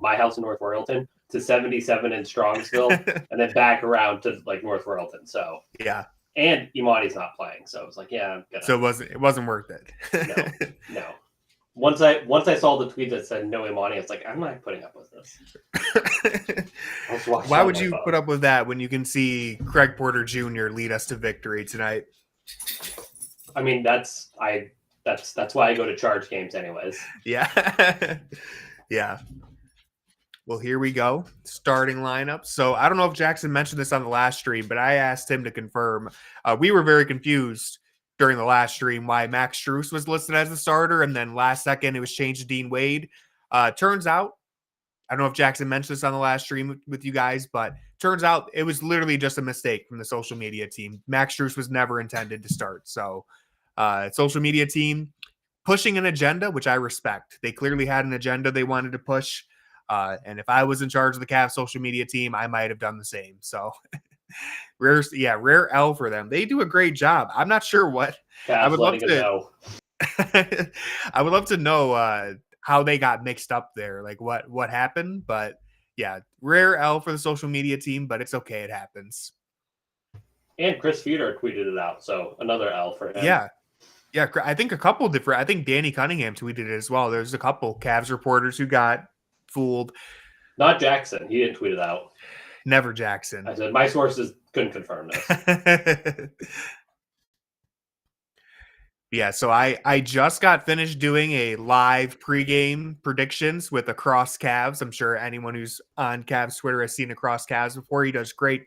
my house in North Royalton to 77 in Strongsville, and then back around to like North Royalton. So yeah, and Imani's not playing, so it was like, yeah, I'm gonna. So it wasn't worth it. No. Once I saw the tweet that said no Imani, I was like, I'm not putting up with this. Why would you put up with that when you can see Craig Porter Jr. lead us to victory tonight? I mean, that's why I go to charge games anyways. Yeah. Yeah. Well, here we go. Starting lineup. So I don't know if Jackson mentioned this on the last stream, but I asked him to confirm. We were very confused during the last stream why Max Strus was listed as the starter, and then last second it was changed to Dean Wade. Turns out, I don't know if Jackson mentioned this on the last stream with you guys, but turns out it was literally just a mistake from the social media team. Max Strus was never intended to start. So social media team pushing an agenda, which I respect. They clearly had an agenda they wanted to push. And if I was in charge of the Cavs social media team, I might have done the same. So rare L for them. They do a great job. I'm not sure what I would love to know. I would love to know how they got mixed up there, like what happened. But yeah, rare L for the social media team, but it's okay. It happens. And Chris Fedor tweeted it out, so another L for him. Yeah. Yeah, I think a couple different. I think Danny Cunningham tweeted it as well. There's a couple Cavs reporters who got fooled. Not Jackson. He didn't tweet it out. Never Jackson. I said my sources couldn't confirm this. Yeah, so I just got finished doing a live pregame predictions with Across Cavs. I'm sure anyone who's on Cavs Twitter has seen Across Cavs before. He does great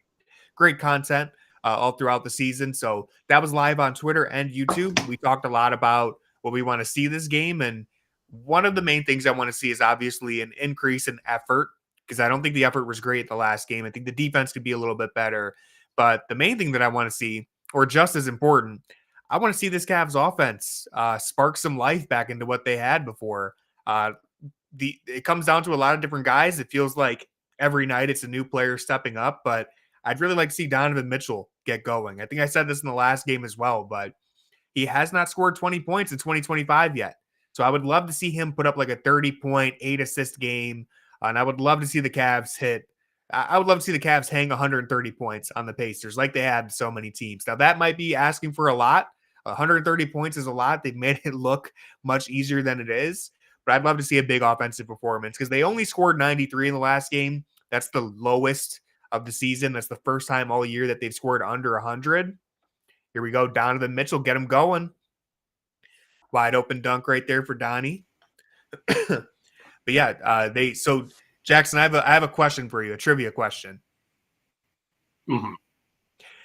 content all throughout the season. So that was live on Twitter and YouTube. We talked a lot about what we want to see this game, and one of the main things I want to see is obviously an increase in effort, because I don't think the effort was great the last game. I think the defense could be a little bit better. But the main thing that I want to see, or just as important, I want to see this Cavs offense spark some life back into what they had before. It comes down to a lot of different guys. It feels like every night it's a new player stepping up, but I'd really like to see Donovan Mitchell get going. I think I said this in the last game as well, but he has not scored 20 points in 2025 yet. So I would love to see him put up like a 30-point, 8-assist game. And I would love to see the Cavs hang 130 points on the Pacers like they had so many teams. Now, that might be asking for a lot. 130 points is a lot. They've made it look much easier than it is. But I'd love to see a big offensive performance because they only scored 93 in the last game. That's the lowest of the season. That's the first time all year that they've scored under 100. Here we go. Donovan Mitchell, get him going. Wide open dunk right there for Donnie. But yeah, so Jackson, I have a question for you, a trivia question. Mm-hmm.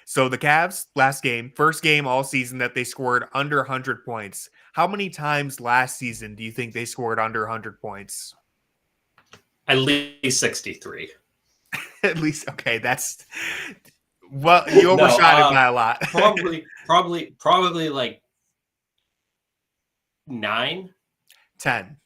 So the Cavs last game, first game all season that they scored under 100 points. How many times last season do you think they scored under 100 points? At least 63. At least, okay, that's well, you overshot it by a lot. probably like 9, 10.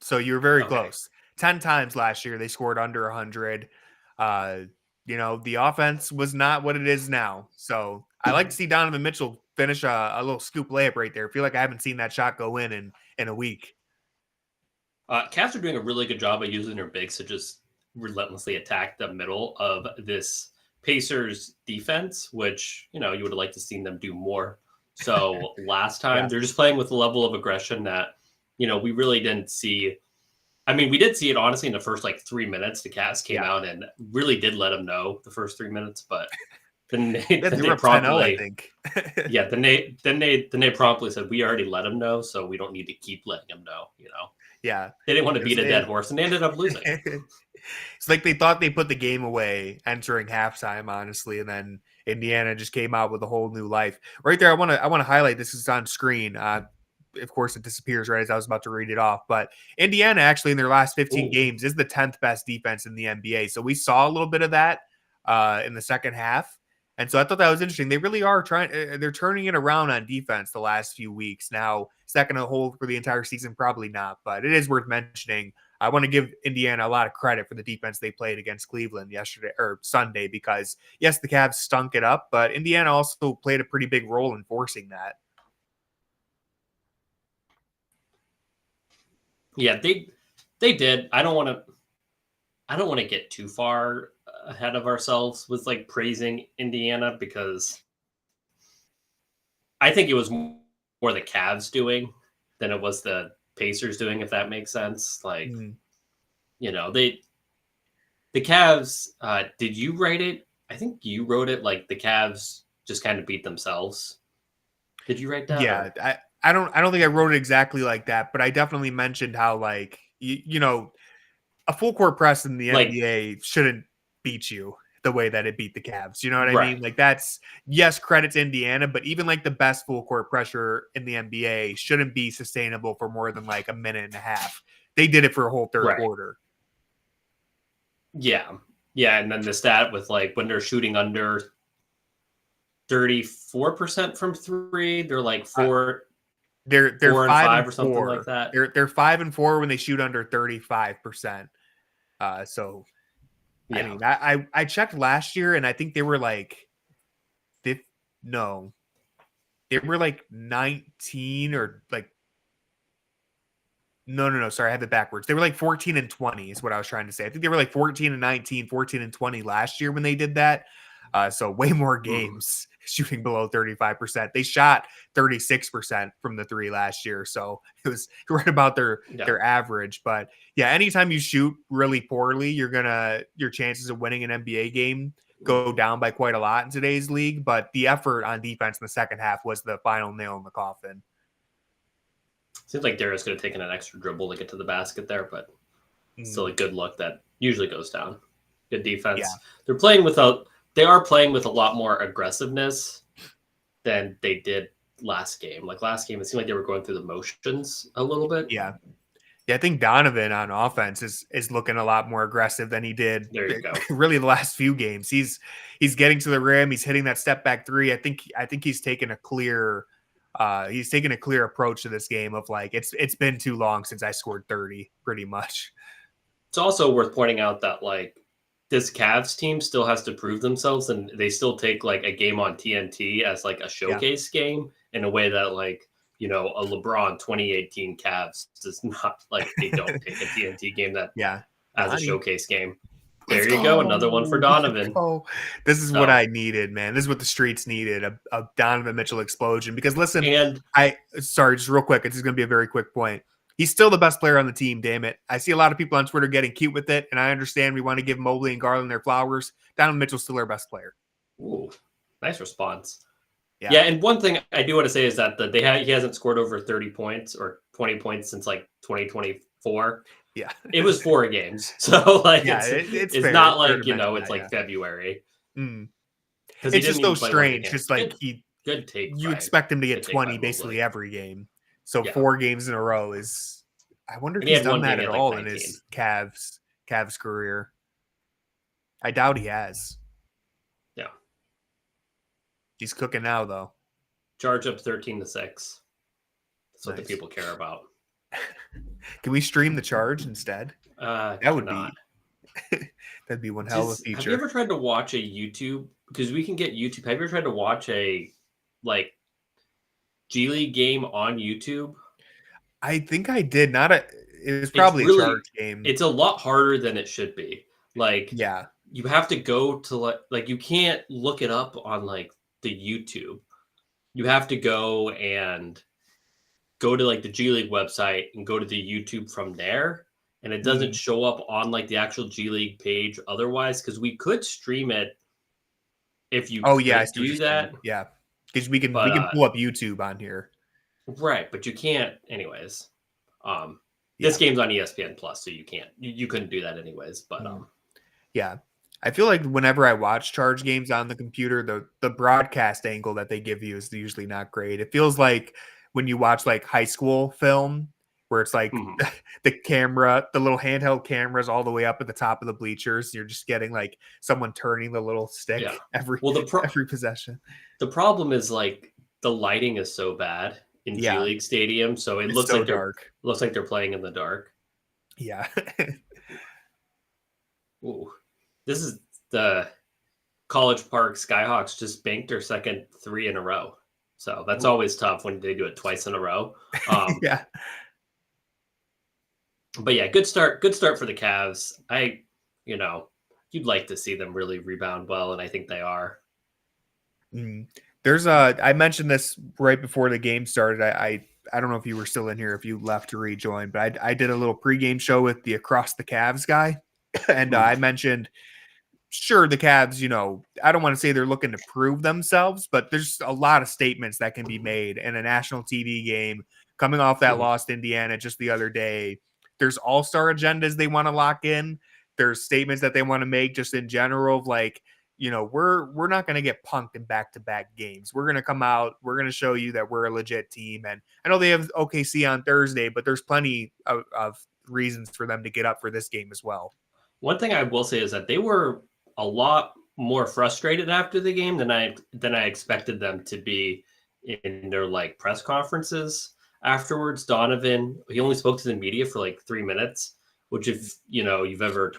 So you were very close. 10 times last year they scored under 100. The offense was not what it is now. So I like to see Donovan Mitchell finish a little scoop layup right there. I feel like I haven't seen that shot go in a week. Cavs are doing a really good job of using their bigs to just relentlessly attack the middle of this Pacers defense, which, you would have liked to see them do more. So last time they're just playing with a level of aggression that, we really didn't see. I mean, we did see it honestly in the first 3 minutes. The Cavs came out and really did let them know the first 3 minutes, but then they promptly, I think. then they promptly said, we already let them know, so we don't need to keep letting them know. Yeah, they didn't want to beat a dead horse, and they ended up losing. It's like they thought they put the game away entering halftime, honestly, and then Indiana just came out with a whole new life. Right there, I want to highlight, this is on screen. Of course, it disappears right as I was about to read it off. But Indiana, actually, in their last 15 games, is the 10th best defense in the NBA. So we saw a little bit of that in the second half. And so I thought that was interesting. They really are they're turning it around on defense the last few weeks. Now, is that going to hold for the entire season? Probably not. But it is worth mentioning. I want to give Indiana a lot of credit for the defense they played against Cleveland Sunday, because, yes, the Cavs stunk it up, but Indiana also played a pretty big role in forcing that. Yeah, they did. I don't want to. I don't want to get too far ahead of ourselves with like praising Indiana because I think it was more the Cavs doing than it was the Pacers doing, if that makes sense. Like, the Cavs, did you write it? I think you wrote it like the Cavs just kind of beat themselves. Did you write that? Yeah, I don't think I wrote it exactly like that, but I definitely mentioned how like a full court press in the NBA shouldn't beat you the way that it beat the Cavs. You know what I mean? Like that's, yes, credit to Indiana, but even like the best full court pressure in the NBA shouldn't be sustainable for more than like a minute and a half. They did it for a whole third quarter. Yeah. Yeah. And then the stat with like when they're shooting under 34% from three, they're like they're 4 and 5 or something like that. They're 5 and 4 when they shoot under 35%. So yeah. I mean, I checked last year and I think they were like, they were like 19 or like, no, sorry, I have it backwards. They were like 14 and 20 is what I was trying to say. I think they were like 14 and 19, 14 and 20 last year when they did that. So way more games shooting below 35%. They shot 36% from the three last year. So it was right about their average. But yeah, anytime you shoot really poorly, your chances of winning an NBA game go down by quite a lot in today's league. But the effort on defense in the second half was the final nail in the coffin. Seems like Darius could have taken an extra dribble to get to the basket there, but still a good look that usually goes down. Good defense. Yeah. They are playing with a lot more aggressiveness than they did last game. Like last game, it seemed like they were going through the motions a little bit. Yeah. Yeah, I think Donovan on offense is looking a lot more aggressive than he did really the last few games. He's getting to the rim, he's hitting that step back three. I think he's taken a clear approach to this game of like it's been too long since I scored 30 pretty much. It's also worth pointing out that like this Cavs team still has to prove themselves, and they still take like a game on TNT as like a showcase game in a way that like, a LeBron 2018 Cavs does not, like they don't take a TNT game as a showcase game. There you go. Another one for Donovan. This is what I needed, man. This is what the streets needed, a Donovan Mitchell explosion. Because listen, just real quick, this is going to be a very quick point. He's still the best player on the team, damn it. I see a lot of people on Twitter getting cute with it, and I understand we want to give Mobley and Garland their flowers. Donovan Mitchell's still our best player. Ooh, nice response. Yeah, and one thing I do want to say is that he hasn't scored over 30 points or 20 points since like 2024. Yeah, it was 4 games, so like it's not like it's like February. It's just so strange. Just like good take. You expect him to get 20 basically every game. So 4 games in a row is. I wonder if he's done that at all in his Cavs career. I doubt he has. Yeah, he's cooking now though. Charge up 13-6. That's what the people care about. Can we stream the charge instead? That would be that'd be one hell of a feature. Have you ever tried to watch a YouTube? Because we can get YouTube. Have you ever tried to watch a like G League game on YouTube? I think I did. It was probably a charge game. It's a lot harder than it should be. Like, yeah, you have to go to like you can't look it up on like the YouTube. You have to go to like the G League website and go to the YouTube from there. And it doesn't show up on like the actual G League page otherwise, because we could stream it if you do that. Yeah. Because we can pull up YouTube on here. Right, but you can't anyways. This game's on ESPN Plus, so you can't. You couldn't do that anyways. But yeah, I feel like whenever I watch charge games on the computer, the broadcast angle that they give you is usually not great. It feels like when you watch like high school film, where it's like the camera, the little handheld cameras all the way up at the top of the bleachers. You're just getting like someone turning the little stick every possession. The problem is like the lighting is so bad in G League Stadium, so it looks like dark. Looks like they're playing in the dark. Yeah. Ooh, this is the College Park Skyhawks just banked their second 3 in a row. So that's always tough when they do it twice in a row. Yeah. But yeah, good start for the Cavs. I you'd like to see them really rebound well, and I think they are. There's I mentioned this right before the game started. I don't know if you were still in here, if you left to rejoin, but I did a little pregame show with the Across the Cavs guy, and I mentioned, sure, the Cavs, I don't want to say they're looking to prove themselves, but there's a lot of statements that can be made in a national TV game coming off that loss to Indiana just the other day. There's all-star agendas they want to lock in. There's statements that they want to make just in general of like, we're not going to get punked in back-to-back games. We're going to come out. We're going to show you that we're a legit team. And I know they have OKC on Thursday, but there's plenty of reasons for them to get up for this game as well. One thing I will say is that they were a lot more frustrated after the game than I expected them to be in their like press conferences afterwards. Donovan, he only spoke to the media for like 3 minutes, which if you've ever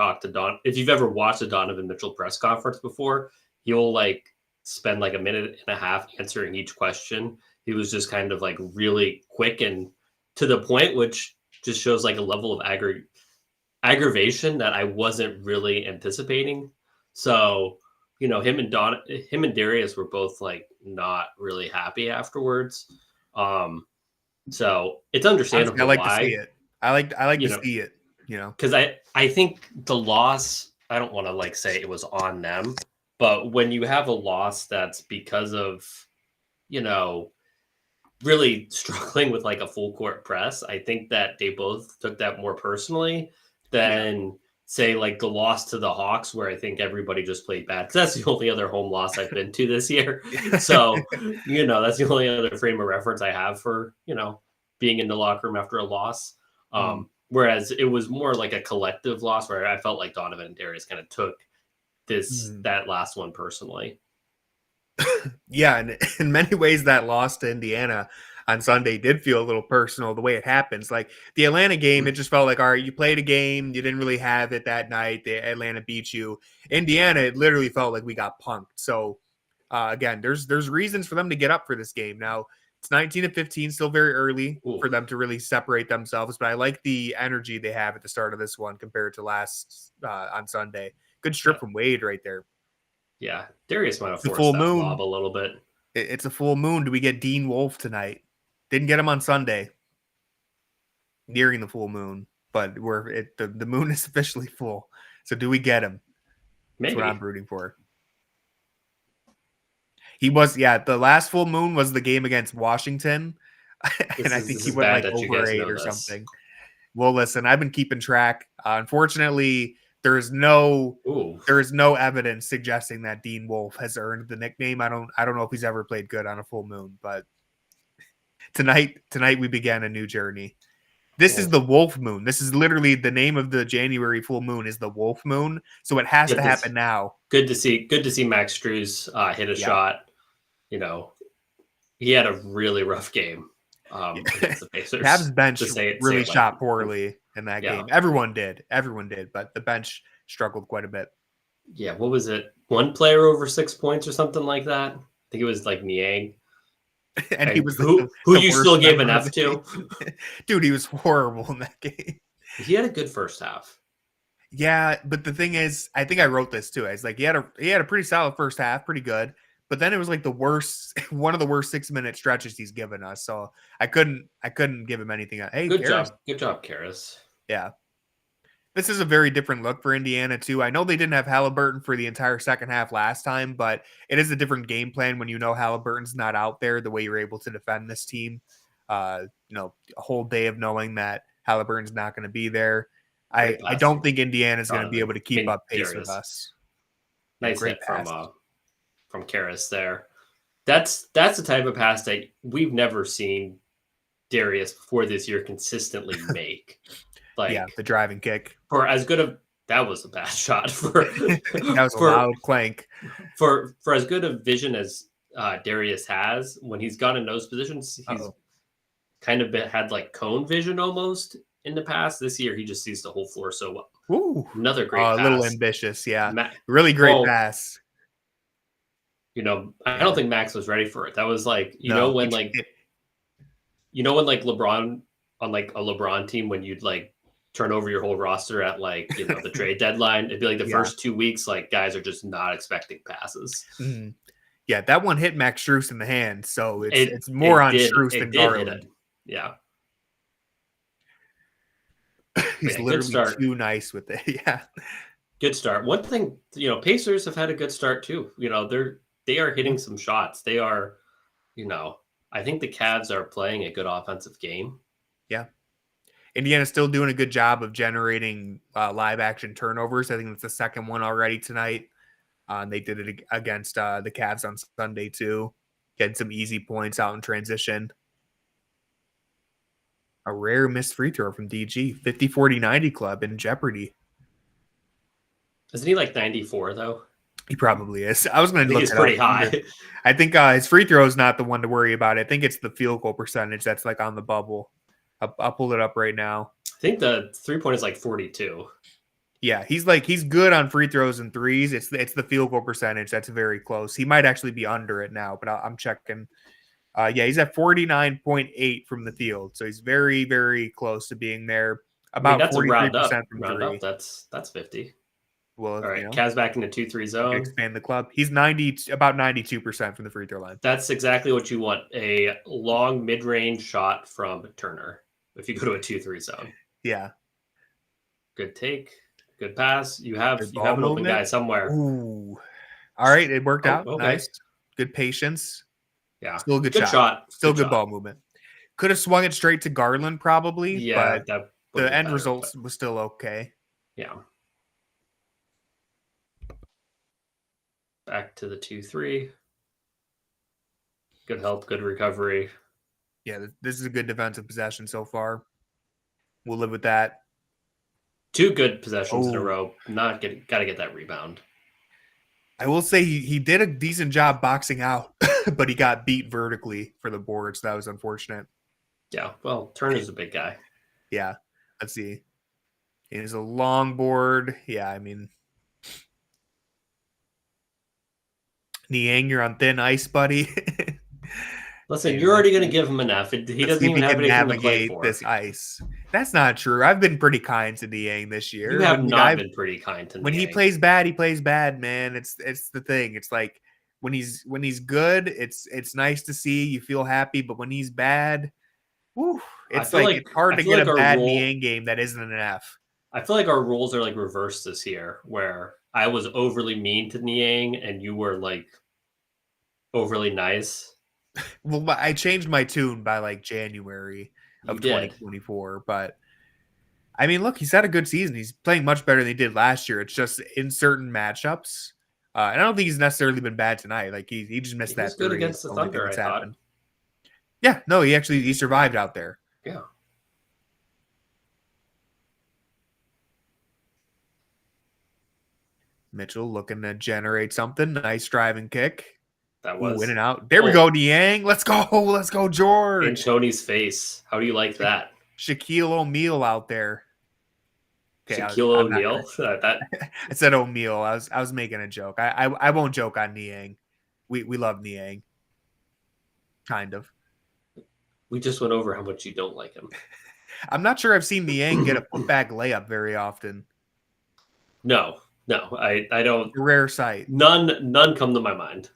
if you've ever watched a Donovan Mitchell press conference before, he'll like spend like a minute and a half answering each question. He was just kind of like really quick and to the point, which just shows like a level of aggravation that I wasn't really anticipating. So, him and Darius were both like not really happy afterwards. So it's understandable. I like to see it. I like to see it. Because I think the loss, I don't want to like say it was on them, but when you have a loss that's because of, really struggling with like a full court press, I think that they both took that more personally than say like the loss to the Hawks, where I think everybody just played bad. Because that's the only other home loss I've been to this year. So, that's the only other frame of reference I have for, being in the locker room after a loss. Whereas it was more like a collective loss where I felt like Donovan and Darius kind of took that last one personally. Yeah, and in many ways that loss to Indiana on Sunday did feel a little personal the way it happens. Like the Atlanta game, it just felt like, all right, you played a game, you didn't really have it that night. The Atlanta beat you. Indiana, it literally felt like we got punked. So again, there's reasons for them to get up for this game. Now it's 19-15, still very early for them to really separate themselves. But I like the energy they have at the start of this one compared to last on Sunday. Good strip from Wade right there. Yeah, Darius might have forced that lob a little bit. It's a full moon. Do we get Dean Wolf tonight? Didn't get him on Sunday. Nearing the full moon, but the moon is officially full. So do we get him? Maybe. That's what I'm rooting for. He was, the last full moon was the game against Washington. And I think he went like over 8 or something. Well, listen, I've been keeping track. Unfortunately, there is no evidence suggesting that Dean Wolf has earned the nickname. I don't know if he's ever played good on a full moon, but tonight we began a new journey. This is the Wolf Moon. This is literally the name of the January full moon is the Wolf Moon. So it has to happen now. Good to see Max Strus hit a shot. He had a really rough game against the Pacers. Cavs bench really shot poorly in that game. Everyone did, but the bench struggled quite a bit. Yeah, what was it? One player over 6 points or something like that? I think it was like Niang. And he was who you still gave an F to? Dude, he was horrible in that game. He had a good first half. Yeah, but the thing is, I think I wrote this too. I was like, he had a pretty solid first half, pretty good. But then it was like one of the worst 6-minute stretches he's given us. So I couldn't give him anything. Hey, good job, Karras. Yeah. This is a very different look for Indiana too. I know they didn't have Haliburton for the entire second half last time, but it is a different game plan when Haliburton's not out there, the way you're able to defend this team. A whole day of knowing that Haliburton's not going to be there. I don't think Indiana's going to be able to keep up pace with us. Nice hit from Karras there. That's the type of pass that we've never seen Darius before this year consistently make. The driving kick. For as good of that was a bad shot for that was a loud clank. For as good a vision as Darius has when he's gone in those positions, he's kind of had like cone vision almost in the past. This year he just sees the whole floor so well. Ooh, another great pass. A little ambitious, really great pass. I don't think Max was ready for it. That was like when LeBron on like a LeBron team when you'd like turn over your whole roster at like, the trade deadline. It'd be like the first 2 weeks, like guys are just not expecting passes. Mm-hmm. Yeah, that one hit Max Strus in the hand, so it's more on Strus than Garland. Yeah. He's literally too nice with it. Yeah. Good start. One thing, Pacers have had a good start too. They are hitting some shots. They are, I think the Cavs are playing a good offensive game. Yeah. Indiana's still doing a good job of generating live action turnovers. I think that's the second one already tonight. They did it against the Cavs on Sunday too. Getting some easy points out in transition. A rare missed free throw from DG. 50-40-90 club in jeopardy. Isn't he like 94 though? He probably is. I was going to look. He's pretty high. I think his free throw is not the one to worry about. I think it's the field goal percentage that's like on the bubble. I'll pull it up right now. I think the 3-point is like 42. Yeah, he's good on free throws and threes. It's the field goal percentage that's very close. He might actually be under it now, but I'm checking. He's at 49.8 from the field, so he's very, very close to being there. About 43% from three. That's 50. Well, all right, Cavs back in the 2-3 zone. Expand the club. He's about 92% from the free throw line. That's exactly what you want: a long mid-range shot from Turner. If you go to a 2-3 zone, yeah. Good take, good pass. You have an open guy somewhere. Ooh, all right, it worked out. Okay. Nice, good patience. Yeah, still a good shot. Still good ball movement. Could have swung it straight to Garland probably. Yeah, but the end result was still okay. Yeah. Back to the 2-3. Good help, good recovery. Yeah, this is a good defensive possession so far. We'll live with that. 2 good possessions in a row. Got to get that rebound. I will say he did a decent job boxing out, but he got beat vertically for the boards. That was unfortunate. Yeah, well, Turner's a big guy. Yeah, let's see. It is a long board. Yeah, I mean, Niang, you're on thin ice, buddy. Listen, you're already going to give him enough. He doesn't even have anything to play for. This ice. That's not true. I've been pretty kind to Niang this year. You have not been pretty kind to Niang. When he plays bad, he plays bad, man. It's the thing. It's like when he's good, it's nice to see. You feel happy, but when he's bad, whew, it's hard to get a bad Niang game that isn't an F. I feel like our roles are like reversed this year, where I was overly mean to Niang and you were like overly nice. Well, I changed my tune by like January of 2024, but I mean, look, he's had a good season. He's playing much better than he did last year. It's just in certain matchups, and I don't think he's necessarily been bad tonight. Like he just missed that. Good against the Thunder, I thought. Yeah, no, he survived out there. Yeah. Mitchell looking to generate something. Nice driving kick. That was in and out. There we go, Niang. Let's go, George. In Tony's face. How do you like that? Shaquille O'Neal out there. Okay, Shaquille O'Neal. I said O'Neal. I was making a joke. I won't joke on Niang. We love Niang. Kind of. We just went over how much you don't like him. I'm not sure I've seen Niang get a putback layup very often. No, I don't. A rare sight. None come to my mind.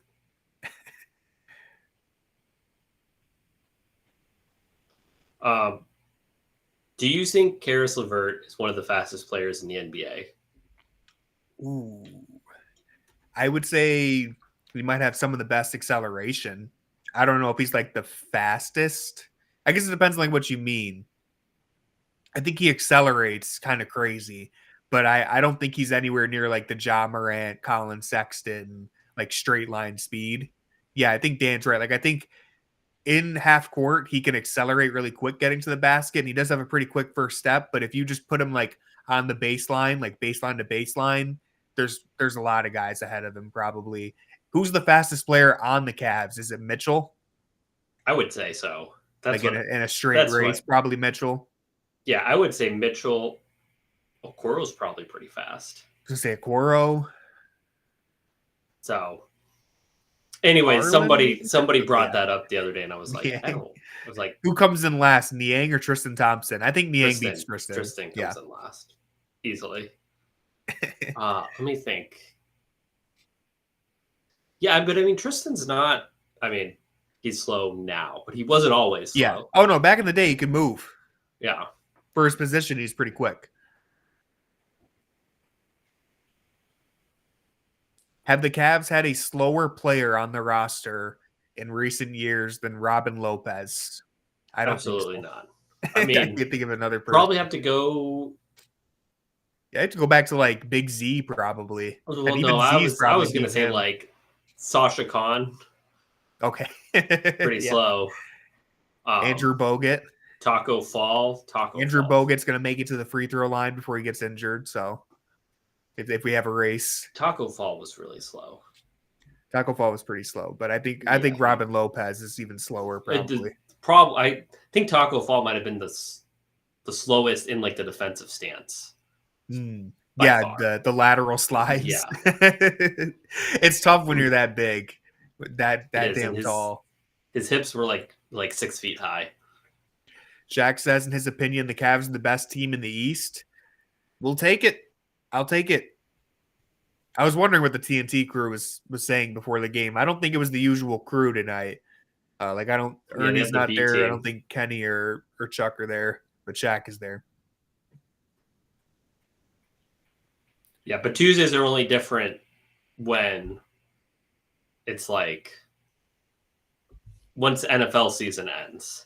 Do you think Caris LeVert is one of the fastest players in the NBA? Ooh, I would say he might have some of the best acceleration. I don't know if he's like the fastest. I guess it depends on like what you mean. I think he accelerates kind of crazy, but I don't think he's anywhere near like the Ja Morant, Colin Sexton, like straight line speed. Yeah, I think Dan's right. Like I think in half court, he can accelerate really quick getting to the basket, and he does have a pretty quick first step. But if you just put him like on the baseline, like baseline to baseline, there's a lot of guys ahead of him probably. Who's the fastest player on the Cavs? Is it Mitchell? I would say so. That's like in a straight race, probably Mitchell. Yeah, I would say Mitchell. Okoro's probably pretty fast. I was gonna say Okoro. So Anyway, Garland? somebody brought Yeah. that up the other day, and I was like, Niang. I was like, Who comes in last, Niang or Tristan Thompson? I think Niang beats Tristan. Tristan Yeah. comes in last easily. Let me think. Yeah, but I mean, Tristan's not. I mean, he's slow now, but he wasn't always slow. Yeah. Oh no, back in the day he could move. Yeah. For his position, he's pretty quick. Have the Cavs had a slower player on the roster in recent years than Robin Lopez? I don't Absolutely think so. not. I mean, I can't think of another person. Probably have to go. Yeah, I have to go back to like Big Z probably. Well, And even no, Z's I was probably gonna beat say him. like Sasha Khan, Okay. pretty Yeah. slow. Andrew Bogut. Taco Fall. Andrew Bogut's going to make it to the free throw line before he gets injured. So if we have a race, Taco Fall was really slow. Taco Fall was pretty slow, but I think Robin Lopez is even slower probably. I think Taco Fall might have been the slowest in like the defensive stance. Yeah, far. the lateral slides. Yeah. It's tough when you're that big, that damn tall. His hips were like 6 feet high. Jack says, in his opinion, the Cavs are the best team in the East. We'll take it. I'll take it. I was wondering what the TNT crew was saying before the game. I don't think it was the usual crew tonight. Ernie's not there. Team. I don't think Kenny or Chuck are there, but Jack is there. Yeah, but Tuesdays are only different when it's like once NFL season ends.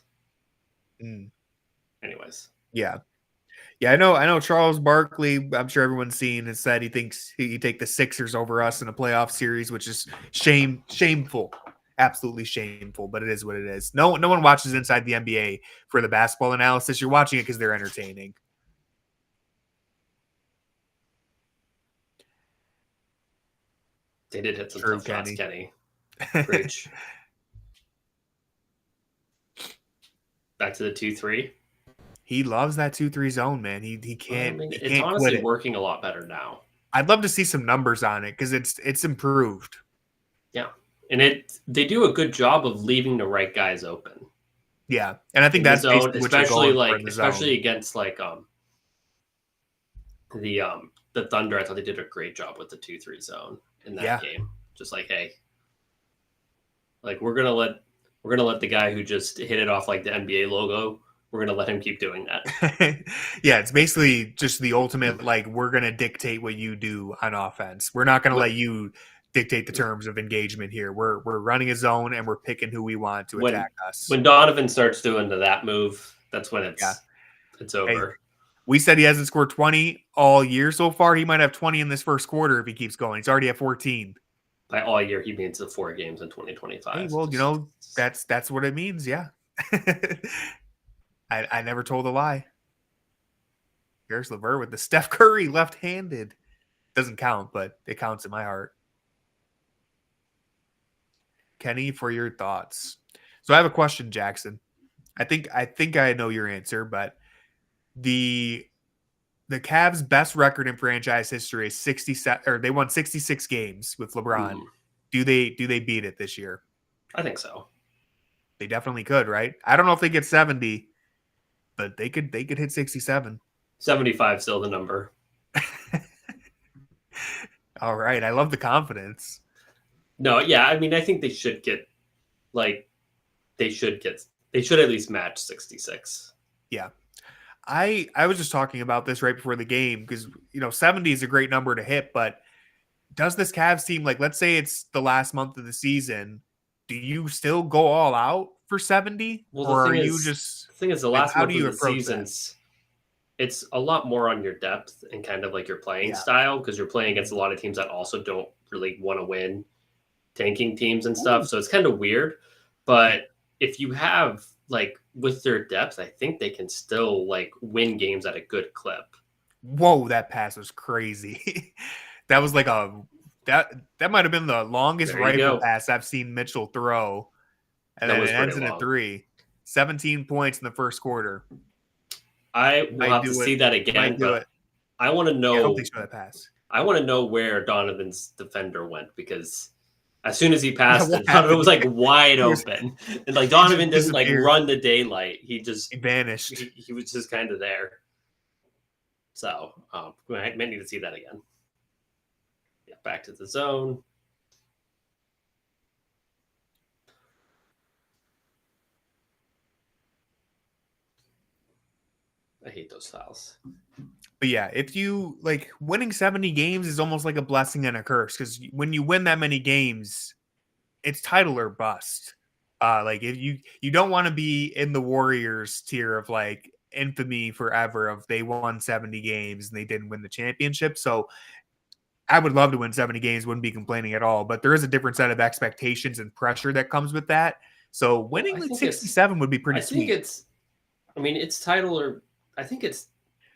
Anyways. Yeah. I know Charles Barkley, I'm sure everyone's seen, has said he thinks he take the Sixers over us in a playoff series, which is shameful. Absolutely shameful, but it is what it is. No one watches Inside the NBA for the basketball analysis. You're watching it because they're entertaining. They did hit some tough shots, Kenny. Preach. Back to the 2-3. He loves that 2-3 zone, man. He can't. I mean, he it's can't honestly quit it. Working a lot better now. I'd love to see some numbers on it because it's improved. Yeah, and they do a good job of leaving the right guys open. Yeah, and I think that's zone, especially against like the Thunder. I thought they did a great job with the 2-3 zone in that game. Just like, hey, like we're gonna let the guy who just hit it off like the NBA logo. We're going to let him keep doing that. Yeah, it's basically just the ultimate, like, we're going to dictate what you do on offense. We're not going to let you dictate the terms of engagement here. We're running a zone, and we're picking who we want to attack us. When Donovan starts doing that move, that's when it's over. Hey, we said he hasn't scored 20 all year so far. He might have 20 in this first quarter if he keeps going. He's already at 14. By all year, he means the 4 games in 2025. Hey, well, that's what it means, yeah. I never told a lie. Here's LeVert with the Steph Curry left-handed. Doesn't count, but it counts in my heart. Kenny, for your thoughts. So I have a question, Jackson. I think I know your answer, but the Cavs' best record in franchise history is 67, or they won 66 games with LeBron. Do they beat it this year? I think so. They definitely could, right? I don't know if they get 70. But they could hit 67. 75 still the number. All right. I love the confidence. No, yeah. I mean, I think they should get they should at least match 66. Yeah. I was just talking about this right before the game because, 70 is a great number to hit, but does this Cavs team, like, let's say it's the last month of the season, do you still go all out for 70? Well, or are you just... The thing is, the last month of the seasons, it's a lot more on your depth and kind of like your playing style because you're playing against a lot of teams that also don't really want to win, tanking teams and stuff. So it's kind of weird. But if you have, like, with their depth, I think they can still, like, win games at a good clip. Whoa, that pass was crazy. That was like that might have been the longest rifle pass I've seen Mitchell throw. And then it ends in a 3. 17 points in the first quarter. I will have to see that again, but I want to know. I hope they show that pass. I want to know where Donovan's defender went because As soon as he passed it, Donovan was like wide open. And like Donovan didn't like run the daylight. He vanished. He was just kind of there. So we might need to see that again. Yeah, back to the zone. I hate those fouls. But yeah, if you like winning 70 games is almost like a blessing and a curse, because when you win that many games, it's title or bust. Like if you don't want to be in the Warriors tier of like infamy forever of they won 70 games and they didn't win the championship. So I would love to win 70 games, wouldn't be complaining at all. But there is a different set of expectations and pressure that comes with that. So winning like 67 would be pretty sweet. It's title or I think it's,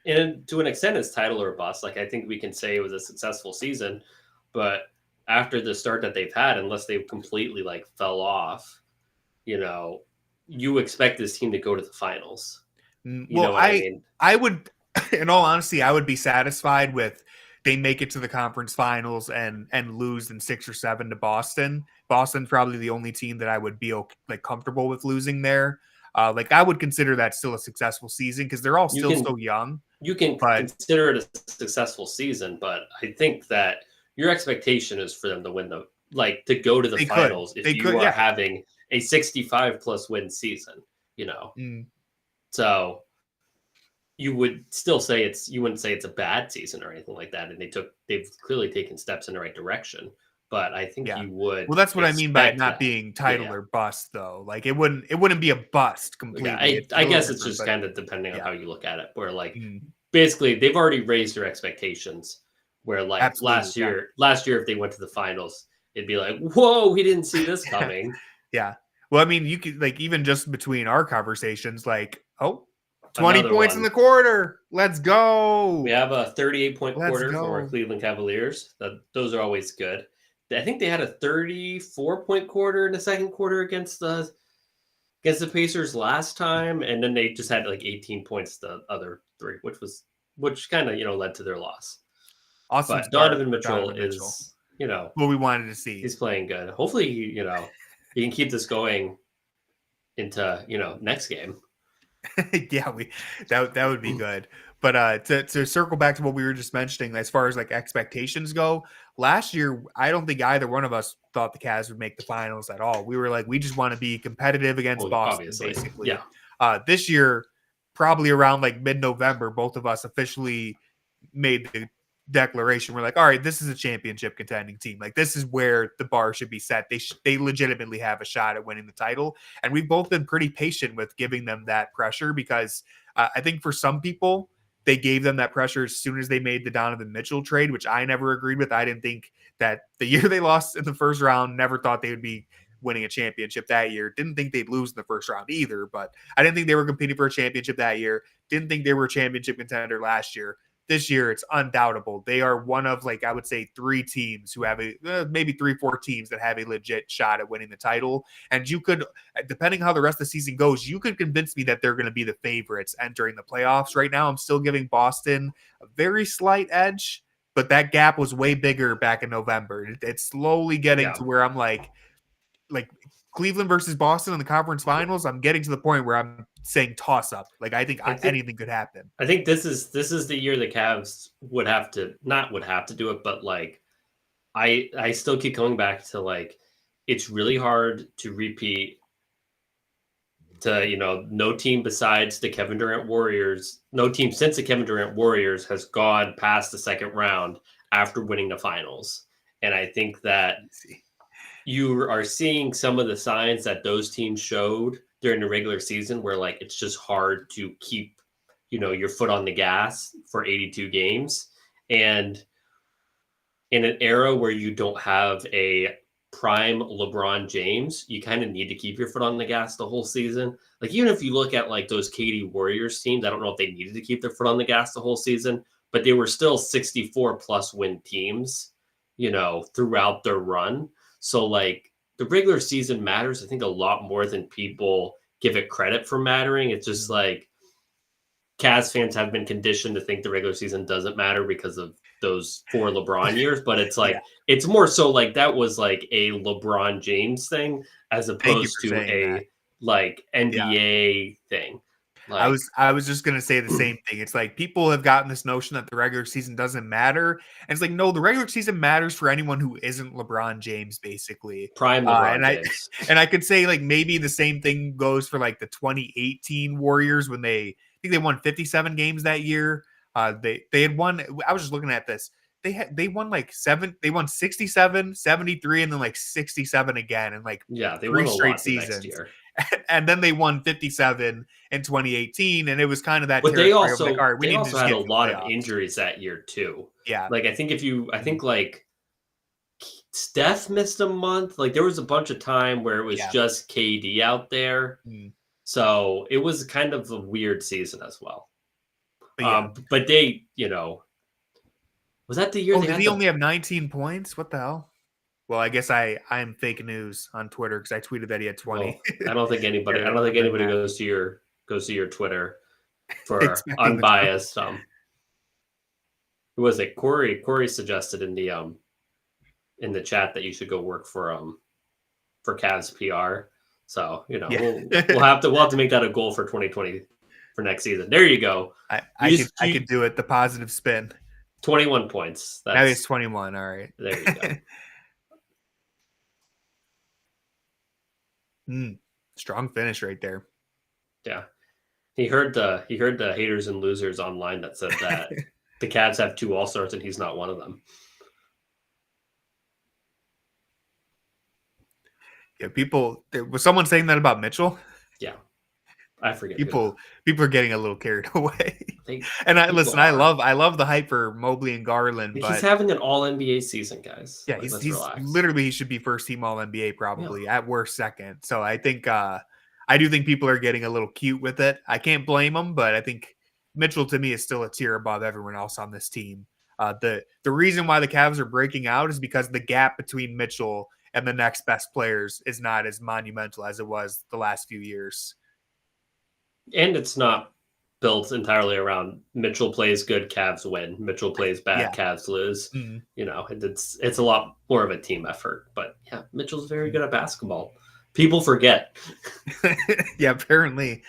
and to an extent, it's title or bust. Like, I think we can say it was a successful season, but after the start that they've had, unless they've completely like fell off, you expect this team to go to the finals. I would, in all honesty, I would be satisfied with they make it to the conference finals and lose in 6 or 7 to Boston. Boston's probably the only team that I would be like comfortable with losing there. Like I would consider that still a successable season because they're all still so young. You can consider it a successful season, but I think that your expectation is for them to win to go to the finals if you are having a 65+ win season, So you would still say you wouldn't say it's a bad season or anything like that. And they've clearly taken steps in the right direction. But I think you would. Well, that's what I mean by not being title or bust, though. Like it wouldn't be a bust completely. Yeah, I guess it's just kind of depending on how you look at it. Where basically they've already raised their expectations. Where last year if they went to the finals, it'd be like, whoa, we didn't see this coming. Yeah. Well, I mean, you could like even just between our conversations, like 20 points in the quarter. Let's go. We have a 38-point quarter from our Cleveland Cavaliers. Those are always good. I think they had a 34-point quarter in the second quarter against the Pacers last time, and then they just had like 18 points the other 3, which kind of led to their loss. Awesome. But Donovan Mitchell is what we wanted to see. He's playing good. Hopefully, he can keep this going into next game. Yeah, that would be good. But to circle back to what we were just mentioning, as far as like expectations go, last year I don't think either one of us thought the Cavs would make the finals at all. We were like, we just want to be competitive against Boston, obviously. Basically. Yeah. This year, probably around like mid-November, both of us officially made the declaration. We're like, all right, this is a championship contending team. Like this is where the bar should be set. They legitimately have a shot at winning the title. And we've both been pretty patient with giving them that pressure because I think for some people, they gave them that pressure as soon as they made the Donovan Mitchell trade, which I never agreed with. I didn't think that the year they lost in the first round, never thought they would be winning a championship that year. Didn't think they'd lose in the first round either, but I didn't think they were competing for a championship that year. Didn't think they were a championship contender last year. This year, it's undoubtable. They are one of, like, I would say 3 teams who have maybe 3-4 teams that have a legit shot at winning the title. And you could, depending how the rest of the season goes, you could convince me that they're going to be the favorites entering the playoffs. Right now, I'm still giving Boston a very slight edge, but that gap was way bigger back in November. It's slowly getting to where I'm like Cleveland versus Boston in the conference finals. I'm getting to the point where I'm saying toss up. Like I think anything could happen. I think this is the year the Cavs would have to do it, but like I still keep coming back to like it's really hard to repeat to no team besides the Kevin Durant Warriors, no team since the Kevin Durant Warriors has gone past the second round after winning the finals. And I think that you are seeing some of the signs that those teams showed during the regular season where like it's just hard to keep your foot on the gas for 82 games. And in an era where you don't have a prime LeBron James, you kind of need to keep your foot on the gas the whole season. Like even if you look at like those KD Warriors teams, I don't know if they needed to keep their foot on the gas the whole season, but they were still 64+ win teams throughout their run. So like the regular season matters, I think, a lot more than people give it credit for mattering. It's just like Cavs fans have been conditioned to think the regular season doesn't matter because of those 4 LeBron years, but it's like Yeah. it's more so like that was like a LeBron James thing as Thank you opposed for to saying that. a like NBA thing. Like I was just gonna say the same thing. It's like people have gotten this notion that the regular season doesn't matter, and it's like no, the regular season matters for anyone who isn't LeBron James, basically. prime LeBron And I James. and I could say like maybe the same thing goes for like the 2018 Warriors when I think they won 57 games that year. They had won. I was just looking at this. They won like they won 67, 73, and then like 67 again, and like Yeah, they 3 won a straight lot the next seasons. year. And then they won 57 in 2018, and it was kind of that. But they territory of also like, all right, we they need to also just had get a to the lot of playoffs. injuries that year too. Yeah, Like I think like Steph missed a month. Like there was a bunch of time where it was Yeah. just KD out there. Mm. So it was kind of a weird season as well. But But they, was that the year? oh, they did had he only have 19 points? What the hell? Well, I guess I'm fake news on Twitter because I tweeted that he had 20. Well, I don't think anybody. I don't think anybody goes to your Twitter for Expecting the unbiased. Who was it? Corey suggested in the chat that you should go work for CAVS PR. So Yeah. we'll have to make that a goal for 2020 for next season. There you go. I could do it. The positive spin. 21 points. Now it's 21. All right. There you go. Strong finish right there. Yeah. He heard the haters and losers online that said that the Cavs have 2 All-Stars and he's not one of them. Yeah, was someone saying that about Mitchell? Yeah. I forget. People are getting a little carried away. I love the hype for Mobley and Garland, but he's having an all NBA season, guys. Yeah, like, he's literally he should be first team all NBA probably at worst second. So I think I do think people are getting a little cute with it. I can't blame them, but I think Mitchell to me is still a tier above everyone else on this team. The reason why the Cavs are breaking out is because the gap between Mitchell and the next best players is not as monumental as it was the last few years. And it's not built entirely around Mitchell plays good, Cavs win. Mitchell plays bad, Cavs lose. Mm-hmm. It's a lot more of a team effort. But yeah, Mitchell's very good at basketball. People forget. Yeah, apparently.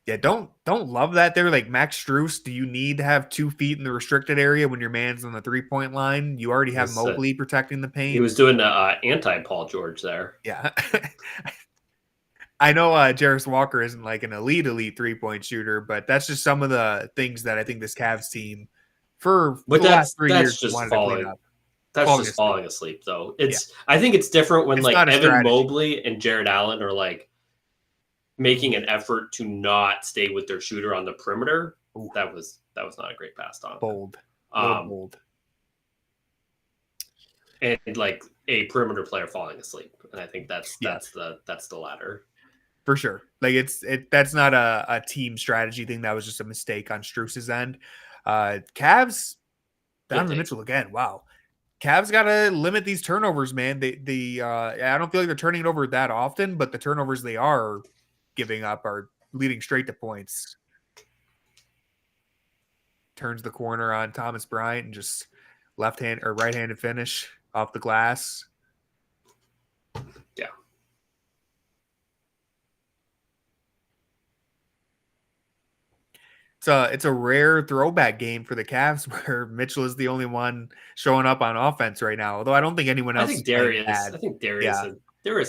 Yeah, don't love that there. Like Max Strus, do you need to have 2 feet in the restricted area when your man's on the 3-point line? You already have Mobley protecting the paint. He was doing the anti-Paul George there. Yeah. I know Jarris Walker isn't like an elite 3-point shooter, but that's just some of the things that I think this Cavs team for the last 3 years just wanted falling, to clean up. That's just falling asleep, though. I think it's different when like Evan Mobley and Jarrett Allen are like making an effort to not stay with their shooter on the perimeter. Ooh. That was not a great pass on. Bold. And like a perimeter player falling asleep. And I think that's the latter. For sure. Like that's not a team strategy thing. That was just a mistake on Strus's end. Cavs, Donovan Mitchell again. Wow. Cavs got to limit these turnovers, man. I don't feel like they're turning it over that often, but the turnovers they are giving up are leading straight to points. Turns the corner on Thomas Bryant and just left-hand or right-handed finish off the glass. Yeah. It's a rare throwback game for the Cavs where Mitchell is the only one showing up on offense right now. Although I don't think anyone else. I think Darius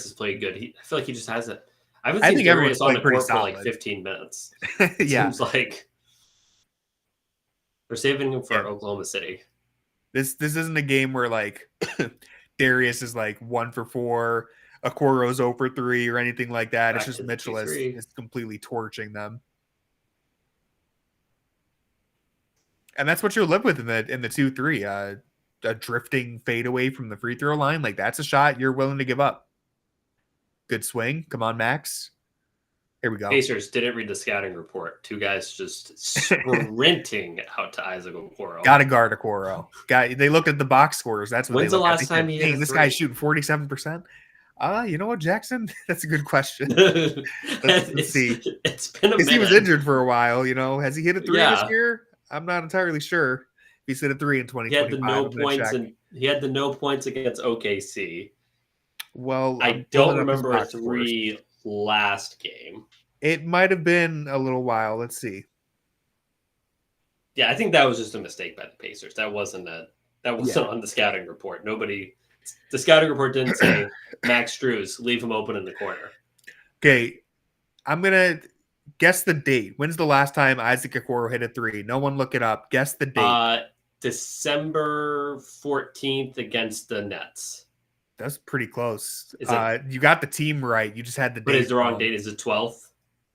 has played good. I feel like he just hasn't. I haven't seen Darius on the court for like 15 minutes. It seems like they're saving him for Oklahoma City. This isn't a game where like Darius is like 1 for 4, Okoro's 0 for 3 or anything like that. It's just Mitchell is completely torching them. And that's what you'll live with in the 2-3. A drifting fadeaway from the free throw line. Like that's a shot you're willing to give up. Good swing. Come on, Max. Here we go. Pacers didn't read the scouting report. 2 guys just sprinting out to Isaac Okoro. Got to guard Okoro. They looked at the box scores. That's what When's the last time he hit this guy's shooting 47%? You know what, Jackson? That's a good question. Let's see. It's been a minute. He was injured for a while, Has he hit a 3 this year? I'm not entirely sure. he's hit a 3 in He had the 2025. no I'm gonna points, check. and he had the no points against OKC. Well, I don't remember a 3 last game. It might have been a little while. Let's see. Yeah, I think that was just a mistake by the Pacers. That wasn't on the scouting report. The scouting report didn't say Max Strus, leave him open in the corner. Okay, I'm gonna guess the date. When's the last time Isaac Okoro hit a 3? No one look it up. Guess the date. December 14th against the Nets. That's pretty close. You got the team right. You just had the date. But is the wrong date? Is it 12th?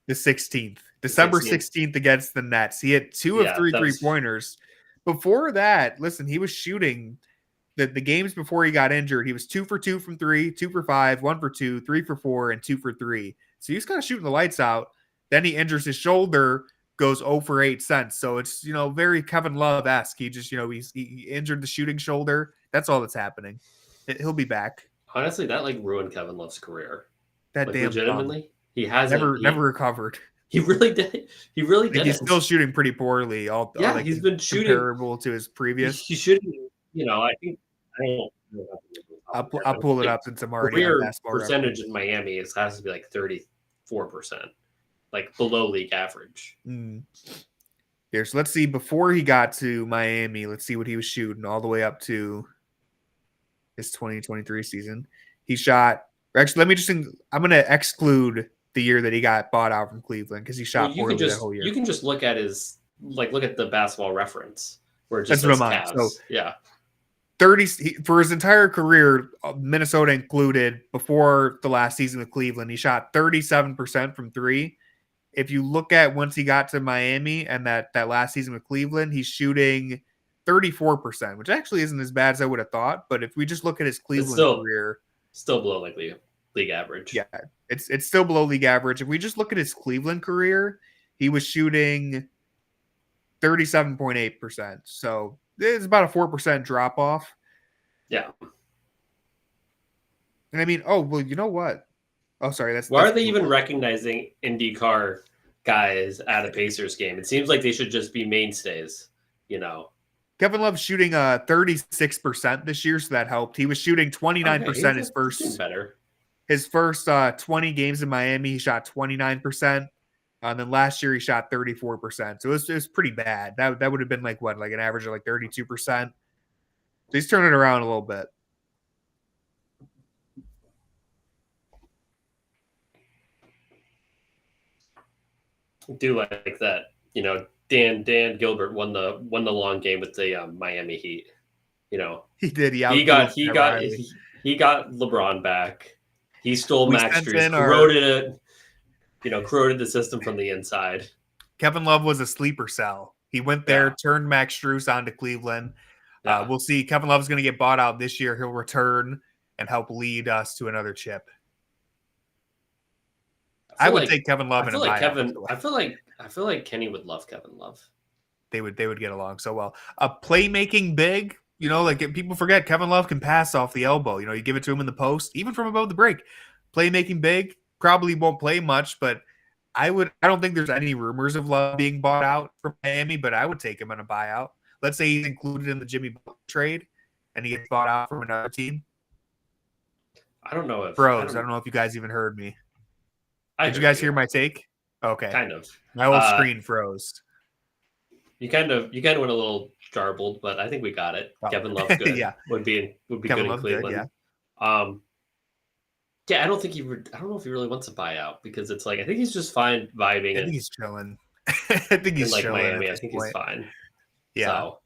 The 16th. December 16th against the Nets. He hit 2 of 3 3-pointers. Before that, listen, he was shooting the games before he got injured. He was 2 for 2 from 3, 2 for 5, 1 for 2, 3 for 4, and 2 for 3. So he was kind of shooting the lights out. Then he injures his shoulder, goes 0 for 8 cents. So it's, very Kevin Love-esque. He just, he injured the shooting shoulder. That's all that's happening. He'll be back. Honestly, that ruined Kevin Love's career. That damn legitimately. He hasn't never recovered. He really did. He really did. He's still shooting pretty poorly. He's been shooting comparable to his previous. He's shooting. I think I'll pull it up since I'm already on basketball percentage in Miami has to be 34%, below league average. Here, so let's see. Before he got to Miami, let's see what he was shooting all the way up to his 2023 season. He shot. Actually, I'm going to exclude the year that he got bought out from Cleveland because he shot poorly that whole year. You can just look at his look at the Basketball Reference where it just says Cavs. So yeah, 30 for his entire career, Minnesota included. Before the last season with Cleveland, he shot 37% from 3. If you look at once he got to Miami and that last season with Cleveland, he's shooting 34%, which actually isn't as bad as I would have thought. But if we just look at his Cleveland career, still below league average. Yeah, it's still below league average. If we just look at his Cleveland career, he was shooting 37.8%. So it's about a 4% drop off. Yeah. And I mean, you know what? Oh, sorry. Why are they even recognizing IndyCar guys at a Pacers game? It seems like they should just be mainstays, Kevin Love's shooting 36% this year, so that helped. He was shooting 29% his first 20 games in Miami. He shot 29%. And then last year he shot 34%. So it was pretty bad. That would have been an average of 32%. So he's turning it around a little bit. I do like that. Dan Gilbert won the long game with the Miami Heat. He did. He got LeBron back. He stole Max Strus, corroded the system from the inside. Kevin Love was a sleeper cell. He went there, turned Max Strus onto Cleveland. Yeah. We'll see. Kevin Love's going to get bought out this year. He'll return and help lead us to another chip. I would take Kevin Love in a buyout. I feel like Kenny would love Kevin Love. They would get along so well. A playmaking big, people forget Kevin Love can pass off the elbow. You give it to him in the post, even from above the break. Playmaking big, probably won't play much, but I don't think there's any rumors of Love being bought out from Miami, but I would take him in a buyout. Let's say he's included in the Jimmy Butler trade and he gets bought out from another team. I don't know if I don't know if you guys even heard me. Did you guys hear my take? Okay. Kind of. My whole screen froze. You kind of went a little jarbled, but I think we got it. Oh. Kevin Love good. Yeah. Would be Kevin good in Cleveland. Good, yeah. I don't know if he really wants a buyout because it's I think he's just fine vibing. I think he's chilling. I think he's chilling. Miami, I think he's fine. Yeah. So,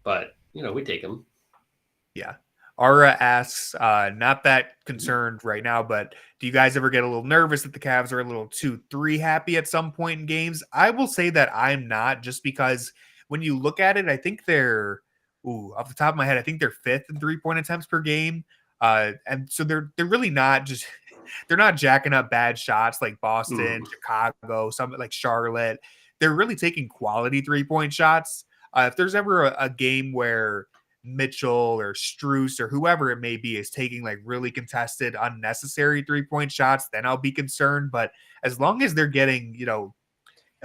but we take him. Yeah. Ara asks, not that concerned right now, but do you guys ever get a little nervous that the Cavs are a little 2-3 happy at some point in games? I will say that I'm not, just because when you look at it, I think they're, off the top of my head, I think they're 5th in 3-point attempts per game. And so they're really not just, they're not jacking up bad shots like Boston, Chicago, something like Charlotte. They're really taking quality 3-point shots. If there's ever a game where Mitchell or Strus or whoever it may be is taking really contested, unnecessary 3-point shots, then I'll be concerned. But as long as they're getting,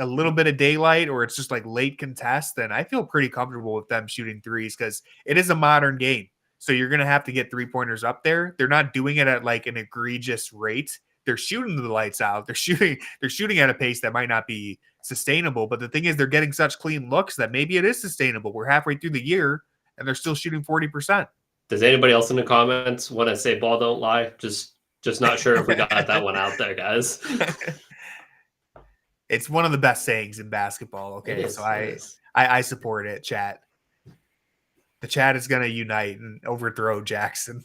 a little bit of daylight or it's just like late contest, then I feel pretty comfortable with them shooting threes because it is a modern game. So you're going to have to get 3-pointers up there. They're not doing it at like an egregious rate. They're shooting the lights out. They're shooting at a pace that might not be sustainable. But the thing is, they're getting such clean looks that maybe it is sustainable. We're halfway through the year and they're still shooting 40%. Does anybody else in the comments want to say ball don't lie? Just not sure if we got that one out there, guys. It's one of the best sayings in basketball. Okay, so I support it, chat. The chat is going to unite and overthrow Jackson.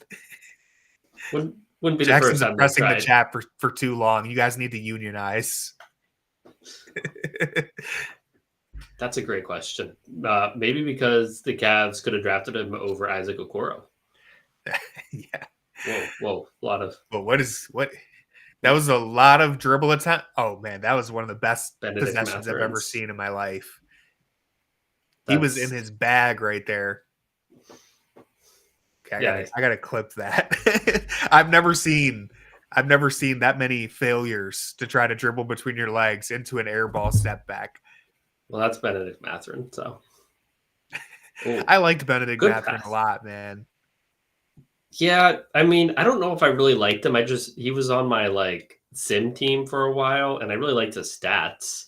Wouldn't be Jackson's the first time oppressing the chat for too long. You guys need to unionize. That's a great question. Maybe because the Cavs could have drafted him over Isaac Okoro. Yeah. Whoa. A lot of. But what? That was a lot of dribble attempt. Oh man, that was one of the best possessions I've ever seen in my life. He was in his bag right there. Okay, I gotta clip that. I've never seen that many failures to try to dribble between your legs into an air ball step back. Well, that's Benedict Mathurin. So I liked Benedict Mathurin a lot, man. Yeah, I mean, I don't know if I really liked him. He was on my like sim team for a while, and I really liked his stats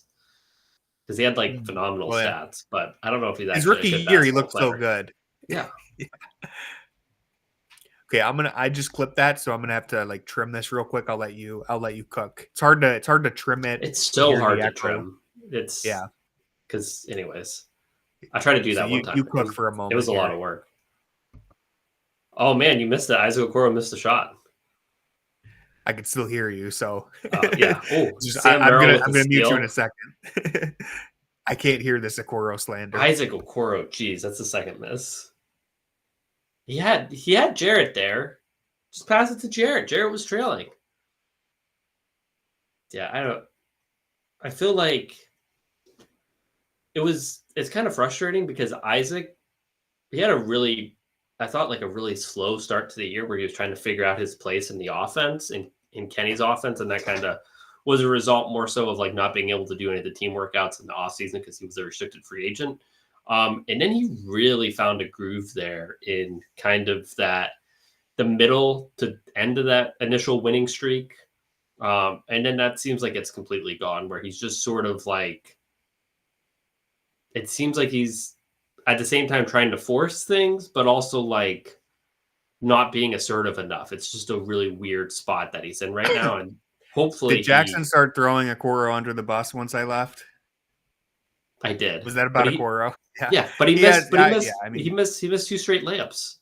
because he had like phenomenal stats. But I don't know if he's his rookie year he looked so good. Yeah. Okay, I just clipped that, so I'm gonna have to like trim this real quick. I'll let you cook. It's hard to trim it. It's so hard to trim. Because anyways, I tried to do that one time. You cook for a moment. It was a lot of work. Oh man, you missed it. Isaac Okoro missed the shot. I can still hear you, so yeah. Oh, I'm gonna mute you in a second. I can't hear this Okoro slander. Isaac Okoro, geez, that's the second miss. He had Jarrett there. Just pass it to Jarrett. Jarrett was trailing. Yeah, I feel like it's kind of frustrating because Isaac, he had a really slow start to the year where he was trying to figure out his place in the offense, in Kenny's offense, and that kind of was a result more so of like not being able to do any of the team workouts in the offseason because he was a restricted free agent. And then he really found a groove there in kind of the middle to end of that initial winning streak. And then that seems like it's completely gone, where he's just sort of like, it seems like he's at the same time trying to force things, but also like not being assertive enough. It's just a really weird spot that he's in right now. And hopefully did Jackson start throwing Okoro under the bus once I left? I did. Was that about Okoro? Yeah, but he missed 2 straight layups.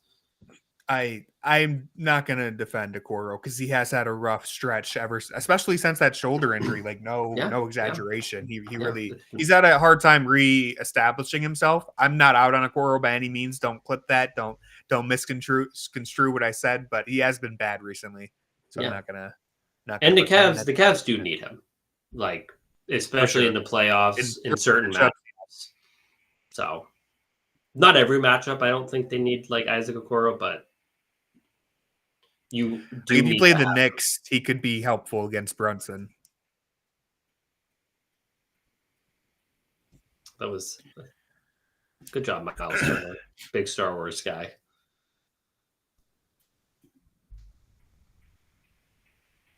I'm not gonna defend Okoro because he has had a rough stretch especially since that shoulder injury. Like no exaggeration. Yeah. He's had a hard time re-establishing himself. I'm not out on Okoro by any means. Don't clip that. Don't misconstrue what I said. But he has been bad recently, so I'm not gonna. And the Cavs do need him, like especially in the playoffs in certain matchups. So, not every matchup. I don't think they need like Isaac Okoro, but if you play the Knicks, he could be helpful against Brunson. That was good job, Miles Turner, big Star Wars guy.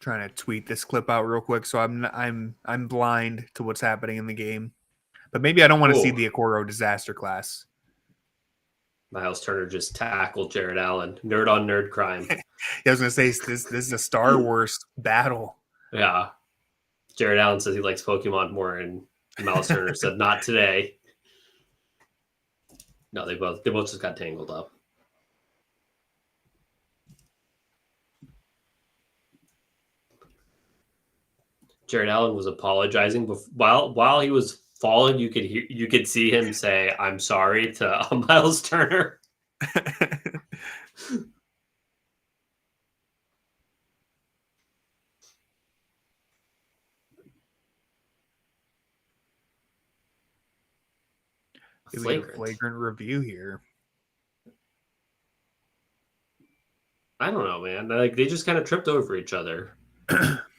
Trying to tweet this clip out real quick, so I'm blind to what's happening in the game, but maybe I don't want to see the Okoro disaster class. Miles Turner just tackled Jarrett Allen. Nerd on nerd crime. I was gonna say this is a Star Wars battle. Yeah, Jarrett Allen says he likes Pokemon more, and Miles Turner said not today. No, they both just got tangled up. Jarrett Allen was apologizing while he was falling. You could see him say, "I'm sorry" to Miles Turner. Flagrant review here. I don't know, man. Like they just kind of tripped over each other.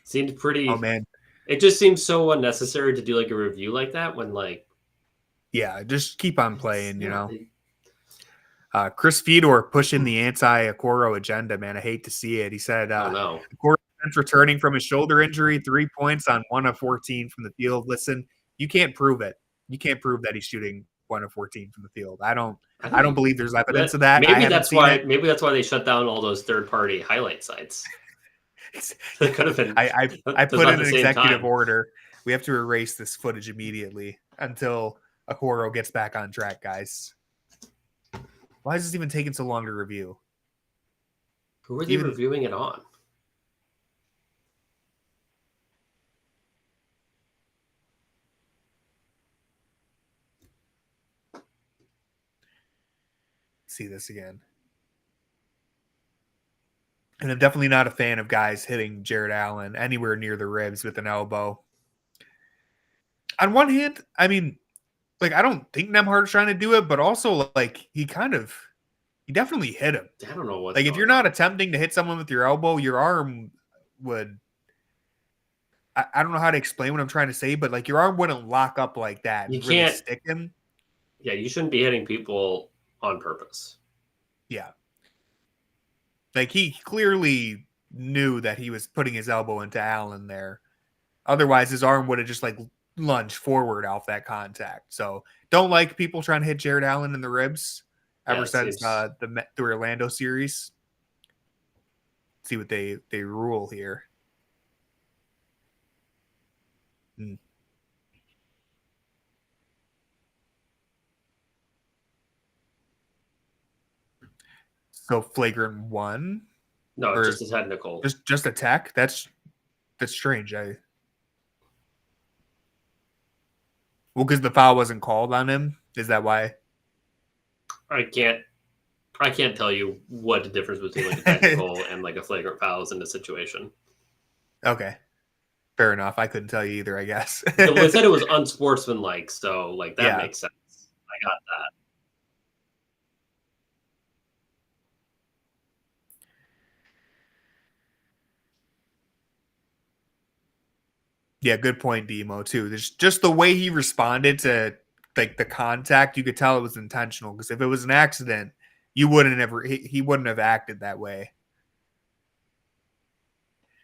Seemed pretty. Oh man, It just seems so unnecessary to do like a review like that when like Yeah, just keep on playing, you yeah, know. Chris Fedor pushing the anti-Okoro agenda, man. I hate to see it. He said, I don't know. Okoro returning from his shoulder injury, 3 points on 1 of 14 from the field. Listen, you can't prove it. You can't prove that he's shooting 1 of 14 from the field. I don't believe there's evidence of that. Maybe that's why they shut down all those third-party highlight sites. That could have been. I put in an executive order. We have to erase this footage immediately until Okoro gets back on track, guys. Why is this even taking so long to review? Who are they reviewing it on? See this again. And I'm definitely not a fan of guys hitting Jarrett Allen anywhere near the ribs with an elbow. On one hand, I mean, like, I don't think Nemhard's trying to do it, but also, like, he definitely hit him. I don't know what. Like, if you're not attempting to hit someone with your elbow, your arm would. I don't know how to explain what I'm trying to say, but like your arm wouldn't lock up like that. You can't stick him. Yeah, you shouldn't be hitting people on purpose. Yeah. Like he clearly knew that he was putting his elbow into Allen there. Otherwise, his arm would have just like lunged forward off that contact. So don't like people trying to hit Jarrett Allen in the ribs ever since the Orlando series. See what they rule here. So flagrant one? No, just a technical. Just a tech? That's strange. Well, because the foul wasn't called on him? Is that why? I can't tell you what the difference between like a technical and like a flagrant foul is in this situation. Okay. Fair enough. I couldn't tell you either, I guess. They said it was unsportsmanlike, so like that makes sense. I got that. Yeah, good point, Demo, too. There's just the way he responded to like the contact, you could tell it was intentional. Because if it was an accident, he wouldn't have acted that way.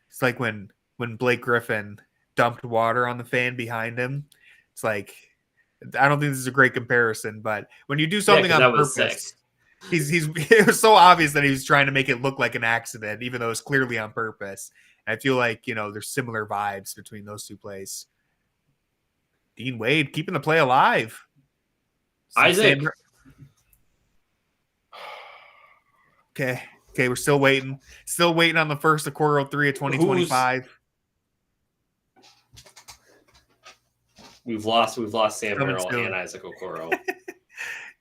It's like when Blake Griffin dumped water on the fan behind him. It's like, I don't think this is a great comparison, but when you do something on purpose, it was so obvious that he was trying to make it look like an accident, even though it's clearly on purpose. And I feel like, there's similar vibes between those two plays. Dean Wade keeping the play alive. Isaac. Okay, we're still waiting. Still waiting on the first Okoro 3 of 2025. We've lost Sam Merrill and Isaac Okoro.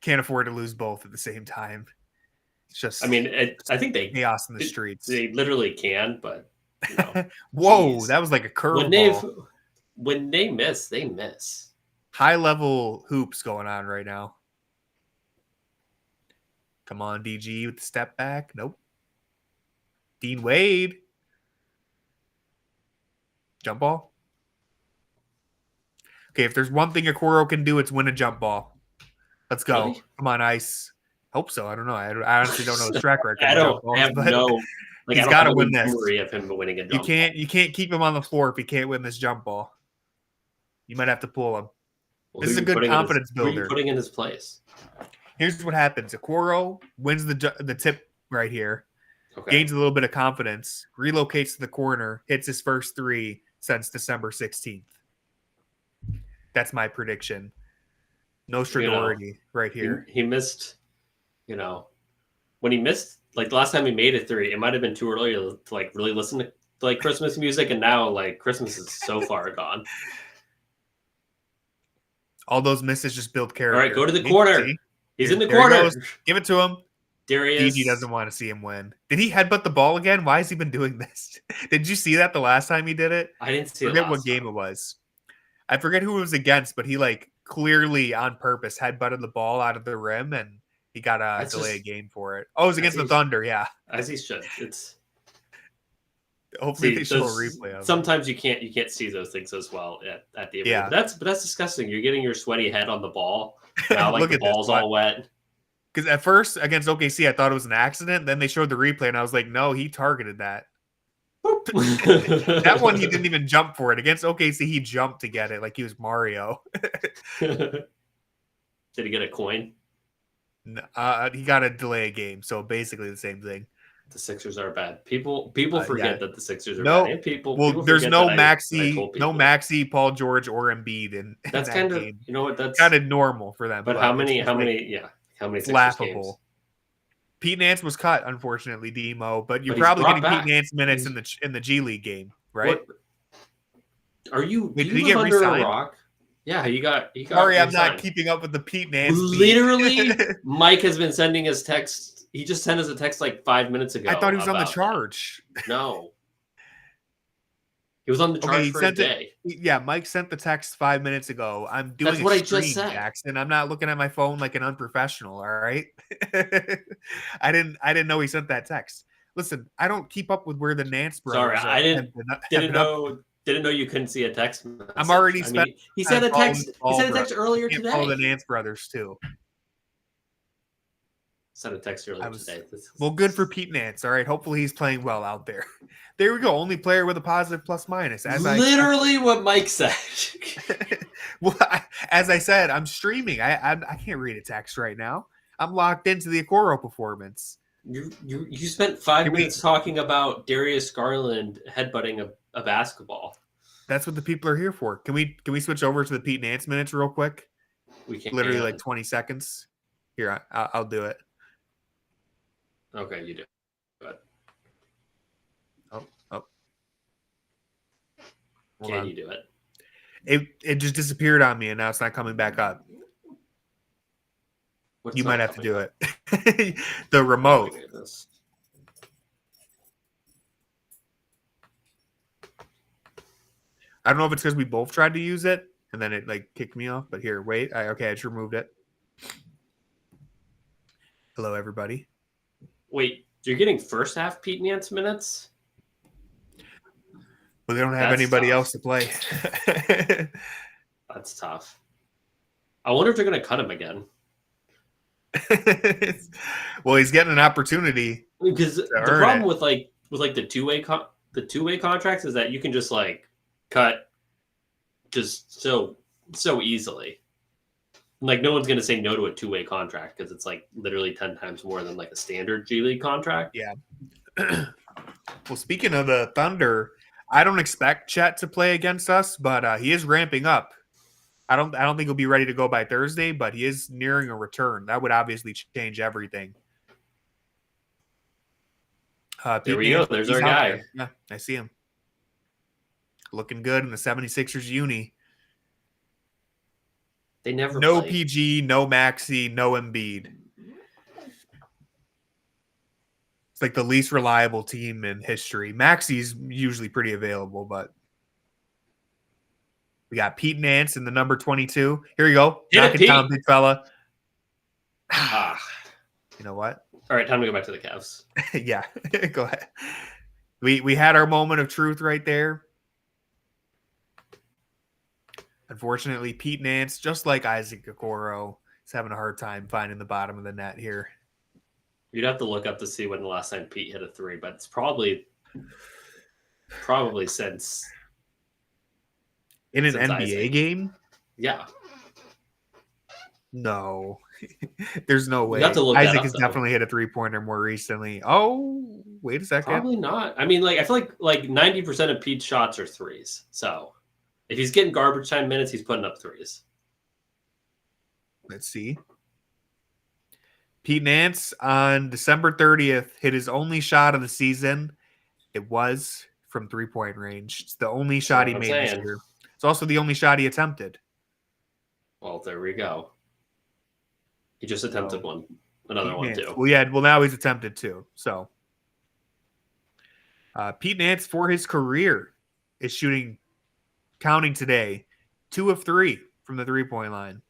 Can't afford to lose both at the same time. It's just, I mean, I think they chaos in the streets. They literally can, but whoa, that was like a curveball. When they miss, they miss. High level hoops going on right now. Come on, DG with the step back. Nope. Dean Wade. Jump ball. Okay, if there's one thing Okoro can do, it's win a jump ball. Let's go. Really? Come on, Ice. Hope so. I don't know. I honestly don't know his track record. He's got to win this. Of him winning a jump you can't keep him on the floor if he can't win this jump ball. You might have to pull him. Well, this is a good confidence builder. Who are you putting in his place? Here's what happens. Okoro wins the tip right here. Okay. Gains a little bit of confidence. Relocates to the corner. Hits his first 3 since December 16th. That's my prediction. No Stradority right here. He missed, when he missed, like the last time he made a 3, it might have been too early to like really listen to like Christmas music, and now like Christmas is so far gone. All those misses just build character. All right, go to the corner. He's in the corner. Give it to him. Darius. DG doesn't want to see him win. Did he headbutt the ball again? Why has he been doing this? Did you see that the last time he did it? I didn't see it. I forget what game it was. I forget who it was against, but he like clearly on purpose headbutted the ball out of the rim, and he got a delay a game for it. Oh, it was against the Thunder, yeah. As he should. Hopefully they show a replay of it. Sometimes you can't see those things as well at the event. Yeah. But that's disgusting. You're getting your sweaty head on the ball. Now like Look the at this. ball's all wet. Because at first against OKC, I thought it was an accident. Then they showed the replay, and I was like, no, he targeted that. That one he didn't even jump for it. Against OKC, he jumped to get it like he was Mario. Did he get a coin? He got a delay a game, so basically the same thing. The Sixers are bad. People forget that the Sixers are bad. And people there's no Maxey, Maxey, Paul George, or Embiid in that's that kind of game. You know what? That's kind of normal for them. But how many Sixers laughable games? Pete Nance was cut, unfortunately, Demo. But you're probably getting Pete Nance minutes in the G League game, right? Are you? Wait, did he get under a rock? Yeah, he got. Sorry, I'm not keeping up with the Pete Nance. Literally, Mike has been sending us texts. He just sent us a text like 5 minutes ago. I thought he was on the charge. No. He was on the charge for a day. Yeah, Mike sent the text 5 minutes ago. I'm doing That's what I just said. Jackson. I'm not looking at my phone like an unprofessional, all right? I didn't know he sent that text. Listen, I don't keep up with where the Nance brothers are. I didn't know you couldn't see a text message. I'm already spent. He sent a text. He sent a text earlier today. Follow the Nance brothers too. Sent a text earlier today. Well, good for Pete Nance. All right. Hopefully he's playing well out there. There we go. Only player with a positive plus minus. Literally what Mike said. Well, as I said, I'm streaming. I can't read a text right now. I'm locked into the Okoro performance. You spent 5 minutes talking about Darius Garland headbutting a basketball. That's what the people are here for. Can we switch over to the Pete Nance minutes real quick? We can. Literally like 20 seconds. Here, I'll do it. Okay, you do. But can you do it? It just disappeared on me, and now it's not coming back up. You might have to do it. The remote. I don't know if it's because we both tried to use it, and then it like kicked me off. But here, wait. I just removed it. Hello, everybody. Wait, you're getting first half Pete Nance minutes? Well, they don't have anybody else to play. That's tough. I wonder if they're going to cut him again. Well, he's getting an opportunity. Because the problem with the two-way contracts is that you can just like cut just so easily. Like no one's going to say no to a two-way contract because it's like literally 10 times more than like a standard G League contract. Yeah. Well, speaking of the Thunder, I don't expect Chet to play against us, but he is ramping up. I don't think he'll be ready to go by Thursday, but he is nearing a return. That would obviously change everything. There we go. There's our guy. There. Yeah, I see him. Looking good in the 76ers uni. They never no play. PG, no Maxey, no Embiid. It's like the least reliable team in history. Maxey's usually pretty available, but we got Pete Nance in the number 22. Here you go. Knock it down, big fella. You know what? All right, time to go back to the Cavs. Yeah, go ahead. We had our moment of truth right there. Unfortunately, Pete Nance, just like Isaac Okoro, is having a hard time finding the bottom of the net here. You'd have to look up to see when the last time Pete hit a three, but it's probably since in an NBA Isaac. Game. Yeah. No, there's no way. You have to look Isaac that up, has though. definitely hit a 3-pointer more recently. Oh, wait a second. Probably not. I mean, like I feel like 90% of Pete's shots are threes. So if he's getting garbage time minutes, he's putting up threes. Let's see. Pete Nance on December 30th hit his only shot of the season. It was from 3-point range. It's the only shot he made this year. It's also the only shot he attempted. Well, there we go. He just attempted another one too. Well, now he's attempted two. So Pete Nance for his career is shooting, counting today, 2 of 3 from the 3-point line.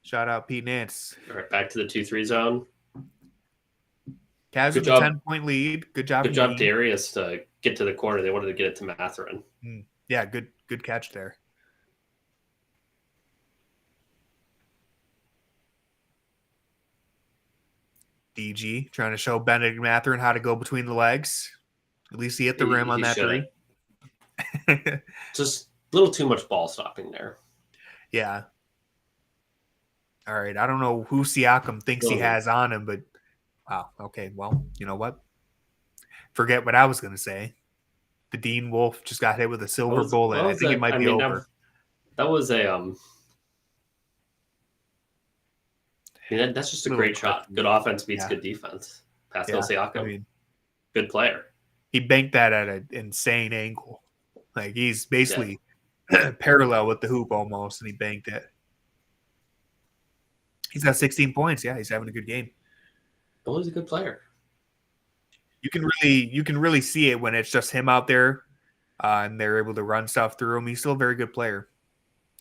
Shout out Pete Nance. All right, back to the 2-3 zone. Cavs Good with a job. 10-point lead. Good job Good from job, Dean. Darius, to get to the corner. They wanted to get it to Matherin. Yeah, good catch there. DG trying to show Benedict Matherin how to go between the legs. At least he hit the rim on that three. Just a little too much ball stopping there. Yeah. All right. I don't know who Siakam thinks he has on him, but wow. Okay. Well, you know what? Forget what I was going to say. The Dean Wolf just got hit with a silver bullet. I think it might be over. That was a that's just a great shot. Good offense beats good defense. Pascal Siakam, good player. He banked that at an insane angle. Like he's basically parallel with the hoop almost, and he banked it. He's got 16 points. Yeah, he's having a good game. Oh, he's a good player. You can really see it when it's just him out there, and they're able to run stuff through him. He's still a very good player.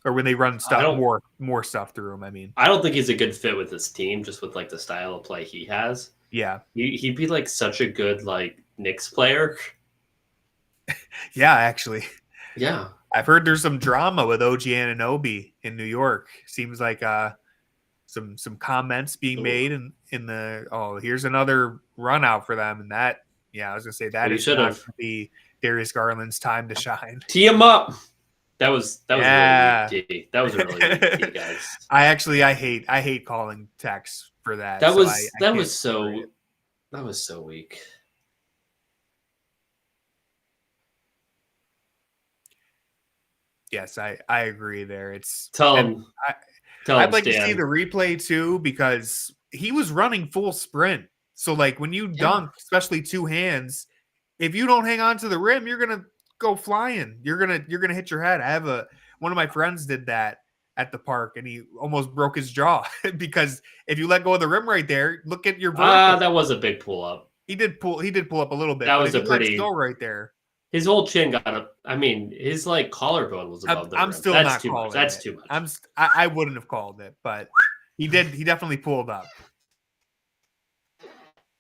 Or when they run stuff more stuff through him. I mean, I don't think he's a good fit with this team, just with like the style of play he has. Yeah, he'd be like such a good like Knicks player. Yeah, actually. Yeah, I've heard there's some drama with OG Anunoby in New York. Seems like some comments being made in the here's another run out for them, and that I was gonna say that is not gonna be Darius Garland's time to shine. Tee him up. That was really weak. That was a really weak D, guys. I hate calling texts for that. That was so weak. Yes, I agree there. It's I'd like to see the replay too, because he was running full sprint. So like when you dunk, especially two hands, if you don't hang on to the rim, you're gonna go flying. You're gonna hit your head. I have one of my friends did that at the park, and he almost broke his jaw because if you let go of the rim right there, look at your vertical. That was a big pull up. He did pull up a little bit. That was a pretty go right there. His whole chin got up. I mean, his like collarbone was above the rim. Still That's not too calling much. That's too much. I wouldn't have called it, but he did. He definitely pulled up.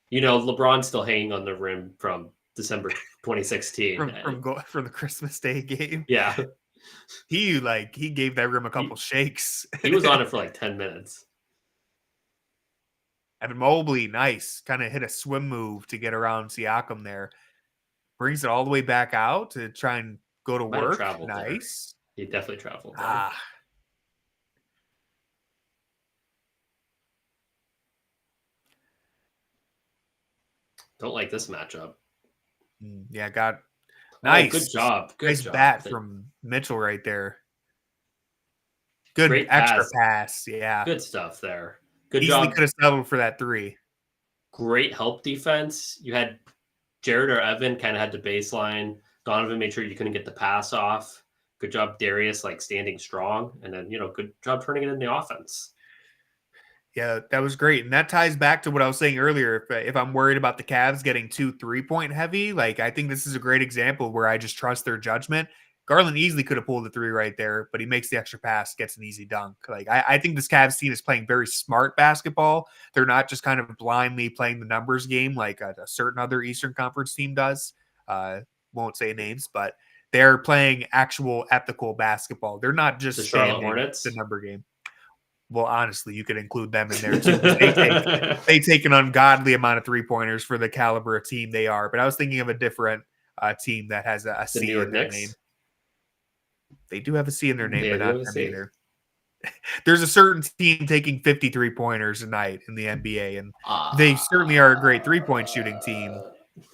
You know, LeBron's still hanging on the rim from December 2016 from the Christmas Day game. Yeah, he gave that rim a couple shakes. He was on it for like 10 minutes. Evan Mobley, nice, kind of hit a swim move to get around Siakam there. Brings it all the way back out to try and go to work. Nice. There. He definitely traveled. Don't like this matchup. Yeah, got nice. Good job. Nice bat from Mitchell right there. Good great extra pass. Yeah. Good stuff there. Good Easily job. Could have settled for that three. Great help defense. You had Jarrett or Evan kind of had to baseline. Donovan made sure you couldn't get the pass off. Good job, Darius, like standing strong. And then, good job turning it into the offense. Yeah, that was great. And that ties back to what I was saying earlier. If I'm worried about the Cavs getting 2 3-point heavy, like I think this is a great example where I just trust their judgment. Garland easily could have pulled the three right there, but he makes the extra pass, gets an easy dunk. Like I think this Cavs team is playing very smart basketball. They're not just kind of blindly playing the numbers game like a certain other Eastern Conference team does. Won't say names, but they're playing actual ethical basketball. They're not just the Charlotte Hornets, the number game. Well, honestly, you could include them in there too. They take an ungodly amount of 3-pointers for the caliber of team they are. But I was thinking of a different team that has a C in their name. They do have a C in their name, but not them either. There's a certain team taking 53 pointers a night in the NBA, and they certainly are a great 3-point shooting team,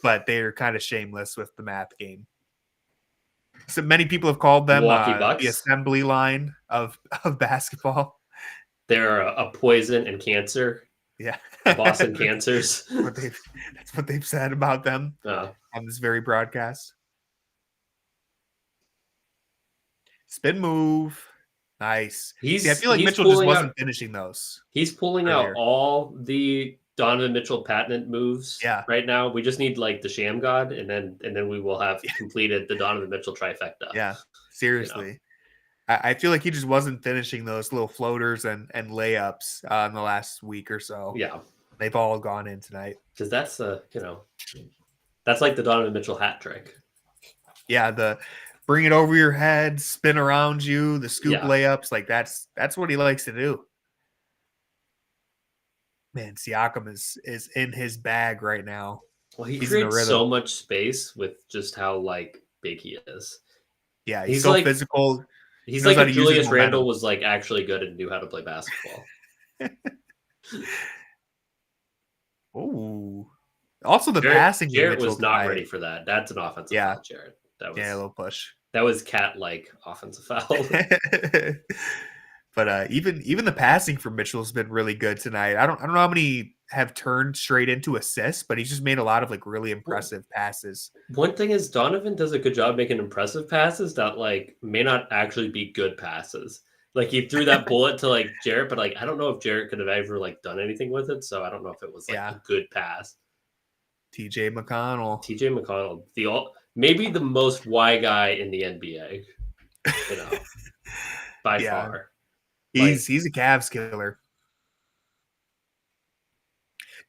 but they're kind of shameless with the math game. So many people have called them the assembly line of basketball. They're a poison and cancer. Yeah. Boston Cancers. That's what they've said about them on this very broadcast. Spin move. Nice. I feel like Mitchell just wasn't finishing those. He's pulling out all the Donovan Mitchell patent moves right now. We just need like the Sham God, and then we will have completed the Donovan Mitchell trifecta. Yeah, seriously. I feel like he just wasn't finishing those little floaters and layups in the last week or so. Yeah. They've all gone in tonight. Because that's that's like the Donovan Mitchell hat trick. Yeah, the bring it over your head, spin around you, the scoop layups, like that's what he likes to do. Man, Siakam is in his bag right now. Well, he creates so much space with just how like big he is. Yeah, he's so physical. He's like if Julius Randle was like actually good and knew how to play basketball. Oh, also the Jarrett, passing. Jarrett was not ready for that. That's an offensive foul, Jarrett. That was a little push. That was cat-like offensive foul. But even the passing for Mitchell has been really good tonight. I don't know how many have turned straight into assists, but he's just made a lot of like really impressive passes. One thing is Donovan does a good job making impressive passes that like may not actually be good passes. Like he threw that bullet to like Jarrett, but like I don't know if Jarrett could have ever like done anything with it, so I don't know if it was like a good pass. TJ McConnell, maybe the most Y guy in the NBA, by far. He's a Cavs killer.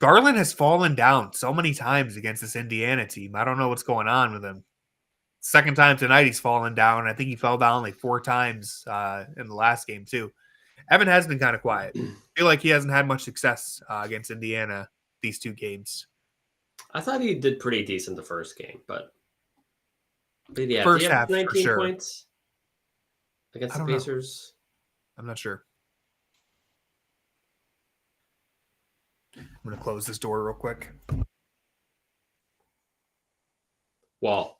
Garland has fallen down so many times against this Indiana team. I don't know what's going on with him. Second time tonight he's fallen down. I think he fell down like 4 times in the last game too. Evan has been kind of quiet. I feel like he hasn't had much success against Indiana these 2 games. I thought he did pretty decent the first game, but yeah, first half 19 for sure. points against the Pacers. I'm not sure. I'm going to close this door real quick. Wall.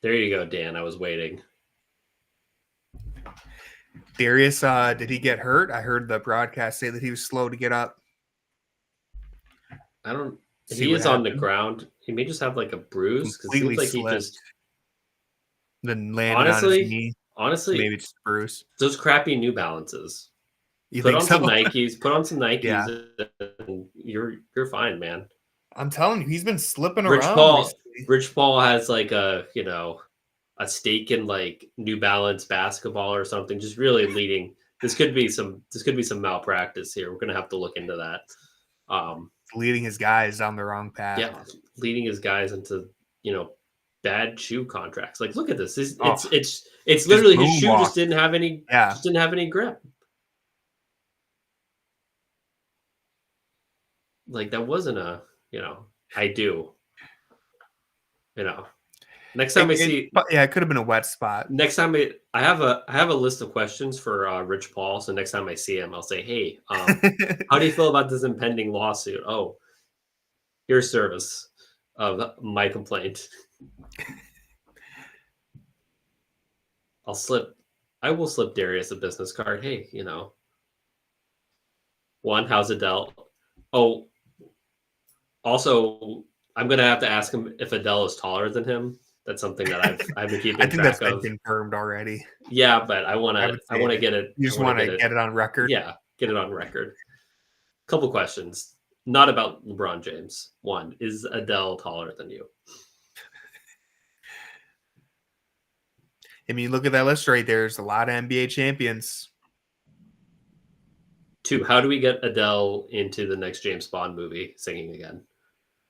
There you go, Dan. I was waiting. Darius, did he get hurt? I heard the broadcast say that he was slow to get up. He is on the ground. He may just have like a bruise. Completely like slipped. He just then landed on his knee. Honestly, maybe just a bruise. Those crappy New Balances. Put on some Nikes. And you're fine, man. I'm telling you, he's been slipping around. Rich Paul has like a stake in like New Balance basketball or something. Just really leading. This could be some malpractice here. We're gonna have to look into that. Leading his guys down the wrong path. Yeah, leading his guys into bad shoe contracts. Like, look at this. It's literally his shoe just didn't have any. Yeah, just didn't have any grip. Like that wasn't a. I do. Next time it could have been a wet spot. Next time I have a list of questions for Rich Paul. So next time I see him, I'll say, "Hey, how do you feel about this impending lawsuit?" Oh, your service of my complaint. I will slip Darius a business card. Hey, one, how's Adele? Oh, also, I'm gonna have to ask him if Adele is taller than him. That's something that I've been keeping track of. I think that's been confirmed already. Yeah, but I want to get it. You just want to get it on record? Yeah, get it on record. Couple questions, not about LeBron James. One, is Adele taller than you? I mean, look at that list right there. There's a lot of NBA champions. 2, how do we get Adele into the next James Bond movie singing again?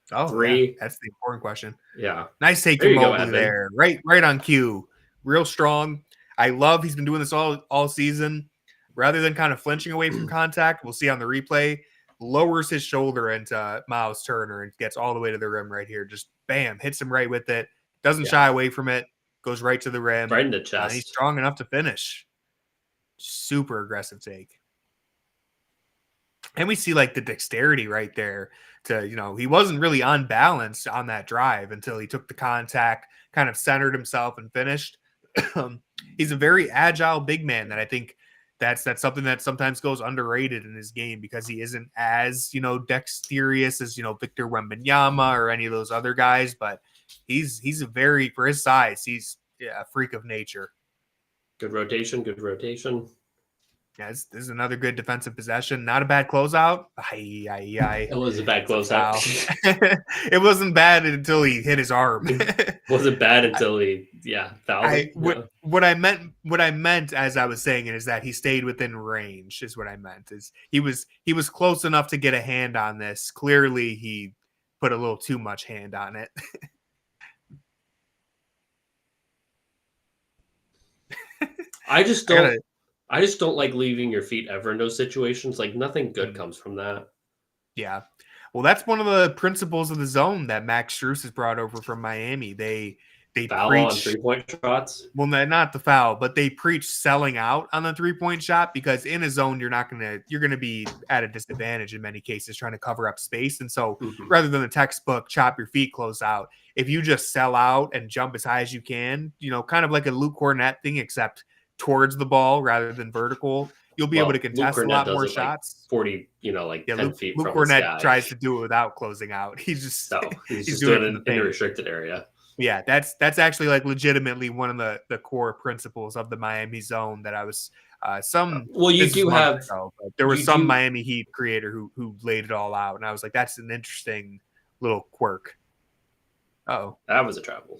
3, yeah, that's the important question. Yeah. Nice take from Mobley there. Right on cue. Real strong. I love he's been doing this all season. Rather than kind of flinching away from contact, we'll see on the replay, lowers his shoulder into Miles Turner and gets all the way to the rim right here. Just bam, hits him right with it. Doesn't shy away from it. Goes right to the rim. Right in the chest. He's strong enough to finish. Super aggressive take. And we see like the dexterity right there to, he wasn't really unbalanced on that drive until he took the contact, kind of centered himself and finished. He's a very agile big man that I think that's something that sometimes goes underrated in his game because he isn't as, dexterous as, Victor Wembanyama or any of those other guys, but he's for his size, he's a freak of nature. Good rotation. Yeah, this is another good defensive possession. Not a bad closeout. It was a bad closeout. It wasn't bad until he hit his arm. It wasn't bad until he fouled him. What I meant as I was saying it is that he stayed within range is what I meant. Is he was close enough to get a hand on this. Clearly he put a little too much hand on it. I just don't like leaving your feet ever in those situations. Like nothing good comes from that. Yeah. Well, that's one of the principles of the zone that Max Strus has brought over from Miami. They foul preach on 3-point shots. Well, not the foul, but they preach selling out on the 3-point shot because in a zone you're going to be at a disadvantage in many cases trying to cover up space. And so rather than the textbook chop your feet close out, if you just sell out and jump as high as you can, kind of like a Luke Cornett thing, except towards the ball rather than vertical, you'll be able to contest a lot more shots. 40, 10 feet Luke from Cornett the sky. tries to do it without closing out. He's just doing it in a restricted area. Yeah, that's actually like legitimately one of the core principles of the Miami zone that I was there was some Miami Heat creator who laid it all out, and I was like, that's an interesting little quirk. Oh, that was a travel.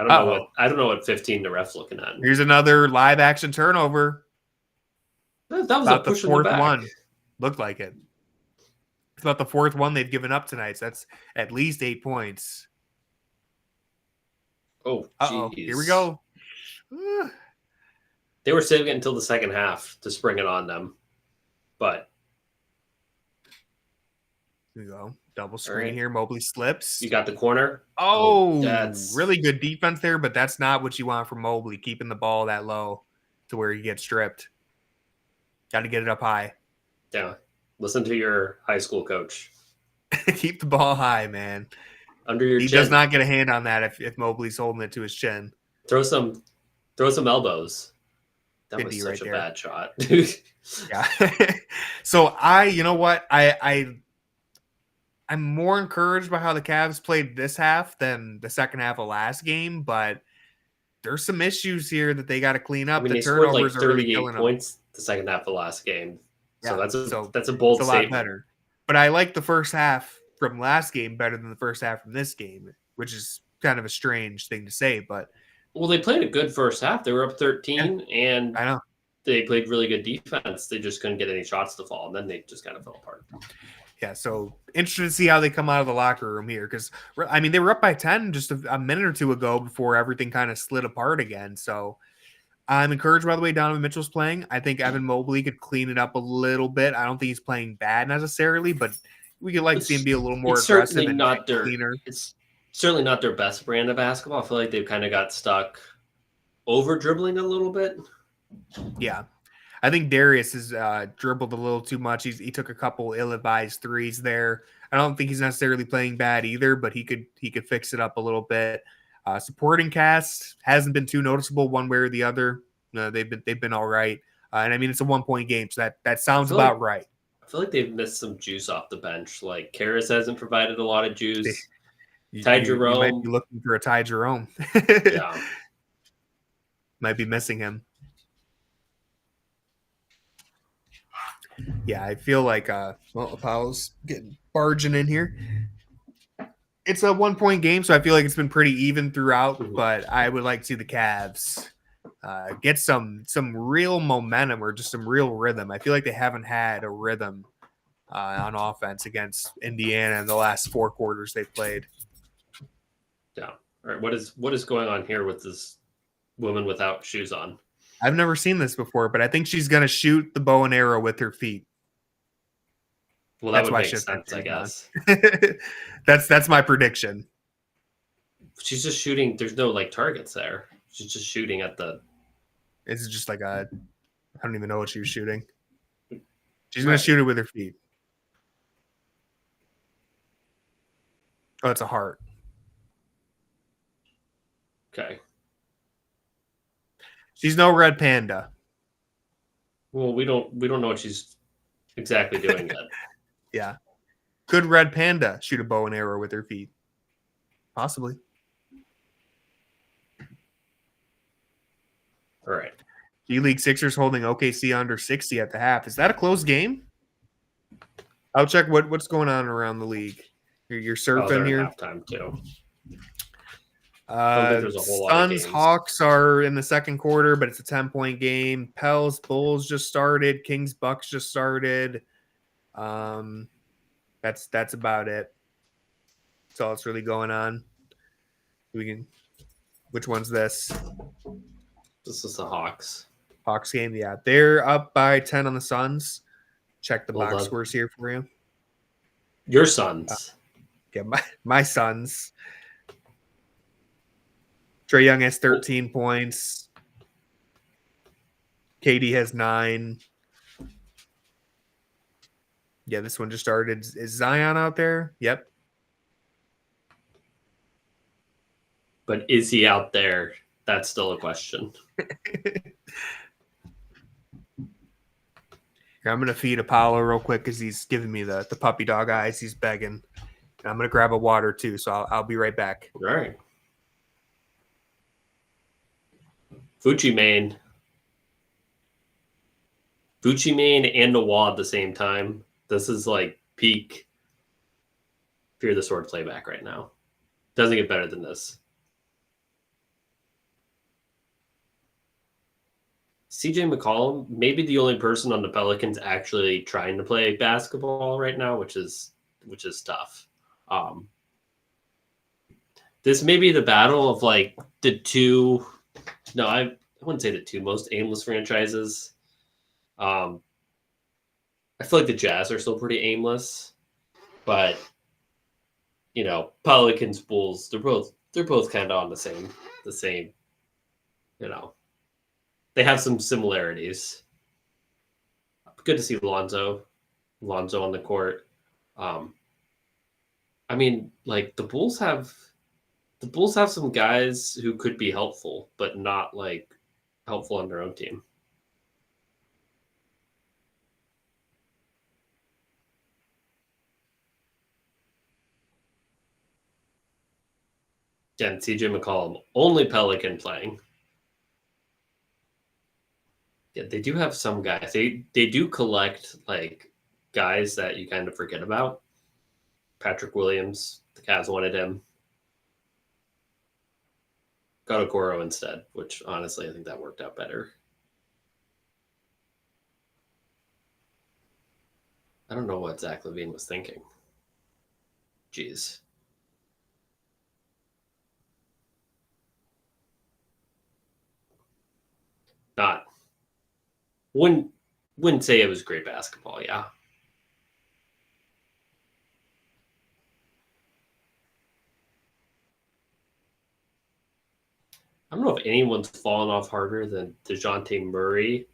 I don't know what 15 the ref's looking at. Here's another live action turnover. That was about the fourth one. Looked like it. It's about the fourth one they've given up tonight. So that's at least 8 points. Oh, geez. Here we go. They were saving it until the second half to spring it on them. But here we go. Double screen here. Mobley slips. You got the corner. Oh, that's really good defense there, but that's not what you want from Mobley, keeping the ball that low to where he gets stripped. Got to get it up high. Yeah. Listen to your high school coach. Keep the ball high, man. Under your chin. He does not get a hand on that if Mobley's holding it to his chin. Throw some elbows. That was such a bad shot. Yeah. So you know what? I'm more encouraged by how the Cavs played this half than the second half of last game, but there's some issues here that they got to clean up. The turnovers are really killing points them. The second half of last game. Yeah, so that's a bold statement. Lot better. But I like the first half from last game better than the first half from this game, which is kind of a strange thing to say, but they played a good first half. They were up 13 and I know they played really good defense. They just couldn't get any shots to fall, and then they just kind of fell apart. Yeah, so interested to see how they come out of the locker room here because, they were up by 10 just a minute or two ago before everything kind of slid apart again. So I'm encouraged by the way Donovan Mitchell's playing. I think Evan Mobley could clean it up a little bit. I don't think he's playing bad necessarily, but we could like to see him be a little more aggressive and cleaner. It's certainly not their best brand of basketball. I feel like they've kind of got stuck over dribbling a little bit. Yeah. I think Darius has dribbled a little too much. He took a couple ill-advised threes there. I don't think he's necessarily playing bad either, but he could fix it up a little bit. Supporting cast hasn't been too noticeable one way or the other. They've been all right. And it's a 1-point game, so that sounds about right. I feel like they've missed some juice off the bench. Like Karras hasn't provided a lot of juice. Ty Jerome. You might be looking for a Ty Jerome. Yeah. Might be missing him. Yeah, I feel like Apollo's barging in here. It's a 1-point game, so I feel like it's been pretty even throughout, but I would like to see the Cavs get some real momentum or just some real rhythm. I feel like they haven't had a rhythm on offense against Indiana in the last 4 quarters they've played. Yeah. All right. What is going on here with this woman without shoes on? I've never seen this before, but I think she's going to shoot the bow and arrow with her feet. Well, that would make sense, I guess. That's my prediction. She's just shooting. There's no targets there. She's just shooting at the. It's just like I don't even know what she was shooting. She's going to shoot it with her feet. Oh, it's a heart. Okay. She's no red panda. Well, we don't know what she's exactly doing yet. Yeah. Could red panda shoot a bow and arrow with her feet? Possibly. All right. G-League Sixers holding OKC under 60 at the half. Is that a close game? I'll check what's going on around the league. You're surfing they're here. in halftime too. I don't think there's a whole lot of Suns games. Hawks are in the second quarter, but it's a 10-point game. Pels Bulls just started. Kings Bucks just started. That's about it. That's all that's really going on. Which one's this? This is the Hawks. Hawks game, yeah. They're up by 10 on the Suns. Check the box scores here for you. Your Suns. Yeah, my Suns. Trae Young has 13 points. KD has 9. Yeah, this one just started. Is Zion out there? Yep. But is he out there? That's still a question. I'm going to feed Apollo real quick because he's giving me the puppy dog eyes. He's begging. And I'm going to grab a water too, so I'll be right back. All right. Fucci Mane and Noah at the same time. This is like peak Fear the Sword playback right now. Doesn't get better than this. CJ McCollum, maybe the only person on the Pelicans actually trying to play basketball right now, which is tough. This may be the battle of like the two. No, I wouldn't say the two most aimless franchises. I feel like the Jazz are still pretty aimless, but you know, Pelicans, Bulls, they're both kind of on the same. You know, they have some similarities. Good to see Lonzo on the court. I mean, like the Bulls have some guys who could be helpful, but not like helpful on their own team. Again, CJ McCollum, only Pelican playing. Yeah, they do have some guys. They do collect like guys that you kind of forget about. Patrick Williams, the Cavs wanted him. Got Okoro instead, which honestly I think that worked out better. I don't know what Zach LaVine was thinking. Jeez. Wouldn't say it was great basketball, yeah. I don't know if anyone's fallen off harder than DeJounte Murray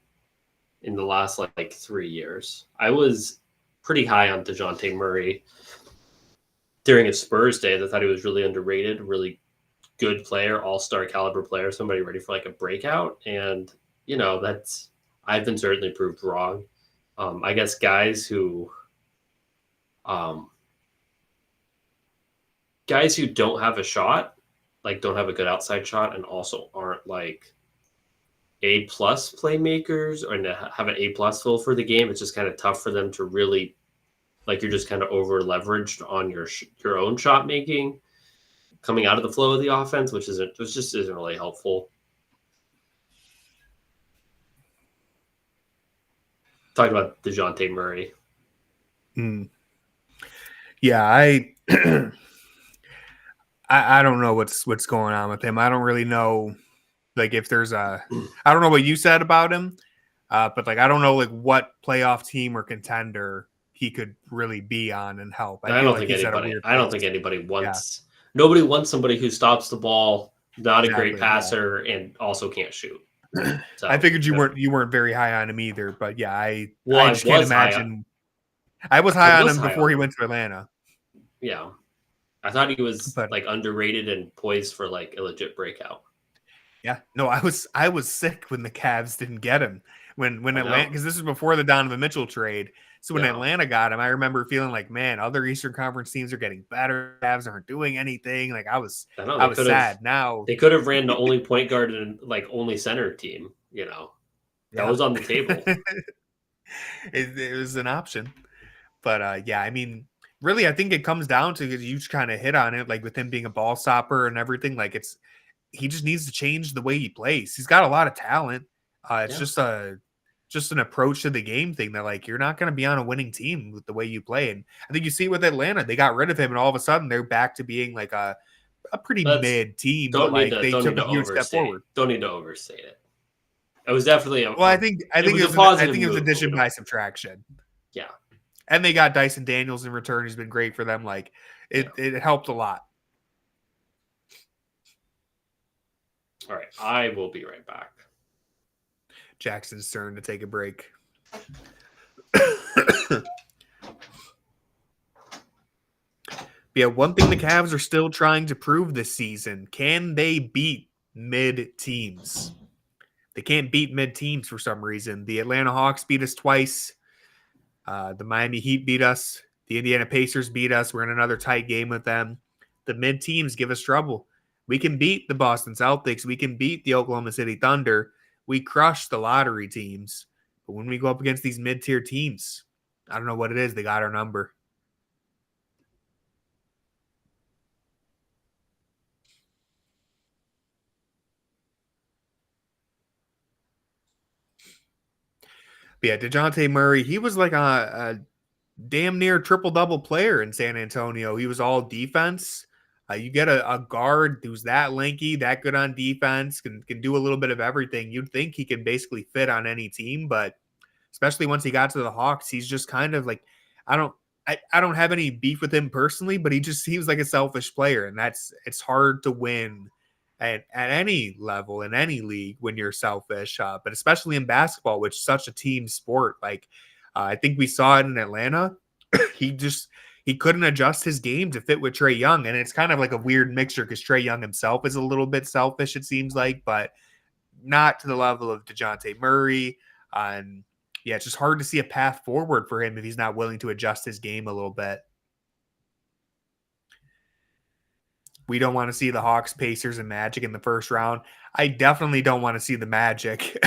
in the last like 3 years. I was pretty high on DeJounte Murray during his Spurs days. I thought he was really underrated, really good player, all-star caliber player, somebody ready for like a breakout. And, you know, I've been certainly proved wrong. I guess guys who don't have a shot, like don't have a good outside shot, and also aren't like A+ playmakers or have an A+ feel for the game. It's just kind of tough for them to really, like, you're just kind of over leveraged on your own shot making coming out of the flow of the offense, which just isn't really helpful. Talking about DeJounte Murray. Yeah, I don't know what's going on with him. I don't really know, like, if there's I don't know what you said about him, but like I don't know like what playoff team or contender he could really be on and help. I don't think anybody wants. Yeah. Nobody wants somebody who stops the ball, not a great passer, and also can't shoot. So, I figured you weren't very high on him either, but yeah, I just can't imagine. I was high on him before he went to Atlanta. Yeah, I thought he was like underrated and poised for like a legit breakout. Yeah, no, I was sick when the Cavs didn't get him when Atlanta, because this was before the Donovan Mitchell trade. So when Atlanta got him, I remember feeling like, man, other Eastern Conference teams are getting better. Cavs aren't doing anything. Like I was sad. Now they could have ran the only point guard and like only center team, you know. That was on the table. It was an option. But yeah, I mean, really, I think it comes down to, you kind of hit on it, like with him being a ball stopper and everything. Like he just needs to change the way he plays. He's got a lot of talent. It's just an approach to the game thing that, like, you're not going to be on a winning team with the way you play. And I think you see with Atlanta, they got rid of him, and all of a sudden they're back to being like a pretty mid team, but like they took a huge step forward. Don't need to overstate it. It was definitely I think it was addition by subtraction. Yeah. And they got Dyson Daniels in return, who's been great for them. Like it helped a lot. All right, I will be right back. Jackson's turn to take a break. Yeah, one thing the Cavs are still trying to prove this season: can they beat mid teams? They can't beat mid teams for some reason. The Atlanta Hawks beat us twice. The Miami Heat beat us. The Indiana Pacers beat us. We're in another tight game with them. The mid teams give us trouble. We can beat the Boston Celtics. We can beat the Oklahoma City Thunder. We crush the lottery teams. But when we go up against these mid-tier teams, I don't know what it is. They got our number. But yeah, DeJounte Murray, he was like a damn near triple-double player in San Antonio. He was all defense. You get a guard who's that lanky, that good on defense, can do a little bit of everything. You'd think he can basically fit on any team, but especially once he got to the Hawks, he's just kind of like, I don't have any beef with him personally, but he just seems like a selfish player, and it's hard to win at any level in any league when you're selfish, but especially in basketball, which is such a team sport. Like I think we saw it in Atlanta. He couldn't adjust his game to fit with Trae Young, and it's kind of like a weird mixture because Trae Young himself is a little bit selfish, it seems like, but not to the level of DeJounte Murray. And yeah, it's just hard to see a path forward for him if he's not willing to adjust his game a little bit. We don't want to see the Hawks, Pacers, and Magic in the first round. I definitely don't want to see the Magic,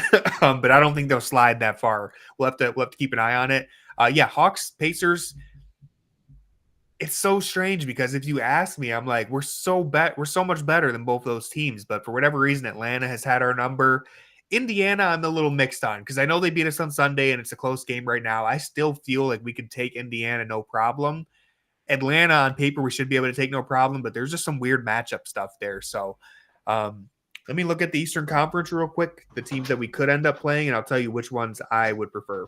but I don't think they'll slide that far. We'll have to keep an eye on it. Yeah, Hawks, Pacers. It's so strange because if you ask me, I'm like, we're so much better than both those teams. But for whatever reason, Atlanta has had our number. Indiana, I'm a little mixed on because I know they beat us on Sunday and it's a close game right now. I still feel like we could take Indiana no problem. Atlanta, on paper, we should be able to take no problem, but there's just some weird matchup stuff there. So let me look at the Eastern Conference real quick, the teams that we could end up playing, and I'll tell you which ones I would prefer.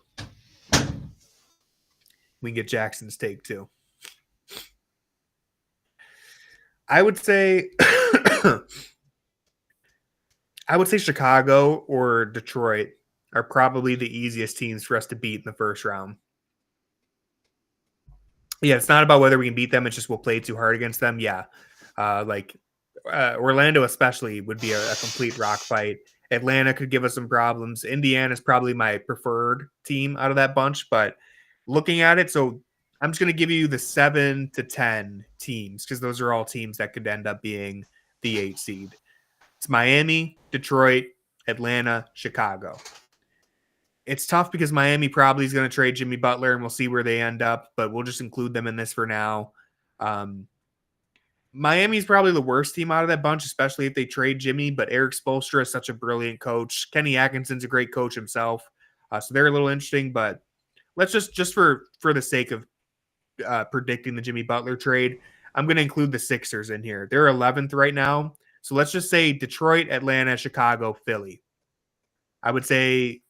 We can get Jackson's take too. I would say Chicago or Detroit are probably the easiest teams for us to beat in the first round. Yeah, it's not about whether we can beat them. It's just we'll play too hard against them. Yeah, Orlando especially would be a complete rock fight. Atlanta could give us some problems. Indiana is probably my preferred team out of that bunch. But looking at it, so I'm just going to give you the 7 to 10 teams because those are all teams that could end up being the 8 seed. It's Miami, Detroit, Atlanta, Chicago. It's tough because Miami probably is going to trade Jimmy Butler, and we'll see where they end up, but we'll just include them in this for now. Miami's probably the worst team out of that bunch, especially if they trade Jimmy, but Eric Spoelstra is such a brilliant coach. Kenny Atkinson's a great coach himself, so they're a little interesting, but let's just for the sake of predicting the Jimmy Butler trade, I'm going to include the Sixers in here. They're 11th right now, so let's just say Detroit, Atlanta, Chicago, Philly. I would say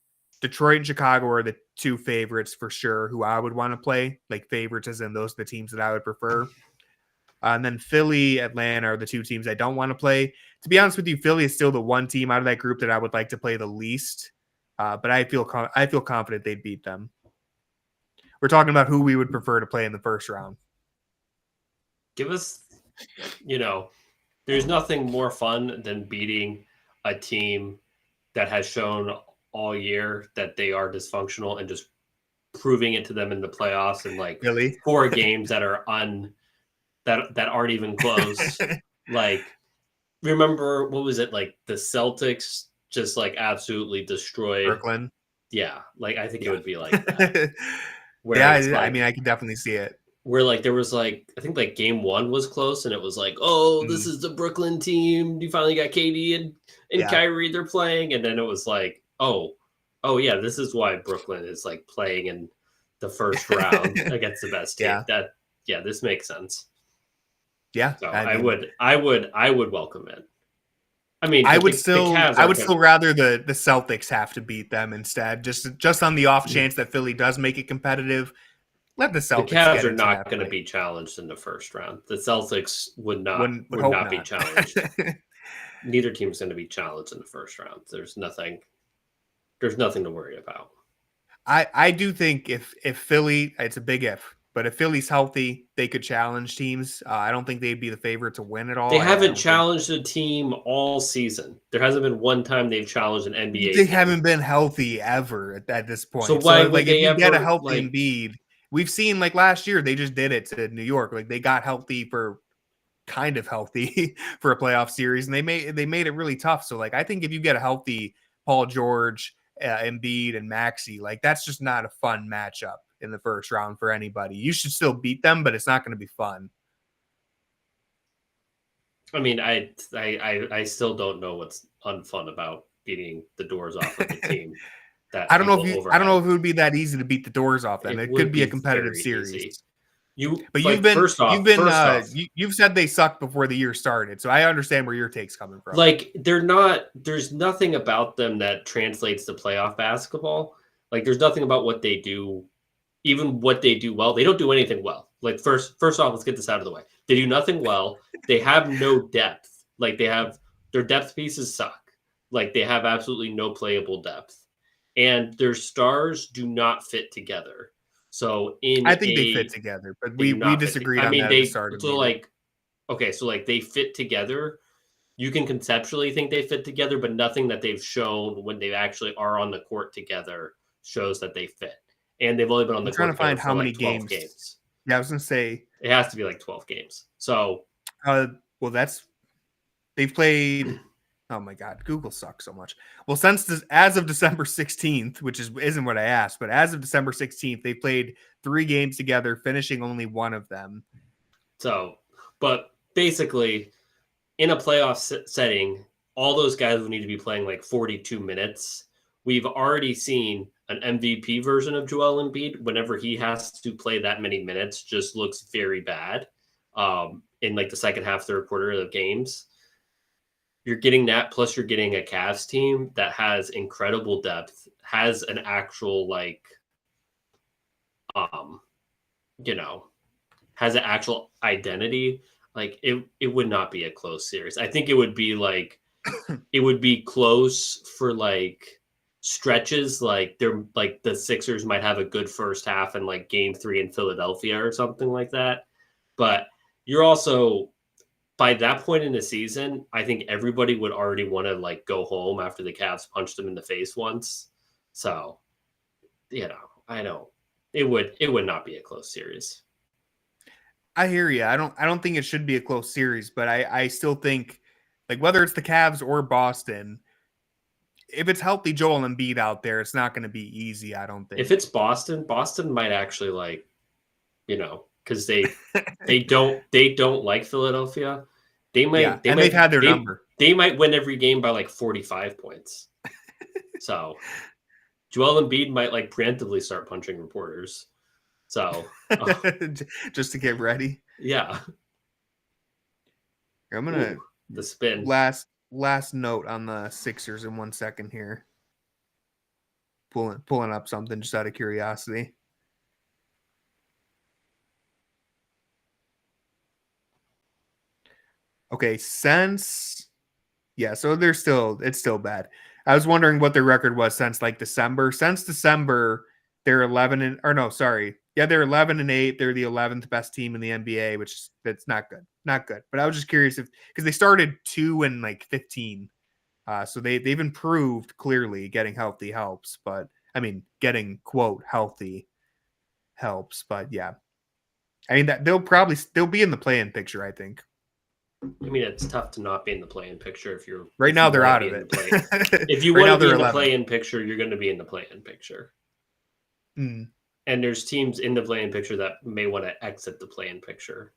Detroit and Chicago are the two favorites for sure who I would want to play, like favorites as in those are the teams that I would prefer. And then Philly, Atlanta are the two teams I don't want to play. To be honest with you, Philly is still the one team out of that group that I would like to play the least, but I feel confident they'd beat them. We're talking about who we would prefer to play in the first round. Give us, there's nothing more fun than beating a team that has shown all year that they are dysfunctional and just proving it to them in the playoffs and like really? 4 games that are that aren't even close. Like, remember what was it, like the Celtics just like absolutely destroyed Brooklyn. Yeah, like I think it would be like that. Where Yeah, it's I like mean, I can definitely see it. where like there was like I think like game one was close and it was like, oh, this Mm, is the Brooklyn team. You finally got KD and yeah. Kyrie they're playing, and then it was like, oh yeah, this is why Brooklyn is like playing in the first round against the best team. Yeah. This makes sense. Yeah. So I mean, I would welcome it. I mean, I but would the still Cavs I aren't would gonna still rather the Celtics have to beat them instead. Just on the off chance that Philly does make it competitive, let the the Celtics Cavs get are into not that going to fight. be challenged in the first round. The Celtics would Would hope not be not. challenged. Neither team's going to be challenged in the first round. There's nothing to worry about. I do think if Philly, it's a big if, but if Philly's healthy, they could challenge teams. I don't think they'd be the favorite to win it all. They I haven't don't think challenged a team all season. There hasn't been one time they've challenged an NBA they team. haven't been healthy ever at this So point. why So would like if they you get a ever healthy like Embiid, we've seen like last year they just did it to New York. Like they got healthy for kind of healthy for a playoff series, and they made it really tough. So like I think if you get a healthy Paul George, Embiid, and Maxey, like that's just not a fun matchup in the first round for anybody. You should still beat them, but it's not going to be fun. I mean, I still don't know what's unfun about beating the doors off of a team that people I don't know overhype. if it would be that easy to beat the doors off them. It It could would be a be competitive very series. easy. You But like first off, you've said they sucked before the year started, so I understand where your take's coming from. like they're not. There's nothing about them that translates to playoff basketball. Like there's nothing about what they do, even what they do well. They don't do anything well. Like first off, let's get this out of the way. They do nothing well. They have no depth. Like their depth pieces suck. Like they have absolutely no playable depth, and their stars do not fit together. So I think they fit together, but they do we not disagreed I on mean, that at the start of the year. like okay, so like they fit together. You can conceptually think they fit together, but nothing that they've shown when they actually are on the court together shows that they fit. And they've only been on I'm the trying court to together find for how many like 12 games. games. Yeah, I was gonna say It has to be like 12 games. So, well, they've played. Oh my God, Google sucks so much. Well, as of December 16th, which isn't what I asked, but as of December 16th, they played 3 games together, finishing only one of them. but basically, in a playoff setting, all those guys would need to be playing like 42 minutes. We've already seen an MVP version of Joel Embiid. Whenever he has to play that many minutes, just looks very bad in like the second half, third quarter of the games. You're getting that, plus you're getting a Cavs team that has incredible depth, has an actual like, um, you know, has an actual identity. Like it would not be a close series. I think it would be like, it would be close for like stretches. Like they're like the Sixers might have a good first half in like game 3 in Philadelphia or something like that. But you're also by that point in the season, I think everybody would already want to like go home after the Cavs punched them in the face once. So, I don't. It would not be a close series. I hear you. I don't think it should be a close series, but I still think like whether it's the Cavs or Boston, if it's healthy Joel Embiid out there, it's not going to be easy. I don't think. If it's Boston might actually like, because they don't like Philadelphia. They might. Yeah, they've had their number. They might win every game by like 45 points. So, Joel Embiid might like preemptively start punching reporters. So, just to get ready. Yeah. I'm gonna the spin. Last note on the Sixers in 1 second here. Pulling up something just out of curiosity. Okay, so it's still bad. I was wondering what their record was since like December. Since December, they're 11 they're 11-8. They're the 11th best team in the NBA, that's not good. Not good. But I was just curious because they started 2-15. So they've improved clearly. Getting healthy helps, but I mean getting quote healthy helps. But yeah. I mean that they'll be in the play-in picture, I think. I mean, it's tough to not be in the play-in picture if you're Right if now you they're wanna out be of in the it. play. If you Right want now to be they're in the 11. play-in picture, you're going to be in the play-in picture. Mm. And there's teams in the play-in picture that may want to exit the play-in picture.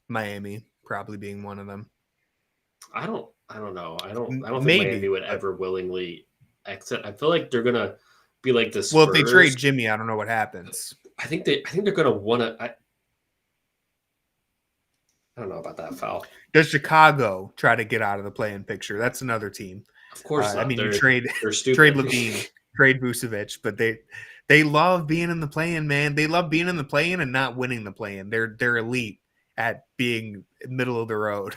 Miami probably being one of them. I don't know. I don't think Maybe, Miami would but ever willingly exit. I feel like they're gonna be like the well, if they trade Spurs. Jimmy, I don't know what happens. I think they're gonna want to. I don't know about that foul. Does Chicago try to get out of the play-in picture? That's another team. Of course not. I mean, you They're trade stupid. Levine, trade Vucevic, but they love being in the play-in, man. They love being in the play-in and not winning the play-in. They're elite at being middle of the road.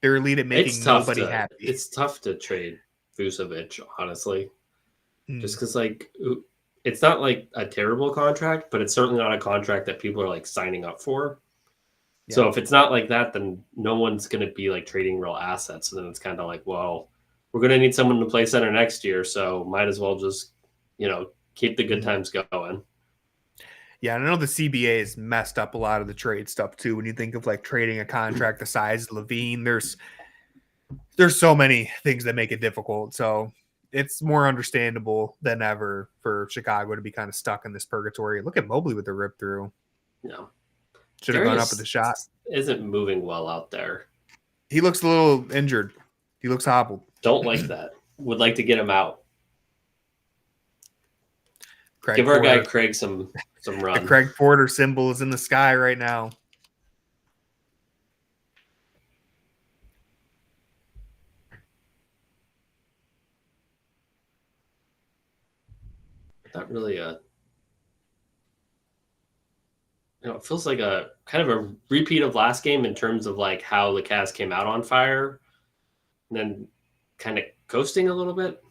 They're elite at making nobody happy. It's tough to trade Vucevic, honestly, just because it's not like a terrible contract, but it's certainly not a contract that people are like signing up for. Yeah. So if it's not like that, then no one's going to be like trading real assets. So then it's kind of like, well, we're going to need someone to play center next year, so might as well just, keep the good times going. Yeah, I know the CBA has messed up a lot of the trade stuff too. When you think of like trading a contract the size of Levine, there's so many things that make it difficult. So it's more understandable than ever for Chicago to be kind of stuck in this purgatory. Look at Mobley with the rip through. Yeah. Should have gone up with the shot. Isn't moving well out there. He looks a little injured. He looks hobbled. Don't like that. Would like to get him out. Craig Give our Porter. guy Craig some run. The Craig Porter symbol is in the sky right now. Not really it feels like a kind of a repeat of last game in terms of like how the Cavs came out on fire and then kind of coasting a little bit.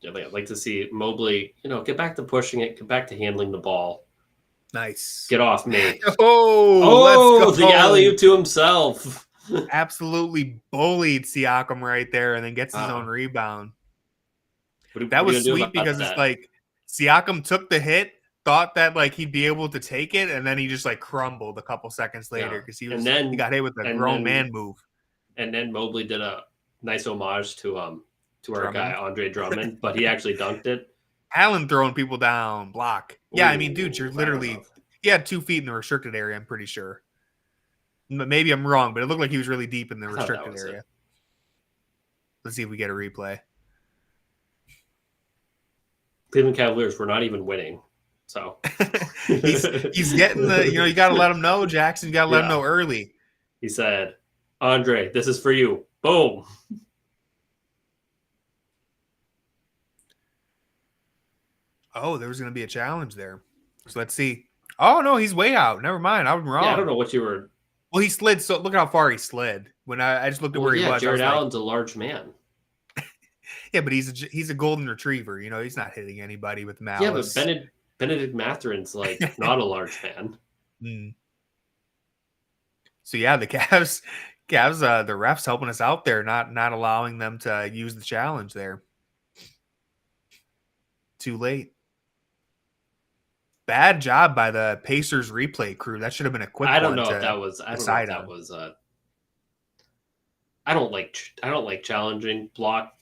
I'd like to see Mobley, get back to pushing it, get back to handling the ball. Nice. Get off me. Let's go. The alley-oop to himself. Absolutely bullied Siakam right there and then gets his own rebound. That was sweet because it's like Siakam took the hit, thought that like he'd be able to take it, and then he just like crumbled a couple seconds later because he got hit with a grown man move. And then Mobley did a nice homage to our guy Andre Drummond, but he actually dunked it. Allen throwing people down, block. Yeah, I mean, dude, you're literally he had 2 feet in the restricted area, I'm pretty sure. Maybe I'm wrong, but it looked like he was really deep in the restricted area. Let's see if we get a replay. Cleveland Cavaliers were not even winning. So he's getting the, you got to let him know, Jackson. You got to let him know early. He said, Andre, this is for you. Boom. Oh, there was going to be a challenge there. So let's see. Oh, no, he's way out. Never mind. I was wrong. Yeah, I don't know what you were. Well, he slid. So look how far he slid. When I just looked at where he was. Jarrett Allen's a large man. Yeah, but he's a golden retriever. He's not hitting anybody with malice. Yeah, but Benedict Matherin's like not a large man. So yeah, the Cavs, the refs helping us out there, not allowing them to use the challenge there. Too late. Bad job by the Pacers replay crew. That should have been a quick. I don't know if that was. I don't like challenging block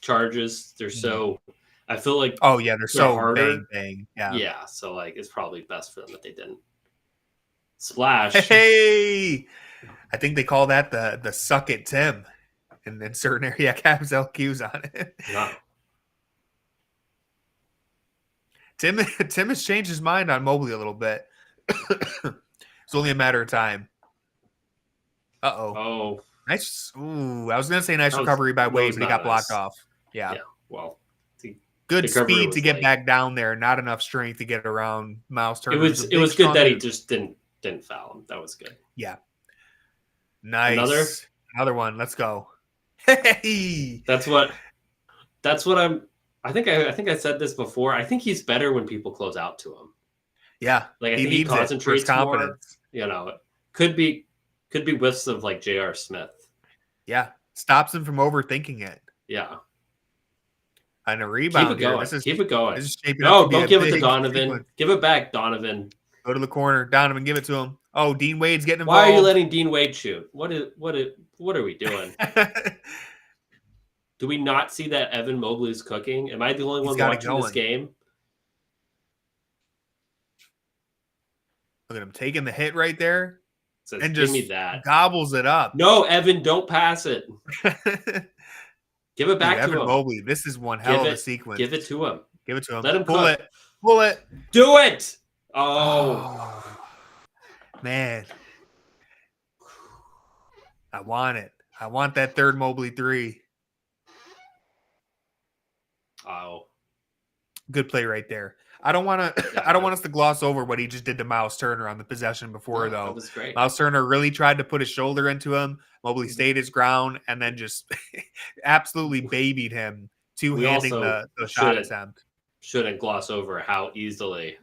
charges. They're so. I feel like. Oh yeah, they're so harder. Bang. Yeah. So like, it's probably best for them that they didn't splash. Hey, I think they call that the suck it Tim, and then certain area Cavs LQs on it. No. Tim has changed his mind on Mobley a little bit. It's only a matter of time. Uh-oh. Oh. Nice. Ooh, I was going to say nice recovery by Wade, but he got blocked off. Yeah. Well. Good speed to get back down there. Not enough strength to get around Miles Turner. It was good that he just didn't foul him. That was good. Yeah. Nice. Another one. Let's go. Hey. That's what I'm. I think I said this before. I think he's better when people close out to him. Yeah, like I think he concentrates more. Could be whiffs of like J.R. Smith. Yeah, stops him from overthinking it. Yeah, And a Keep rebound it here. going. Keep it going. This is shaping up No, to be don't a give it to big Donovan. sequence. Give it back, Donovan. Go to the corner. Donovan, give it to him. Oh, Dean Wade's getting involved. Why are you letting Dean Wade shoot? What are we doing? Do we not see that Evan Mobley's cooking? Am I the only one watching this game? Look at him taking the hit right there. Says, and give just me that. Gobbles it up. No, Evan, don't pass it. Give it back to Evan him. Mobley, this is one hell of a sequence. Give it to him. Give it to him. Let him pull cook. it. Pull it. Do it. Oh. Man. I want it. I want that third Mobley 3. Oh. Good play right there. I don't want to. Yeah, I don't want us to gloss over what he just did to Miles Turner on the possession before, though. That was great. Miles Turner really tried to put his shoulder into him. Mobley stayed his ground and then just absolutely babied him, two-handing the shot attempt. Shouldn't gloss over how easily,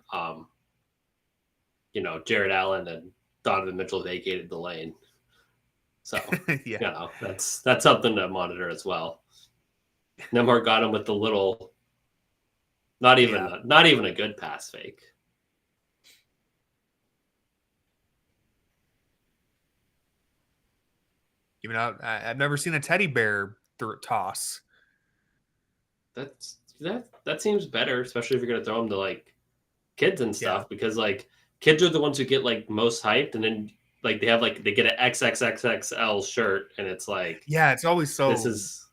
Jarrett Allen and Donovan Mitchell vacated the lane. So, that's something to monitor as well. Nembhard got him with the little. Not even a good pass fake. Even I've never seen a teddy bear toss. That seems better, especially if you're gonna throw them to like kids and stuff, because like kids are the ones who get like most hyped, and then like they get an XXXXL shirt, and it's like it's always so. This is.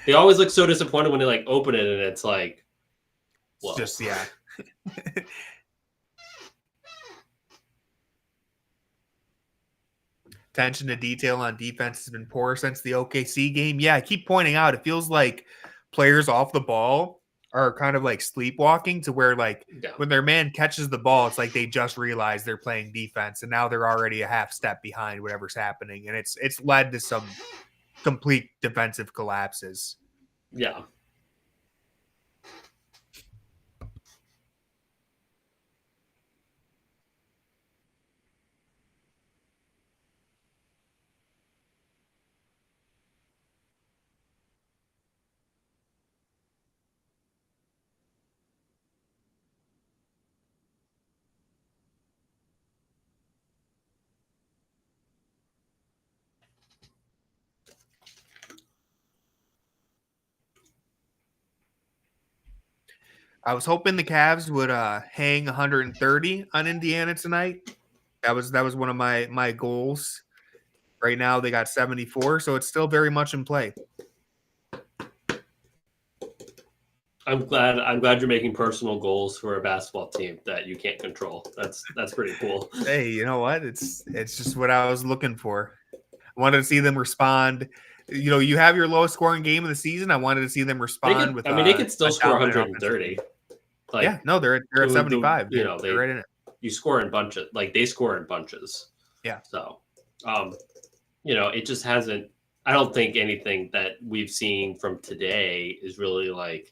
They always look so disappointed when they like open it, and it's like. Whoa. Just Attention to detail on defense has been poor since the OKC game. Yeah, I keep pointing out it feels like players off the ball are kind of like sleepwalking to where when their man catches the ball, it's like they just realize they're playing defense and now they're already a half step behind whatever's happening. And it's led to some complete defensive collapses. Yeah. I was hoping the Cavs would hang 130 on Indiana tonight. That was one of my goals. Right now they got 74, so it's still very much in play. I'm glad you're making personal goals for a basketball team that you can't control. That's pretty cool. Hey, you know what? It's just what I was looking for. I wanted to see them respond. You have your lowest scoring game of the season. I wanted to see them respond with. They could still score 130. They're at 75. They're right in it. You score in bunches. Like they score in bunches. Yeah. So, it just hasn't. I don't think anything that we've seen from today is really like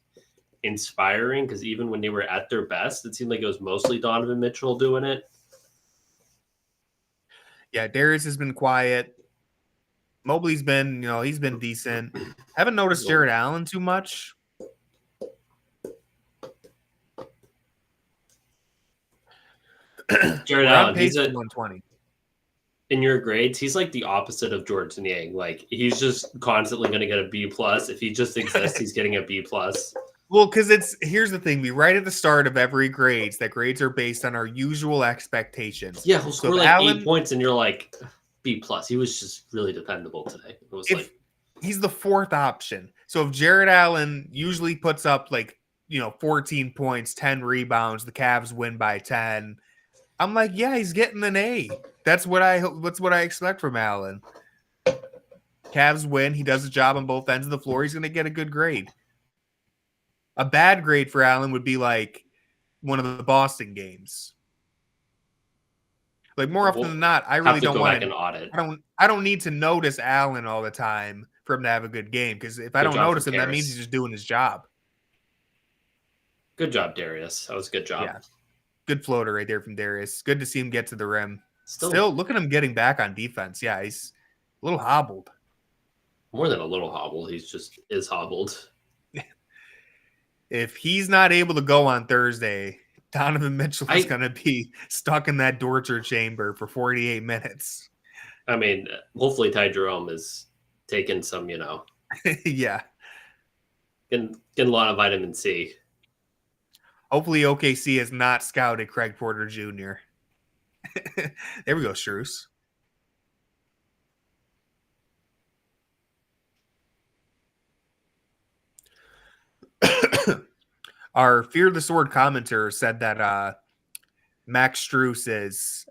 inspiring, because even when they were at their best, it seemed like it was mostly Donovan Mitchell doing it. Yeah, Darius has been quiet. Mobley's been, he's been decent. Haven't noticed Jarrett Allen too much. Jarrett Allen, he's at 120. In your grades, he's like the opposite of Jordan Yang. Like he's just constantly going to get a B+. If he just exists, he's getting a B+. Well, because here's the thing. We write at the start of every grades that grades are based on our usual expectations. Yeah, he'll score like Allen, 8 points and you're like B+. He was just really dependable today. It was he's the fourth option. So if Jarrett Allen usually puts up 14 points, 10 rebounds, the Cavs win by 10. I'm like, yeah, he's getting an A. That's what I expect from Allen. Cavs win. He does a job on both ends of the floor. He's going to get a good grade. A bad grade for Allen would be like one of the Boston games. Like more often than not, I really don't want an audit. I don't need to notice Allen all the time for him to have a good game, because if I don't notice him, that means he's just doing his job. Good job, Darius. That was a good job. Yeah. Good floater right there from Darius. Good to see him get to the rim. Still look at him getting back on defense. Yeah, he's a little hobbled. More than a little hobbled. He's just is hobbled. if he's not able to go on Thursday, Donovan Mitchell is going to be stuck in that torture chamber for 48 minutes. I mean, hopefully Ty Jerome is taking some, yeah. Getting a lot of vitamin C. Hopefully OKC has not scouted Craig Porter Jr. There we go, Struce. Our Fear the Sword commenter said that Max Strus is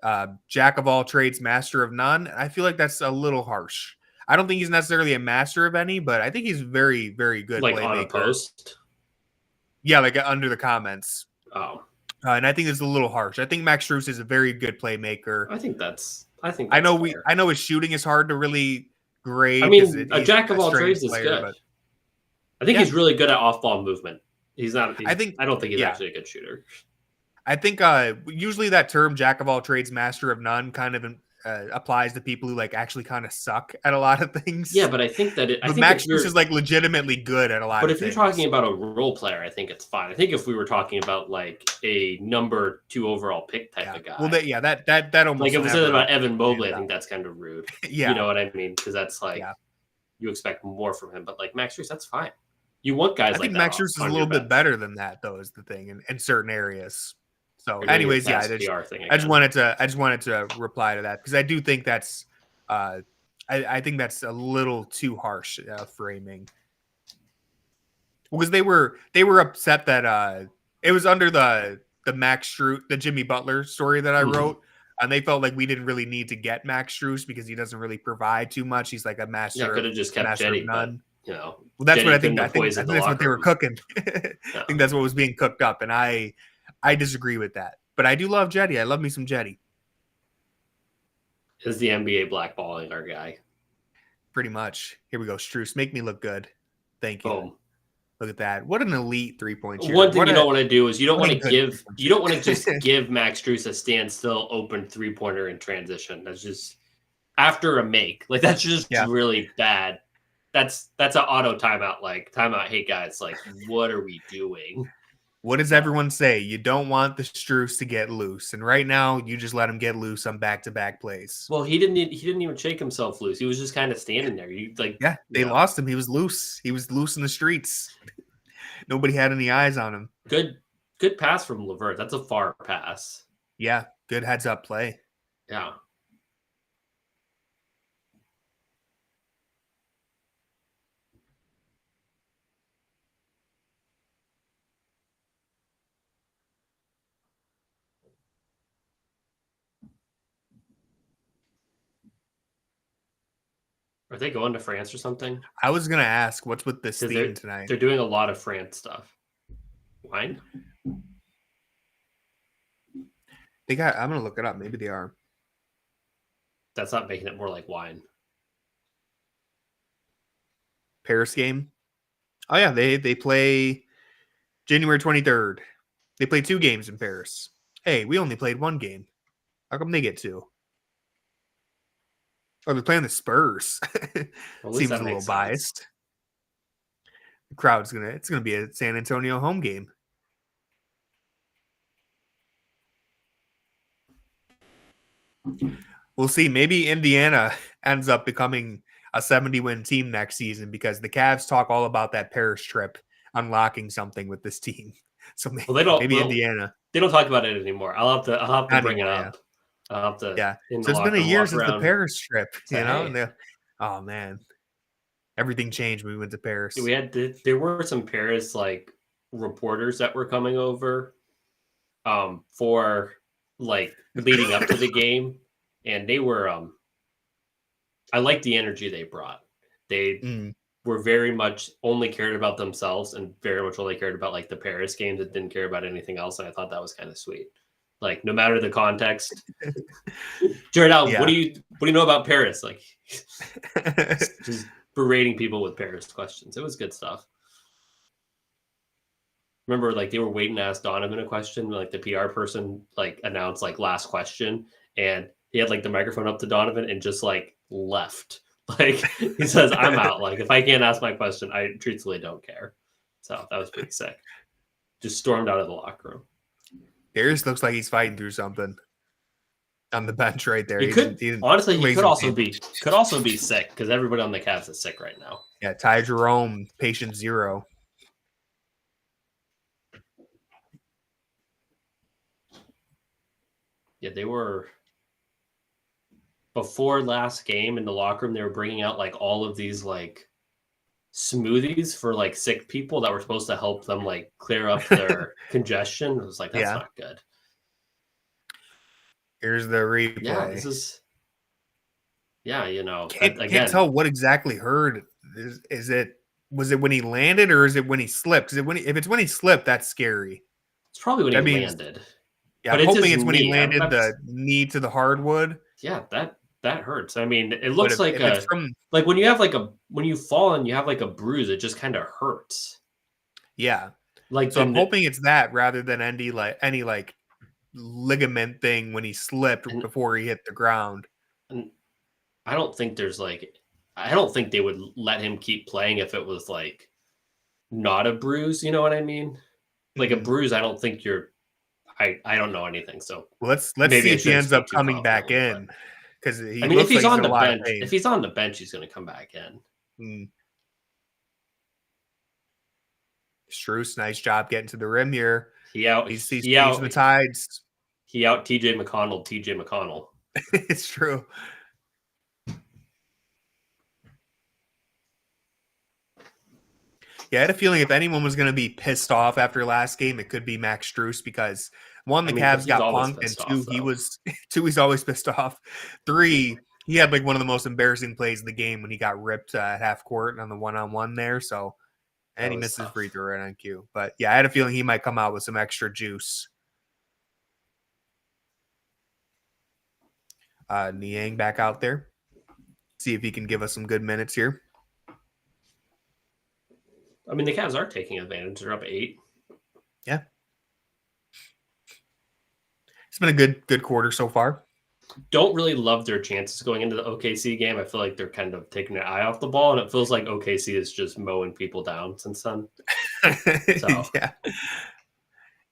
jack of all trades, master of none. I feel like that's a little harsh. I don't think he's necessarily a master of any, but I think he's very, very good. Like playmaker. on a post? Yeah, like under the comments. Oh. And I think it's a little harsh. I think Max Strus is a very good playmaker. I think that's I know fair. I know his shooting is hard to really grade. I mean, a jack of all trades is good. But I think he's really good at off-ball movement. He's not. I don't think he's yeah. actually a good shooter. I think usually that term "jack of all trades, master of none" kind of applies to people who like actually kind of suck at a lot of things. Yeah, but I think that Max Strus is like legitimately good at a lot. But of if things. you're talking about a role player, I think it's fine. I think if we were talking about like a number 2 overall pick type of guy, well, that almost like if we said about Evan Mobley, I think that's kind of rude. Yeah, you know what I mean? Because that's like you expect more from him. But like Max Strus, that's fine. You want guys. I think Max Strus is a little bit better than that, though. Is the thing in certain areas. So, anyways, I just wanted to reply to that because I do think that's, I think that's a little too harsh framing. Because they were upset that it was under the Max Strus, the Jimmy Butler story that I wrote, and they felt like we didn't really need to get Max Strus because he doesn't really provide too much. He's like a master. Yeah, could have just kept Jetty, none. Well, that's what I think. I think that's what they were cooking. I think that's what was being cooked up, and I disagree with that. But I do love Jetty. I love me some Jetty. Is the NBA blackballing our guy? Pretty much. Here we go. Strus, make me look good. Thank you. Boom. Look at that. What an elite 3-point shooter. One thing you don't want to do is you don't want to just give Max Strus a standstill open 3-pointer in transition. That's just after a make. Like that's just really bad. That's an auto timeout. Like timeout. Hey guys, like what are we doing? What does everyone say? You don't want the Strus to get loose, and right now you just let him get loose on back-to-back plays. Well, he didn't even shake himself loose. He was just kind of standing there. They lost him. He was loose. He was loose in the streets. Nobody had any eyes on him. Good pass from LeVert. That's a far pass. Yeah, good heads-up play. Yeah. Are they going to France or something? I was going to ask, what's with this theme tonight? They're doing a lot of France stuff. Wine? I'm going to look it up. Maybe they are. That's not making it more like wine. Paris game? Oh, yeah. They play January 23rd. They play 2 games in Paris. Hey, we only played 1 game. How come they get 2? Oh, they're playing the Spurs. Seems a little biased. The crowd's it's gonna be a San Antonio home game. We'll see. Maybe Indiana ends up becoming a 70-win team next season because the Cavs talk all about that Paris trip unlocking something with this team. So maybe Indiana. They don't talk about it anymore. I'll have to bring it up. I'll have to. Yeah. So it's been a year since the Paris trip, you know? And oh man. Everything changed when we went to Paris. There were some Paris like reporters that were coming over for like leading up to the game. And they were I liked the energy they brought. They were very much only cared about themselves and very much only cared about like the Paris games and didn't care about anything else. And I thought that was kind of sweet. Like no matter the context. Jarrett, what do you know about Paris? Like just berating people with Paris questions. It was good stuff. Remember, like they were waiting to ask Donovan a question. Like the PR person like announced like last question, and he had like the microphone up to Donovan and just like left. Like he says, "I'm out. Like if I can't ask my question, I truthfully don't care." So that was pretty sick. just stormed out of the locker room. Darius looks like he's fighting through something on the bench right there. He could also be sick because everybody on the Cavs is sick right now. Yeah, Ty Jerome, patient 0. Yeah, they were before last game in the locker room. They were bringing out like all of these like smoothies for like sick people that were supposed to help them like clear up their congestion. It was like, that's not good. Here's the replay. Yeah, this is. Yeah, you know, can't tell what exactly hurt. Was it when he landed or is it when he slipped? If it's when he slipped, that's scary. It's probably when he landed. Yeah, but I'm hoping it's when he landed the knee to the hardwood. Yeah, that hurts. I mean, it looks like like when you have when you fall and you have like a bruise, it just kind of hurts. Yeah. Like so I'm hoping it's that rather than any ligament thing when he slipped before he hit the ground. And I don't think they would let him keep playing if it was like not a bruise, you know what I mean? Like a bruise, I don't think I don't know anything. So let's see if he ends up coming back in. Because if he's on the bench, he's going to come back in. Strus, nice job getting to the rim here. He's out the Tides. He out TJ McConnell. It's true. Yeah, I had a feeling if anyone was going to be pissed off after last game, it could be Max Strus because the Cavs got punked, and he's always pissed off. 3, he had like one of the most embarrassing plays of the game when he got ripped at half court on the 1-on-1 there. So, and he missed his free throw right on cue. But yeah, I had a feeling he might come out with some extra juice. Niang back out there. See if he can give us some good minutes here. I mean, the Cavs are taking advantage. They're up 8. Yeah. It's been a good quarter so far. Don't really love their chances going into the OKC game. I feel like they're kind of taking their eye off the ball, and it feels like OKC is just mowing people down since then. So.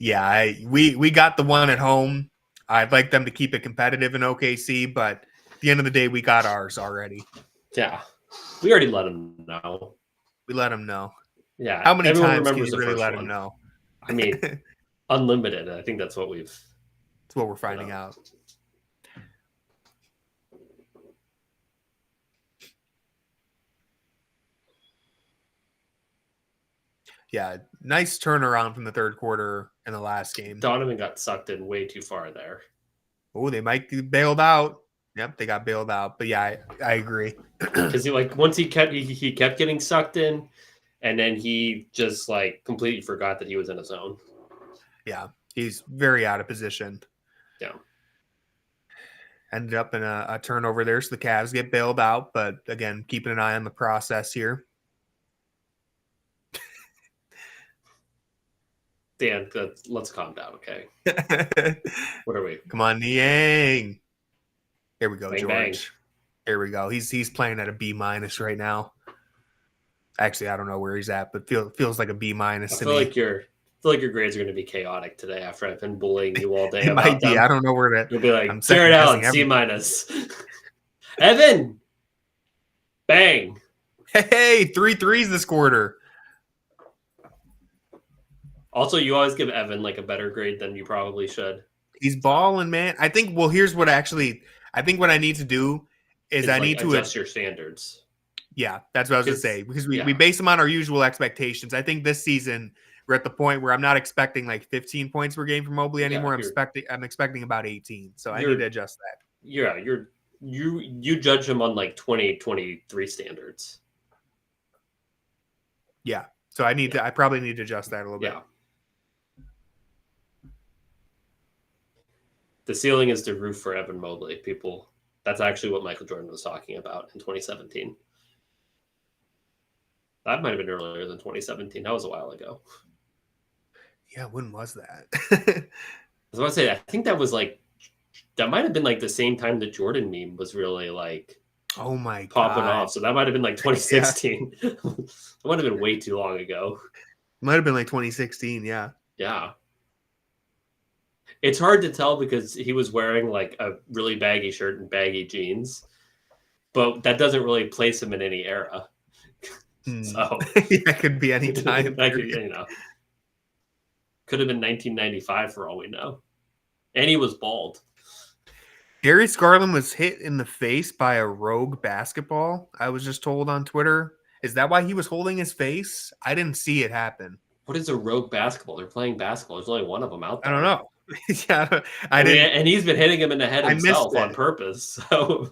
Yeah. We got the one at home. I'd like them to keep it competitive in OKC, but at the end of the day, we got ours already. Yeah. We already let them know. We let them know. Yeah. How many times can you really let them know? I mean, unlimited. I think that's what we're finding out. Yeah, nice turnaround from the third quarter in the last game. Donovan got sucked in way too far there. Oh, they might be bailed out. Yep, they got bailed out. But yeah, I agree. Because once he kept getting sucked in, and then he just completely forgot that he was in a zone. Yeah, he's very out of position. Yeah. Ended up in a turnover there, so the Cavs get bailed out. But again, keeping an eye on the process here. Dan, let's calm down, okay? What are we? Come on, Niang. Here we go, bang, George. Bang. Here we go. He's playing at a B- right now. Actually, I don't know where he's at, but feels like a B- to me. I feel like your grades are going to be chaotic today after I've been bullying you all day. It might be. I don't know where to. You'll be like, Jarrett Allen, C-. Evan, bang. Hey, 3 threes this quarter. Also, you always give Evan a better grade than you probably should. He's balling, man. I think. Well, here's what I think what I need to do is I need to adjust your standards. Yeah, that's what I was going to say because we base them on our usual expectations. I think this season we're at the point where I'm not expecting 15 points per game from Mobley anymore. I'm expecting about 18. So I need to adjust that. Yeah, you judge him on 2023 standards. Yeah. So I probably need to adjust that a little bit. Yeah. The ceiling is the roof for Evan Mobley. People, that's actually what Michael Jordan was talking about in 2017. That might have been earlier than 2017. That was a while ago. Yeah, when was that? I was about to say, I think that was that might have been the same time the Jordan meme was really oh my popping God. off. So that might have been 2016. Yeah. That might have been way too long ago. Might have been 2016, yeah. Yeah. It's hard to tell because he was wearing like a really baggy shirt and baggy jeans, but that doesn't really place him in any era. So that could be any time. that could, could have been 1995 for all we know. And he was bald. Darius Garland was hit in the face by a rogue basketball, I was just told on Twitter. Is that why he was holding his face? I didn't see it happen. What is a rogue basketball? They're playing basketball. There's only one of them out there. I don't know. Yeah, I mean, and he's been hitting him in the head himself on it. purpose. So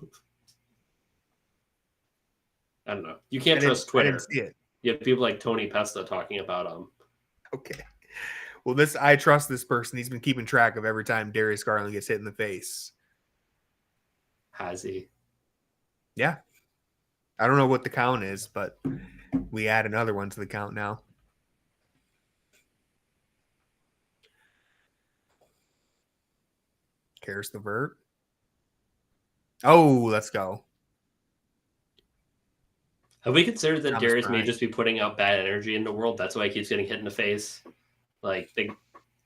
I don't know. You can't trust Twitter. I didn't see it. You have people like Tony Pesta talking about him. Okay. Well, I trust this person. He's been keeping track of every time Darius Garland gets hit in the face. Has he? Yeah. I don't know what the count is, but we add another one to the count now. Cares the vert. Oh, let's go. Have we considered that Thomas Darius Bryant may just be putting out bad energy in the world? That's why he keeps getting hit in the face. Like,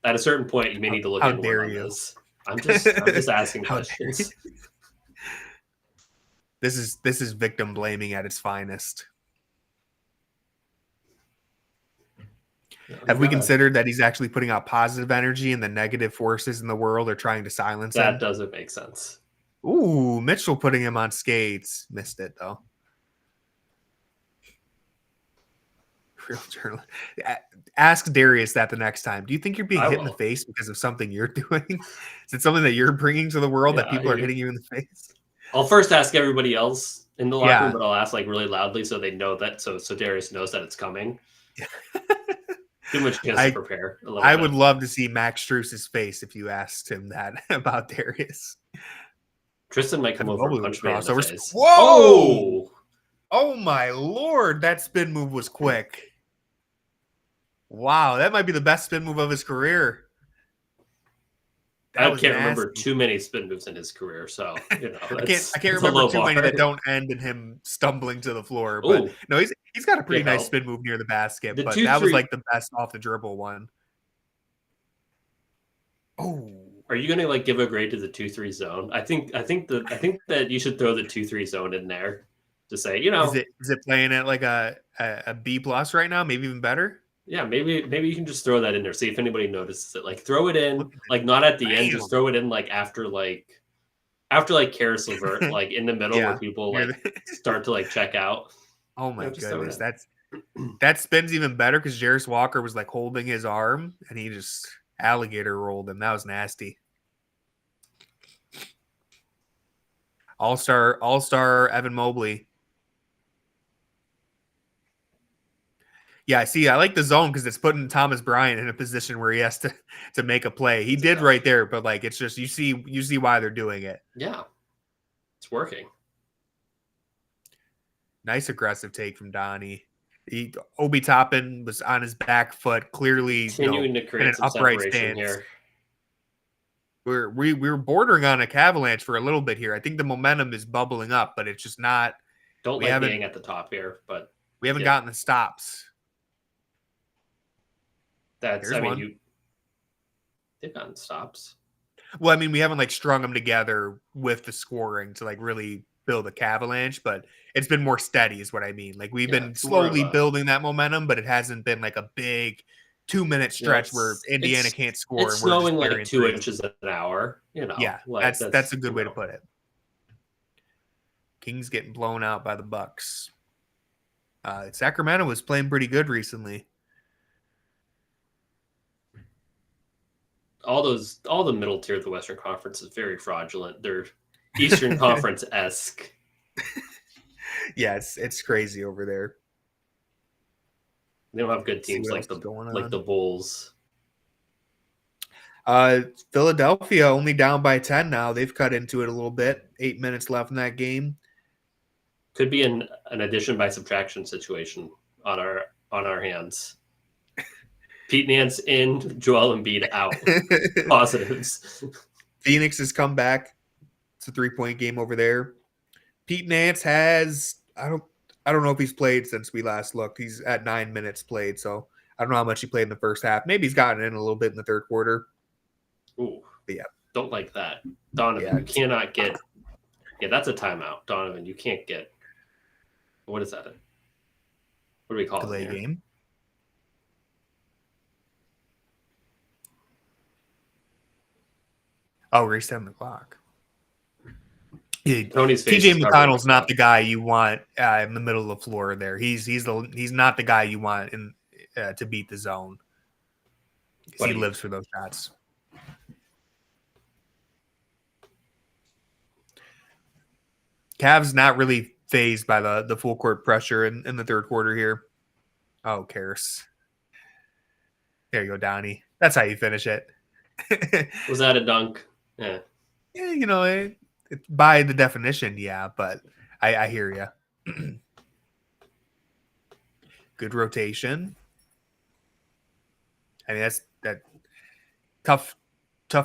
at a certain point, you may need to look into more on this. I'm just asking questions. This is victim blaming at its finest. Have we considered that he's actually putting out positive energy and the negative forces in the world are trying to silence him? That doesn't make sense. Ooh, Mitchell putting him on skates. Missed it, though. Real journalist. Ask Darius that the next time. Do you think you're being hit in the face because of something you're doing? Is it something that you're bringing to the world that people are hitting you in the face? I'll first ask everybody else in the locker room, but I'll ask like really loudly so they know that. So Darius knows that it's coming. Too much chance to prepare. I would love to see Max Strus's face if you asked him that about Darius. Tristan might come over and punch me in the face. Whoa! Oh my lord, that spin move was quick. Wow, that might be the best spin move of his career. I can't remember too many spin moves in his career, so I can't remember too many that don't end in him stumbling to the floor. But no, he's got a pretty nice spin move near the basket, but that was like the best off the dribble one. Oh, are you gonna like give a grade to the 2-3 zone? I think that you should throw the 2-3 zone in there to say, is it playing at like a B+ right now? Maybe even better. Yeah, maybe you can just throw that in there. See if anybody notices it. Like throw it in, like not at the end, just throw it in like after Caris LeVert, like in the middle where people like start to like check out. Oh my goodness, that spins even better because Jarrett Walker was like holding his arm and he just alligator rolled him. That was nasty. All-star Evan Mobley. Yeah, I like the zone because it's putting Thomas Bryant in a position where he has to make a play. He did right there, but like it's just you see why they're doing it. Yeah, it's working. Nice aggressive take from Donnie. Obi Toppin was on his back foot, clearly continuing to create some upright stance here. We were bordering on a Cavaliers for a little bit here. I think the momentum is bubbling up, but it's just not. Don't like being at the top here, but we haven't gotten the stops. They've gotten stops. Well, I mean, we haven't like strung them together with the scoring to like really build a Cavaliers, but it's been more steady is what I mean. Like we've been slowly building that momentum, but it hasn't been like a big 2-minute stretch where Indiana can't score. It's snowing like 2 inches an hour, Yeah, like that's a good way to put it. Kings getting blown out by the Bucks. Sacramento was playing pretty good recently. All the middle tier of the Western Conference is very fraudulent. They're Eastern Conference-esque. Yeah, it's crazy over there. They don't have good teams like the Bulls. Philadelphia only down by 10 now. They've cut into it a little bit. 8 minutes left in that game. Could be an addition by subtraction situation on our hands. Pete Nance in, Joel Embiid out. Positives. Phoenix has come back. It's a 3-point game over there. Pete Nance has I don't know if he's played since we last looked. He's at 9 minutes played, so I don't know how much he played in the first half. Maybe he's gotten in a little bit in the third quarter. Ooh, but yeah, don't like that, Donovan. You cannot get. Yeah, that's a timeout, Donovan. You can't get. What is that? What do we call delay it? Delay game. Oh, reset the clock. Yeah, Tony's face TJ McConnell's not the guy you want in the middle of the floor. There, he's not the guy you want in to beat the zone. He lives for those shots. Cavs not really phased by the full court pressure in the third quarter here. Oh, cares. There you go, Donnie. That's how you finish it. Was that a dunk? Yeah. Yeah, by the definition, yeah, but I hear you. Good rotation. I mean, that's that tough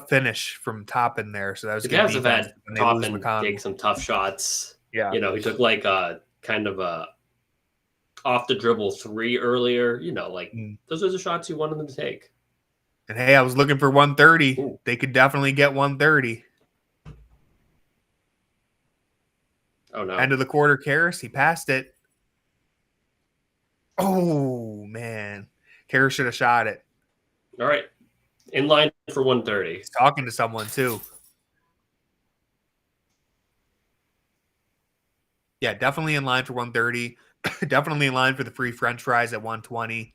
finish from Toppin there. So that was the good. Cavs have had Toppin take some tough shots. Yeah, he took like a kind of a off the dribble 3 earlier. Those are the shots you wanted them to take. And hey, I was looking for 130. Ooh. They could definitely get 130. Oh no! End of the quarter, Karras. He passed it. Oh man, Karras should have shot it. All right, in line for 130. He's talking to someone too. Yeah, definitely in line for 130. Definitely in line for the free French fries at 120,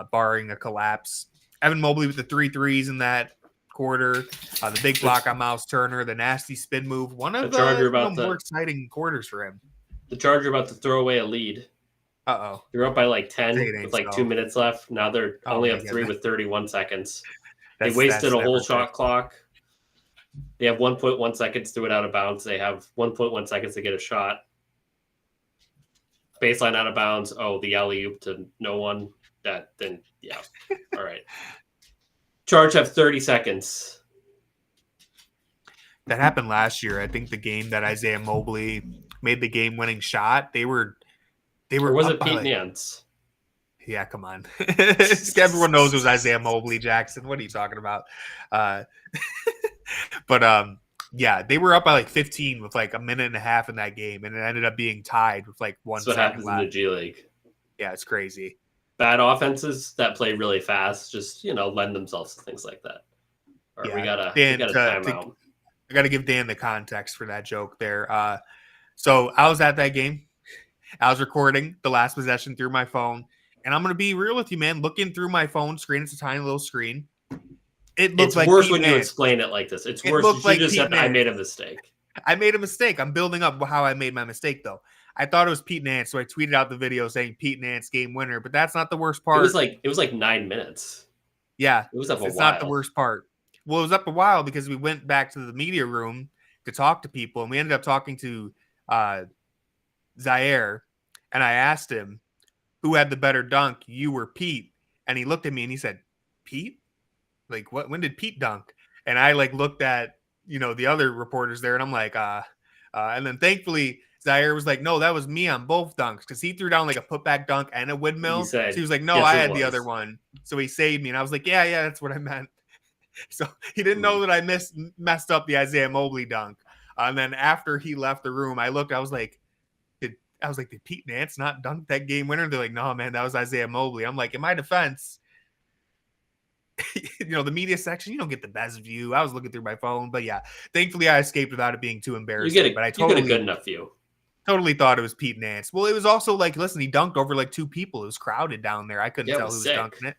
barring a collapse. Evan Mobley with the 3 threes in that quarter. The big block on Miles Turner, the nasty spin move. One of the more exciting quarters for him. The Charger about to throw away a lead. Uh-oh. They're up by like 10 with like 2 minutes left. Now they're only up 3 with 31 seconds. They wasted a whole shot clock. They have 1.1 seconds to it out of bounds. They have 1.1 seconds to get a shot. Baseline out of bounds. Oh, the alley-oop to no one. Yeah. All right. Charge have 30 seconds. That happened last year. I think the game that Isaiah Mobley made the game-winning shot, they were. Or was it Pete Nance? Yeah, come on. Everyone knows it was Isaiah Mobley, Jackson. What are you talking about? But yeah, they were up by like 15 with like a minute and a half in that game, and it ended up being tied with like 1 second left. That's what happens in the G League. Yeah, it's crazy. Bad offenses that play really fast just, lend themselves to things like that. All right, we got a timeout. I got to give Dan the context for that joke there. So I was at that game. I was recording the last possession through my phone, and I'm going to be real with you, man. Looking through my phone screen, it's a tiny little screen. It's like worse when you explain it like this. It's worse. You just said I made a mistake. I made a mistake. I'm building up how I made my mistake, though. I thought it was Pete Nance, so I tweeted out the video saying Pete Nance game winner, but that's not the worst part. It was like 9 minutes. Yeah. It was up a while. It's not the worst part. Well, it was up a while because we went back to the media room to talk to people, and we ended up talking to Zaire, and I asked him who had the better dunk, you or Pete, and he looked at me and he said, Pete? Like, what? When did Pete dunk? And I looked at, the other reporters there, and I'm like, and then thankfully Zaire was like, no, that was me on both dunks, because he threw down like a putback dunk and a windmill. So he was like, no, I had the other one. So he saved me, and I was like, yeah, that's what I meant. So he didn't know that I messed up the Isaiah Mobley dunk. And then after he left the room, I looked, I was like, did Pete Nance not dunk that game winner? They're like, no, man, that was Isaiah Mobley. I'm like, in my defense, the media section, you don't get the best view. I was looking through my phone, but yeah, thankfully I escaped without it being too embarrassing. You get a good enough view. Totally thought it was Pete Nance. Well, it was also like, listen, he dunked over like 2 people. It was crowded down there. I couldn't tell who was dunking it.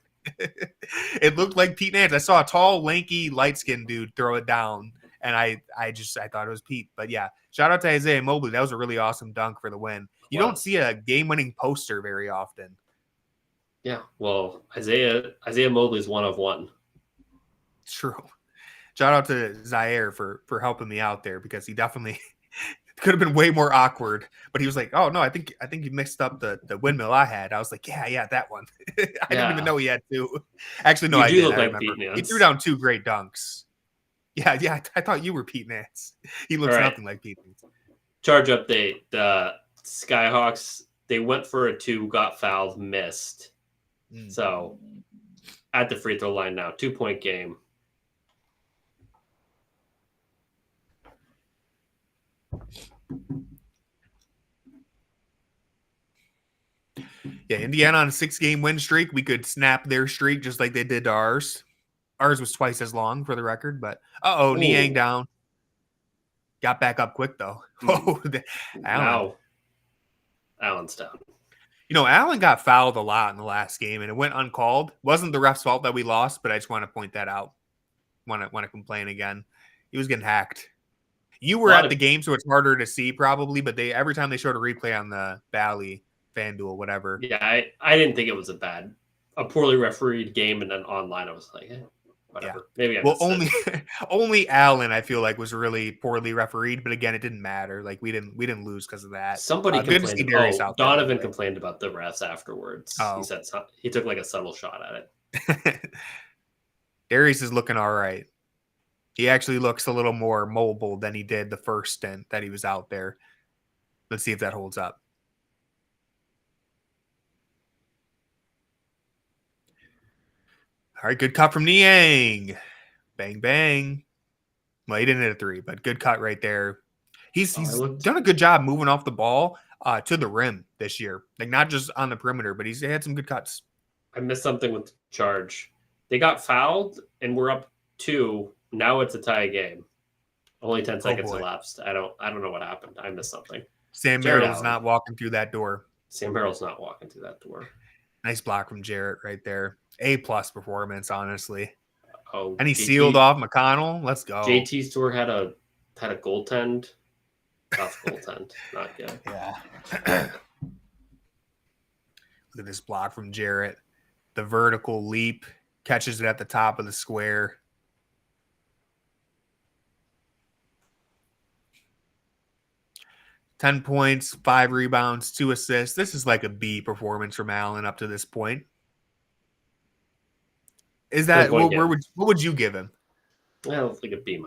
It looked like Pete Nance. I saw a tall, lanky, light-skinned dude throw it down, and I thought it was Pete. But yeah, shout out to Isaiah Mobley. That was a really awesome dunk for the win. You don't see a game-winning poster very often. Yeah, well, Isaiah Mobley is 1 of 1. True. Shout out to Zaire for helping me out there, because he definitely could have been way more awkward. But he was like, "Oh no, I think you mixed up the windmill I had." I was like, "Yeah, that one." I didn't even know he had 2. Actually, no, I did. I remember. He threw down 2 great dunks. Yeah. I thought you were Pete Nance. He looks nothing like Pete Nance. Charge update: the Skyhawks, they went for a 2, got fouled, missed. So at the free throw line now, 2-point game. Yeah, Indiana on a 6-game win streak. We could snap their streak just like they did to ours. Ours was twice as long for the record, but Niang down. Got back up quick though. Allen. Now Allen's down. Allen got fouled a lot in the last game, and it went uncalled. Wasn't the ref's fault that we lost, but I just want to point that out. Want to complain again. He was getting hacked. You were at the game, so it's harder to see probably, but every time they showed a replay on the Valley, FanDuel, whatever. Yeah, I didn't think it was a poorly refereed game, and then online I was like, whatever. Yeah. Maybe only Allen I feel like was really poorly refereed, but again, it didn't matter. Like we didn't lose because of that. Somebody complained. Darius Donovan complained about the refs afterwards. He said he took like a subtle shot at it. Darius is looking all right. He actually looks a little more mobile than he did the first stint that he was out there. Let's see if that holds up. All right, good cut from Niang. Bang, bang. Well, he didn't hit a 3, but good cut right there. He's done a good job moving off the ball to the rim this year. Like, not just on the perimeter, but he's had some good cuts. I missed something with the charge. They got fouled, and we're up 2. Now it's a tie game. Only 10 seconds elapsed. I don't know what happened. I missed something. Sam Merrill's not walking through that door. Nice block from Jarrett right there. A+ performance, honestly. Oh, and he sealed off McConnell. Let's go. JT's tour had a goaltend. Tough goaltend. Not good. Yeah. Look at this block from Jarrett. The vertical leap. Catches it at the top of the square. $10 points, 5 rebounds, 2 assists. This is like a B performance from Allen up to this point. Is that what would you give him? Well, like a B-.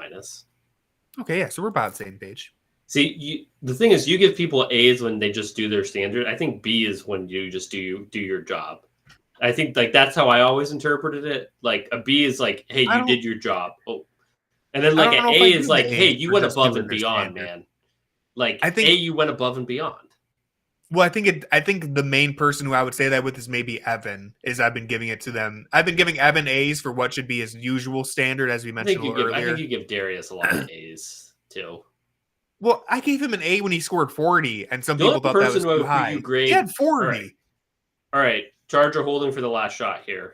Okay, yeah, so we're about the same page. See, the thing is, you give people A's when they just do their standard. I think B is when you just do your job. I think like that's how I always interpreted it. Like a B is like, hey, you did your job. Oh, and then like an A is like, hey, you went above and beyond, man. Like I think you went above and beyond. Well, I think the main person who I would say that with is maybe Evan. I've been giving it to them. I've been giving Evan A's for what should be his usual standard, as we mentioned earlier. I think you give Darius a lot of A's too. Well, I gave him an A when he scored 40, and some people thought that was too high. He had 40. All right. Charger holding for the last shot here.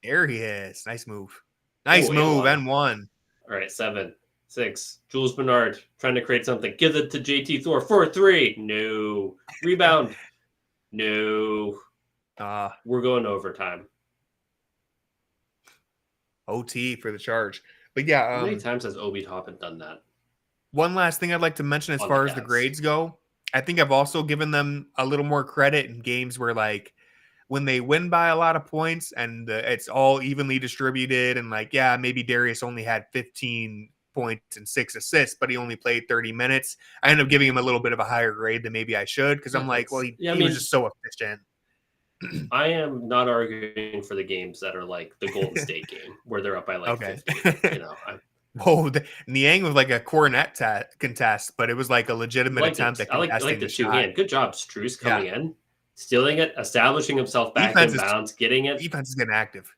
There he is. Nice move. N1. All right, 7, 6. Jules Bernard trying to create something. Give it to JT Thor for 3. No. Rebound. No. We're going to overtime. OT for the charge. But yeah. How many times has Obi Toppin done that? One last thing I'd like to mention as far as the grades go. I think I've also given them a little more credit in games where, like, when they win by a lot of points and it's all evenly distributed and, like, yeah, maybe Darius only had 15 points and 6 assists, but he only played 30 minutes. I end up giving him a little bit of a higher grade than maybe I should because I'm like, well, he was just so efficient. I am not arguing for the games that are like the Golden State game where they're up by like 50. Niang was like a cornet contest, but it was like a legitimate attempt. I like the two-hand. Good job, Struce coming in, stealing it, establishing himself back in bounds, getting it. Defense is getting active.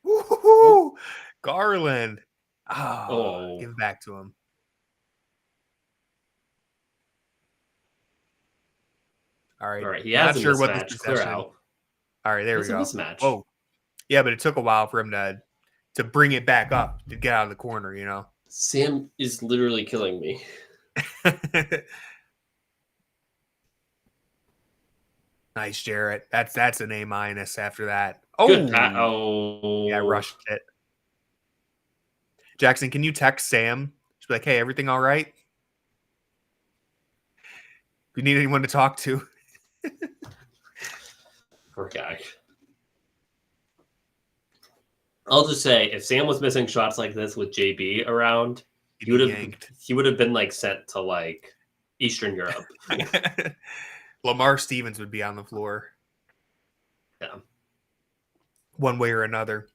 Woo-hoo-hoo! Garland. Give it back to him. All right. He has not sure what this clear out. All right, there we go. Mismatch. Oh, yeah, but it took a while for him to bring it back up to get out of the corner. You know, Sam is literally killing me. Nice, Jarrett. That's an A- after that. Yeah, rushed it. Jackson, can you text Sam? Just be like, hey, everything all right? If you need anyone to talk to. Poor guy. I'll just say, if Sam was missing shots like this with JB around, he would have been like sent to like Eastern Europe. Lamar Stevens would be on the floor. Yeah. One way or another.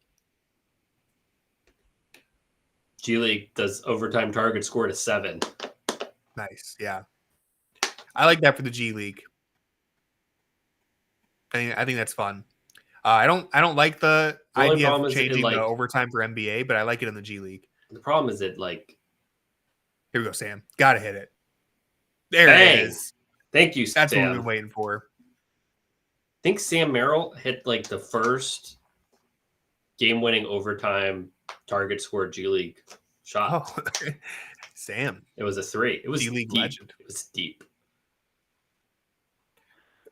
G League does overtime target score to 7. Nice. Yeah. I like that for the G League. I think that's fun. I don't like the only idea problem of is it, changing like, the overtime for NBA, but I like it in the G League. the problem is it like Here we go, Sam. Gotta hit it. There bang. it is. Thank you, That's Sam. what we've been waiting for. I think Sam Merrill hit like the first game-winning overtime target score G League shot. Oh, Sam. It was a 3. It was G League deep. legend. It was deep.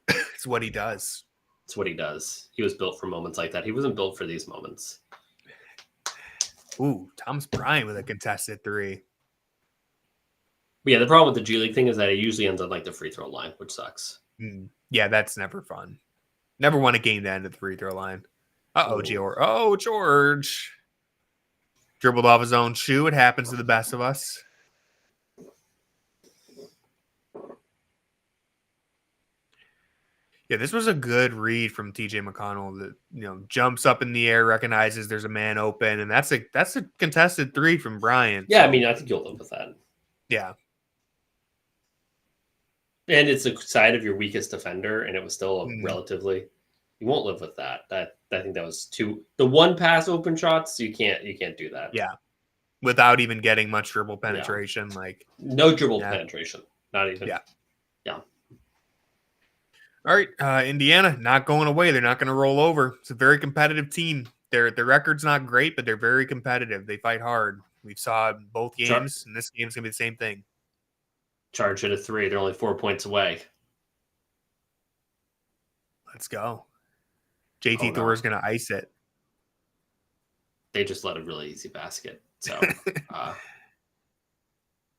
It's what he does. It's what he does. He was built for moments like that. He wasn't built for these moments. Ooh, Thomas Bryant with a contested 3. But yeah, the problem with the G League thing is that it usually ends on like the free throw line, which sucks. Yeah, that's never fun. Never won a game to end at the free throw line. Oh. George. Oh, George. Dribbled off his own shoe. It happens to the best of us. Yeah, this was a good read from TJ McConnell that, jumps up in the air, recognizes there's a man open, and that's a contested 3 from Bryant. Yeah, so. I mean, I think you'll live with that. Yeah. And it's a side of your weakest defender, and it was still a relatively. You won't live with that. I think that was the one pass open shots. You can't do that. Yeah, without even getting much dribble penetration, no dribble penetration, not even. Yeah. All right, Indiana not going away. They're not going to roll over. It's a very competitive team. Their record's not great, but they're very competitive. They fight hard. We saw both games, and this game's gonna be the same thing. Charge it a 3. They're only 4 points away. Let's go. JT Thor is going to ice it. They just let a really easy basket. So,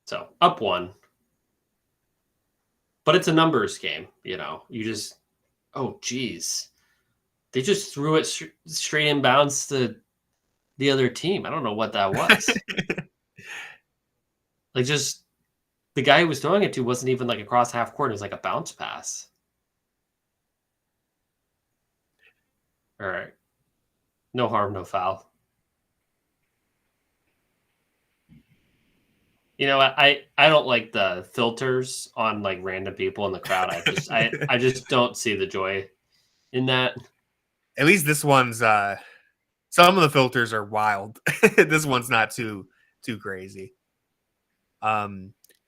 so up 1. But it's a numbers game, You just, geez. They just threw it straight inbounds to the other team. I don't know what that was. Just the guy who was throwing it to wasn't even like across half court. It was like a bounce pass. All right. No harm, no foul. I don't like the filters on like random people in the crowd. I just don't see the joy in that. At least this one's some of the filters are wild. This one's not too crazy.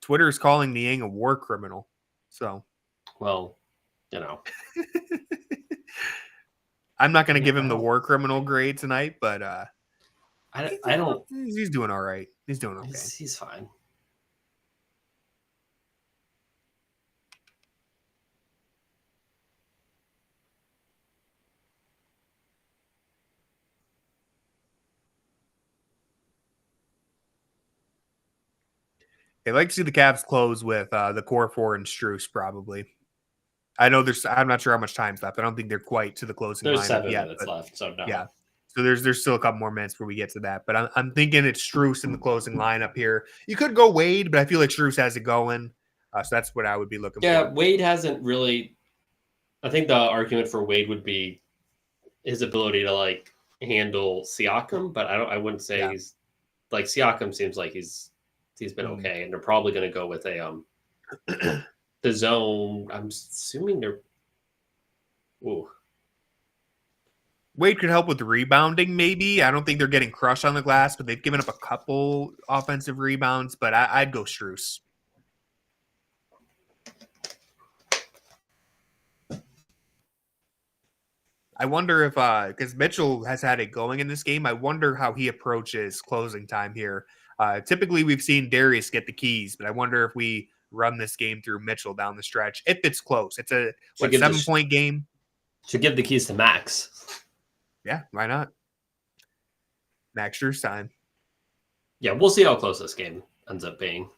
Twitter is calling Niang a war criminal. So, well, I'm not going to give him the war criminal grade tonight, but I don't. He's doing all right. He's doing okay. He's fine. They like to see the Cavs close with the core 4 and Strus, probably. I know I'm not sure how much time's left. I don't think they're quite to the closing There's lineup 7 yet, minutes left, so no. Yeah. So there's still a couple more minutes before we get to that. But I'm thinking it's Strus in the closing lineup here. You could go Wade, but I feel like Strus has it going. So that's what I would be looking for. Yeah, Wade hasn't really. I think the argument for Wade would be his ability to handle Siakam, but I wouldn't say he's like Siakam seems like he's been okay, and they're probably going to go with a the zone. I'm assuming they're. Ooh. Wade could help with rebounding, maybe. I don't think they're getting crushed on the glass, but they've given up a couple offensive rebounds. But I'd go Strus. I wonder if because Mitchell has had it going in this game, I wonder how he approaches closing time here. Typically, we've seen Darius get the keys, but I wonder if we run this game through Mitchell down the stretch. If it's close, it's a 7-point game. Should give the keys to Max. Yeah, why not? Max Strus time. Yeah, we'll see how close this game ends up being.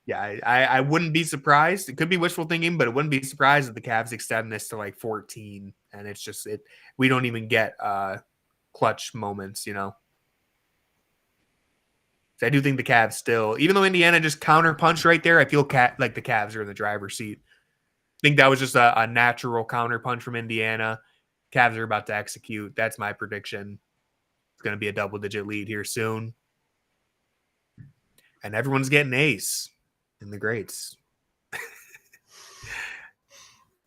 Yeah, I wouldn't be surprised. It could be wishful thinking, but it wouldn't be surprised if the Cavs extend this to 14, and it's just we don't even get clutch moments, So I do think the Cavs still, even though Indiana just counter punched right there, I feel like the Cavs are in the driver's seat. think that was just a natural counterpunch from Indiana. Cavs are about to execute. That's my prediction. It's going to be a double-digit lead here soon. And everyone's getting ace in the grades.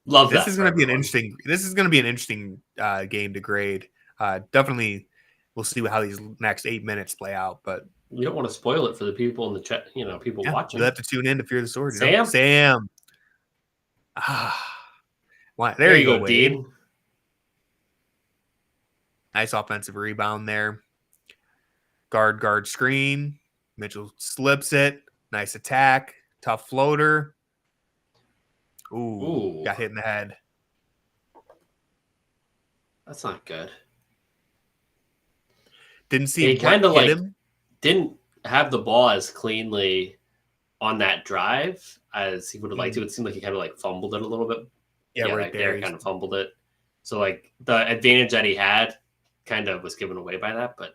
Love this that. Is going to be an interesting. This is going to be an interesting game to grade. Definitely, we'll see how these next 8 minutes play out. But you don't want to spoil it for the people in the chat. People watching. You have to tune in to fear the sword. Sam. Sam. There you go, Wade. Dean. Nice offensive rebound there. Guard screen. Mitchell slips it. Nice attack. Tough floater. Ooh. Got hit in the head. That's not good. Didn't see him kind of like him. Didn't have the ball as cleanly on that drive as he would have liked to. It seemed like he kind of like fumbled it a little bit. Yeah, right there. He kind of fumbled it. So like the advantage that he had kind of was given away by that, but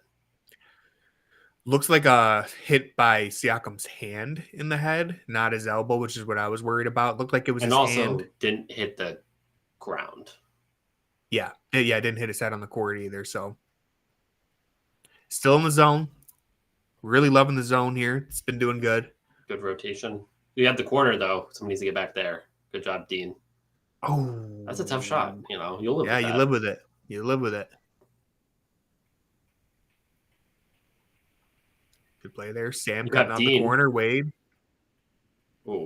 looks like a hit by Siakam's hand in the head, not his elbow, which is what I was worried about. Looked like it was his hand. And also didn't hit the ground. Yeah, didn't hit his head on the court either. So still in the zone. Really loving the zone here. It's been doing good. Good rotation. We have the corner though. Someone needs to get back there. Good job, Dean. Oh, that's a tough shot. You'll live with that. Yeah, you live with it. You live with it. Good play there. Sam cutting out the corner. Wade. Oh,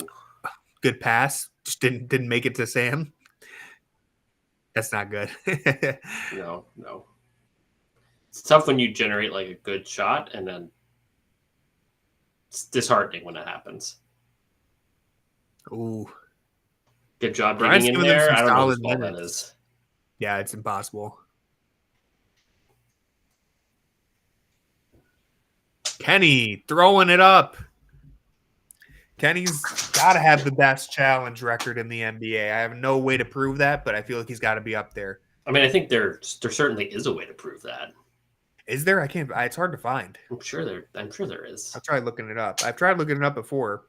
good pass. Just didn't make it to Sam. That's not good. No. It's tough when you generate like a good shot and then it's disheartening when it happens. Ooh. Good job digging in there. I don't know whose ball that is. Yeah, it's impossible. Kenny throwing it up. Kenny's got to have the best challenge record in the NBA. I have no way to prove that, but I feel like he's got to be up there. I mean, I think there certainly is a way to prove that. Is there? I can't. It's hard to find. I'm sure there is. I've tried looking it up. I've tried looking it up before.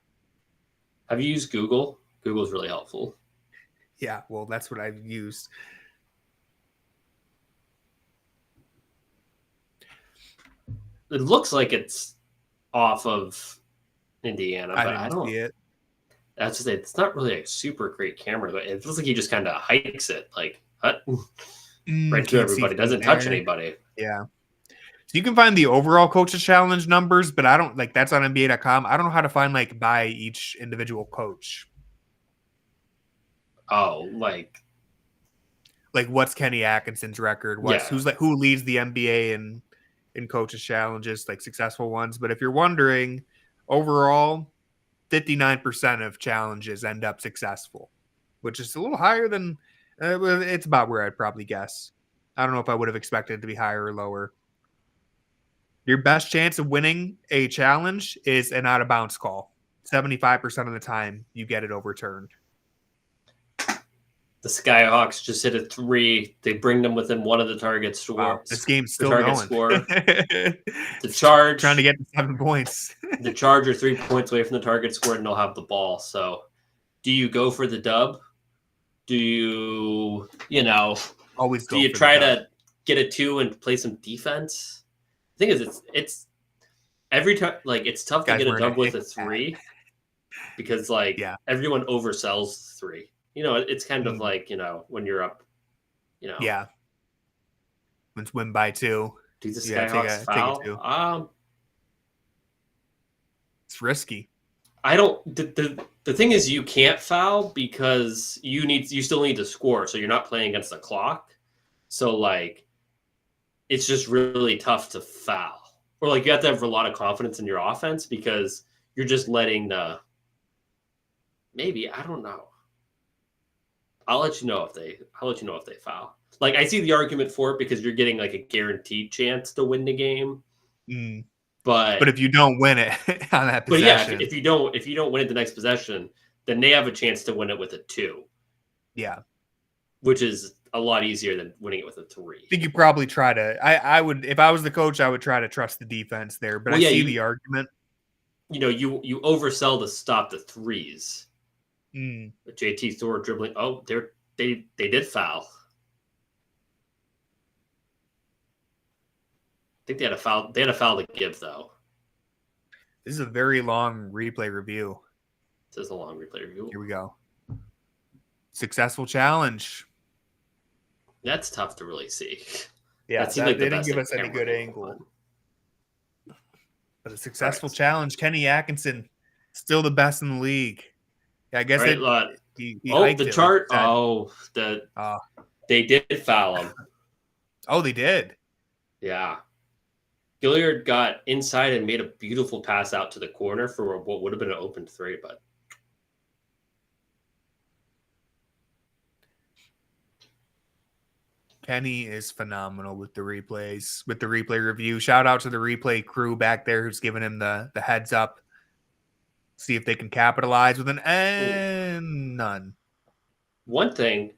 Have you used Google? Google's really helpful. Yeah, well, that's what I've used. It looks like it's off of Indiana, but I don't see it. That's just it's not really a super great camera, but it looks like he just kind of hikes it, like right through everybody, doesn't touch anybody. Yeah. So you can find the overall coaches challenge numbers, but I don't like that's on NBA.com. I don't know how to find like by each individual coach. Oh, like what's Kenny Atkinson's record? Who leads the NBA in coaches challenges, like successful ones? But if you're wondering, overall, 59% of challenges end up successful, which is a little higher than it's about where I'd probably guess. I don't know if I would have expected it to be higher or lower. Your best chance of winning a challenge is an out of bounds call. 75% of the time you get it overturned. The Skyhawks just hit a 3. They bring them within one of the target scores. Wow, this game's still going. The Charge trying to get to 7 points. The Charge are 3 points away from the target score, and they'll have the ball. So, do you go for the dub? Do you, always go? Do you try to get a 2 and play some defense? The thing is, it's every time it's tough to get a dub with a 3 because everyone oversells 3. It's kind of like, when you're up, Yeah. When it's win by 2. Do the Skyhawks foul? It's risky. I don't. The thing is, you can't foul because you still need to score, so you're not playing against the clock. So it's just really tough to foul, or you have to have a lot of confidence in your offense because you're just letting maybe I don't know. I'll let you know if they foul. I see the argument for it because you're getting a guaranteed chance to win the game. Mm. But if you don't win it on that possession, if you don't win it the next possession, then they have a chance to win it with a 2. Yeah, which is a lot easier than winning it with a 3. I think you probably try to. I would, if I was the coach, I would try to trust the defense there. But I see the argument. You oversell to stop the 3s. JT Thor dribbling. Oh, they did foul. I think they had a foul. They had a foul to give though. This is a very long replay review. This is a long replay review. Here we go. Successful challenge. That's tough to really see. Yeah, that like they didn't give us any good angle. But a successful challenge. Kenny Atkinson, still the best in the league. Yeah, I guess he the chart. They did foul him. Oh, they did. Yeah. Gilliard got inside and made a beautiful pass out to the corner for what would have been an open three, but Kenny is phenomenal with the replays, with the replay review. Shout out to the replay crew back there who's giving him the heads up. See if they can capitalize with none. One thing,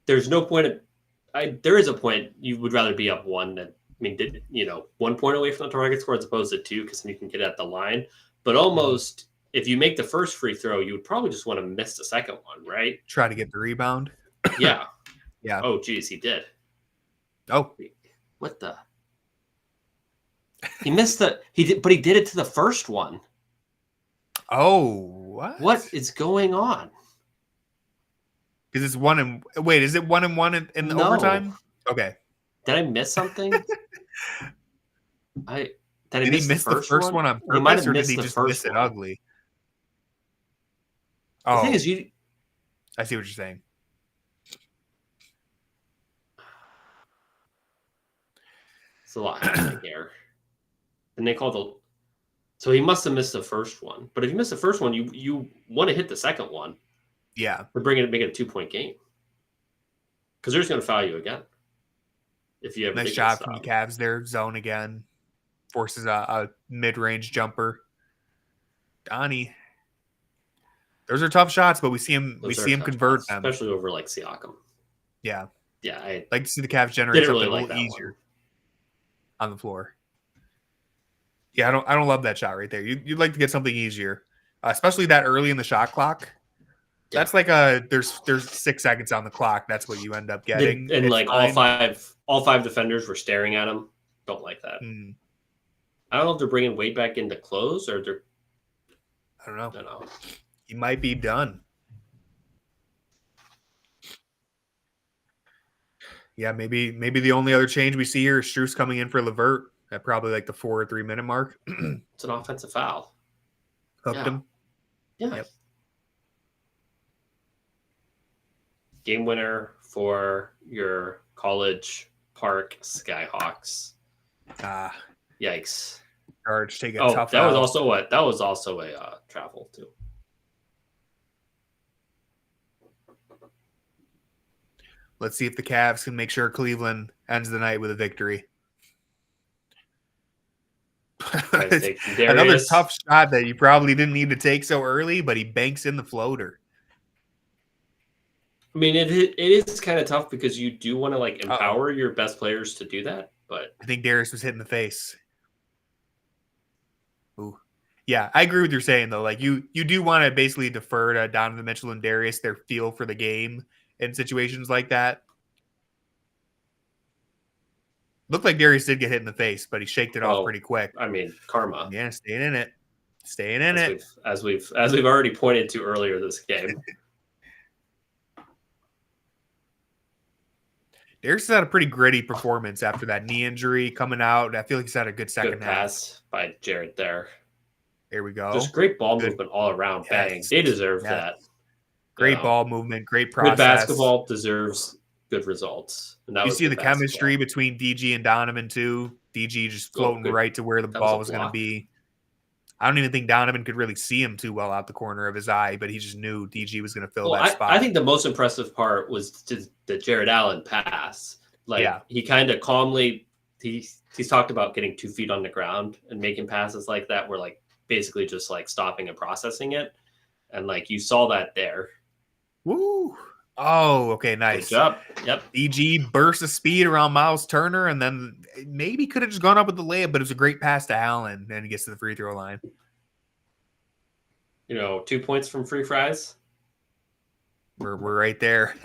there's no point. There is a point you would rather be up one than 1 point away from the target score as opposed to 2, because then you can get at the line. But almost, if you make the first free throw, you would probably just want to miss the second one, right? Try to get the rebound. Yeah. Yeah. Oh, geez, he did. Oh, what the? He missed he did it to the first one. Oh, what? What is going on? Because it's 1 and wait, is it 1 and 1 in the overtime? Okay. Did I miss something? Did he miss the first one on purpose, or did he just miss it ugly? Oh, the thing is, I see what you're saying. It's a lot happening here. And they called so he must have missed the first one. But if you miss the first one, you want to hit the second one. Yeah. Or make it a 2-point game. Because they're just going to foul you again. If you have nice job from the Cavs there. Zone again. Forces a mid-range jumper. Donnie. Those are tough shots, but we see him convert shots, them. Especially over like Siakam. Yeah. Yeah. I'd like to see the Cavs generate something really a little easier on the floor. Yeah, I don't love that shot right there. You'd like to get something easier. Especially that early in the shot clock. Yeah. That's like there's 6 seconds on the clock. That's what you end up getting. And like all five defenders were staring at him. Don't like that. I don't know if they're bringing Wade back into close or they're. I don't know. I don't know. He might be done. Yeah, maybe the only other change we see here is Strus coming in for LeVert at probably like the 4 or 3 minute mark. It's an offensive foul. Hooked him. Yeah. Yep. Game winner for your College Park Skyhawks. Yikes. Charge, take a tough that out. was also a travel too. Let's see if the Cavs can make sure Cleveland ends the night with a victory. Another tough shot that you probably didn't need to take so early, but he banks in the floater. I mean, it is kind of tough because you do want to like empower your best players to do that, but I think Darius was hit in the face. Ooh. Yeah, I agree with you saying though. Like you do want to basically defer to Donovan Mitchell and Darius their feel for the game in situations like that. Looked like Darius did get hit in the face, but he shaked it off pretty quick. I mean, karma. Yeah, staying in it. As we've already pointed to earlier this game. Darius had a pretty gritty performance after that knee injury coming out. I feel like he's had a good second half. Pass by Jarrett there. There we go. Just great ball movement all around. Yes. Bang. They deserve that. Great ball movement. Great process. Good basketball deserves good results. And you see the chemistry between DG and Donovan too. DG just floating right to where the ball was going to be. I don't even think Donovan could really see him too well out the corner of his eye, but he just knew DG was going to fill that spot. I think the most impressive part was the Jarrett Allen pass. He kind of calmly he's talked about getting 2 feet on the ground and making passes like that where like basically just like stopping and processing it. And like you saw that there. Woo. Oh, okay, nice. Good job. Yep. DG burst of speed around Miles Turner, and then maybe could have just gone up with the layup, but it was a great pass to Allen, and he gets to the free throw line. 2 points from free fries. We're right there.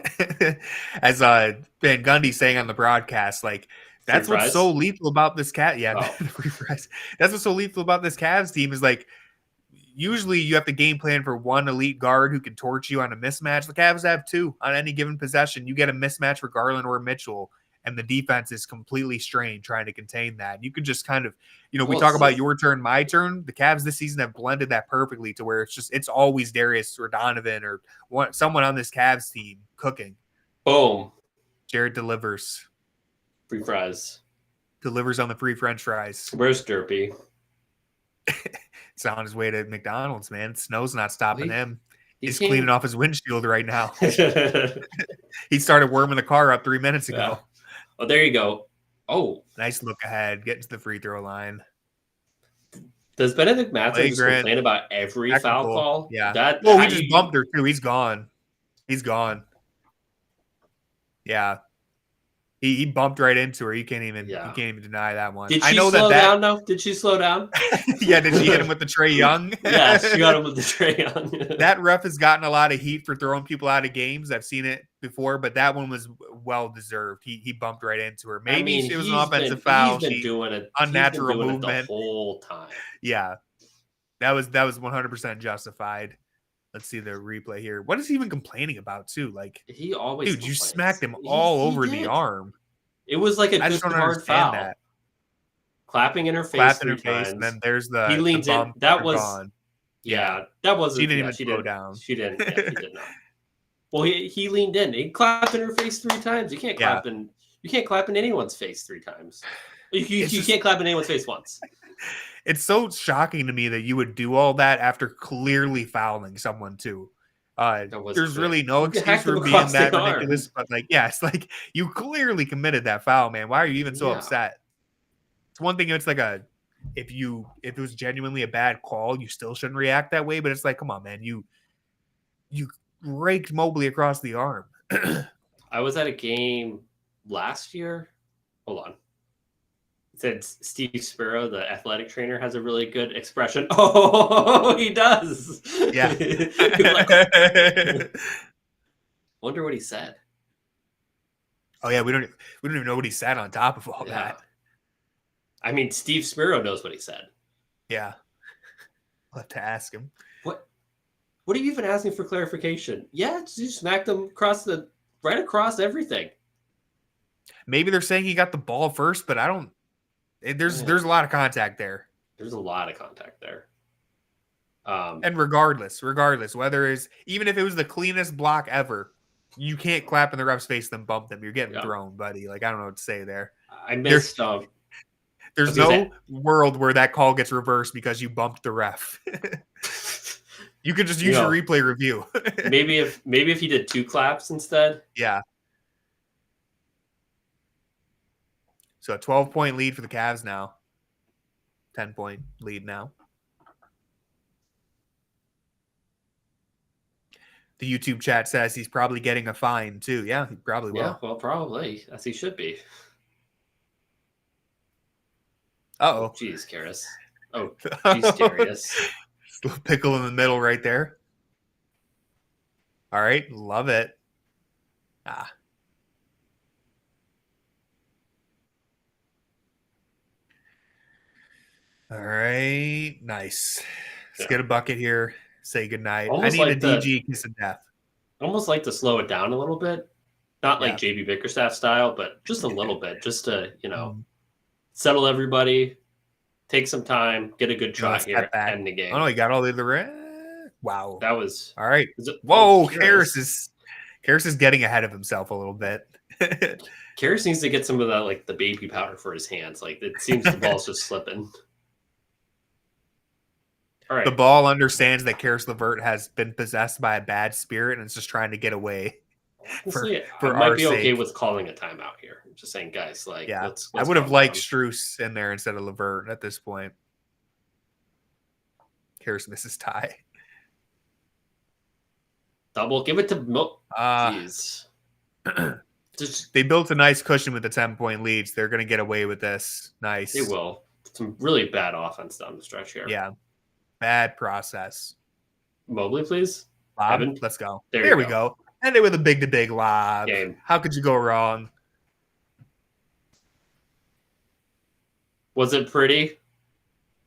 As Van Gundy saying on the broadcast, like that's Free what's fries? so lethal about this Oh. free fries. That's what's so lethal about this Cavs team is like usually you have to game plan for one elite guard who can torch you on a mismatch. The Cavs have two on any given possession. You get a mismatch for Garland or Mitchell, and the defense is completely strained trying to contain that. You could just kind of, we talk about your turn, my turn. The Cavs this season have blended that perfectly to where it's always Darius or Donovan or someone on this Cavs team cooking. Boom. Jarrett delivers. Free fries. Delivers on the free French fries. Where's Derpy? It's on his way to McDonald's, man. Snow's not stopping him. He's cleaning off his windshield right now. He started warming the car up 3 minutes ago. Yeah. Oh, there you go. Oh. Nice look ahead. Getting to the free throw line. Does Benedict Mathurin just complain about every foul call? Yeah. He just bumped her, too. He's gone. Yeah. He bumped right into her. You can't even deny that one. Did she slow down though? Did she slow down? Yeah, did she hit him with the Trae Young? Yeah, she got him with the Trae Young. That ref has gotten a lot of heat for throwing people out of games. I've seen it before, but that one was well deserved. He bumped right into her. Maybe it was an offensive foul. He's been doing it. Unnatural movement the whole time. Yeah, that was 100% justified. Let's see the replay here. What is he even complaining about too? Like he always, dude, you smacked him all over the arm. It was like a good hard foul. That. Clapping in her face three times. And then there's the he leans in. That was gone. That wasn't. She didn't even slow down. She didn't. Yeah, he did not. Well, he leaned in. He clapped in her face 3 times. You can't clap in anyone's face 3 times. You can't clap in anyone's face once. It's so shocking to me that you would do all that after clearly fouling someone too. There's really no excuse for being that ridiculous, but it's like you clearly committed that foul, man. Why are you even so upset? It's one thing. It's like if it was genuinely a bad call, you still shouldn't react that way. But it's like, come on, man, you raked Mobley across the arm. I was at a game last year. Hold on. Said Steve Sparrow, the athletic trainer, has a really good expression. Oh, he does. Yeah. Wonder what he said. Oh yeah, we don't even know what he said on top of all that. I mean, Steve Sparrow knows what he said. Yeah. I'll have to ask him. What are you even asking for clarification? Yeah, you smacked him right across everything. Maybe they're saying he got the ball first, but I don't. There's a lot of contact there. There's a lot of contact there. And regardless, whether even if it was the cleanest block ever, you can't clap in the ref's face then bump them. You're getting thrown, buddy. Like, I don't know what to say there. I missed. There's no world where that call gets reversed because you bumped the ref. You could just use your replay review. maybe if he did 2 claps instead. Yeah. So a 12-point lead for the Cavs now. 10-point lead now. The YouTube chat says he's probably getting a fine too. Yeah, he probably will. Yeah, well, probably, as he should be. Uh-oh. Jeez, Karis. Oh, jeez, Darius. Little pickle in the middle right there. All right, love it. All right, nice. Let's get a bucket here. Say goodnight. I need a DG kiss of death. Almost like to slow it down a little bit. Not like JB Bickerstaff style, but just a little bit. Just to, settle everybody, take some time, get a good shot here, end the game. Oh, no, he got all the other. Wow. That was. All right. Whoa, Karis is getting ahead of himself a little bit. Karis needs to get some of that, like the baby powder for his hands. Like, it seems the ball's just slipping. All right. The ball understands that Karis LeVert has been possessed by a bad spirit and is just trying to get away. I might be okay with calling a timeout here. I'm just saying, guys, let's I would have liked Strus in there instead of LeVert at this point. Karis misses tie. Double, give it to Jeez. They built a nice cushion with the 10-point leads. They're going to get away with this. Nice. They will. Some really bad offense down the stretch here. Yeah. Bad process. Mobley, please. Lob. Evan? Let's go. There we go. And it with a big-to-big lob. Game. How could you go wrong? Was it pretty?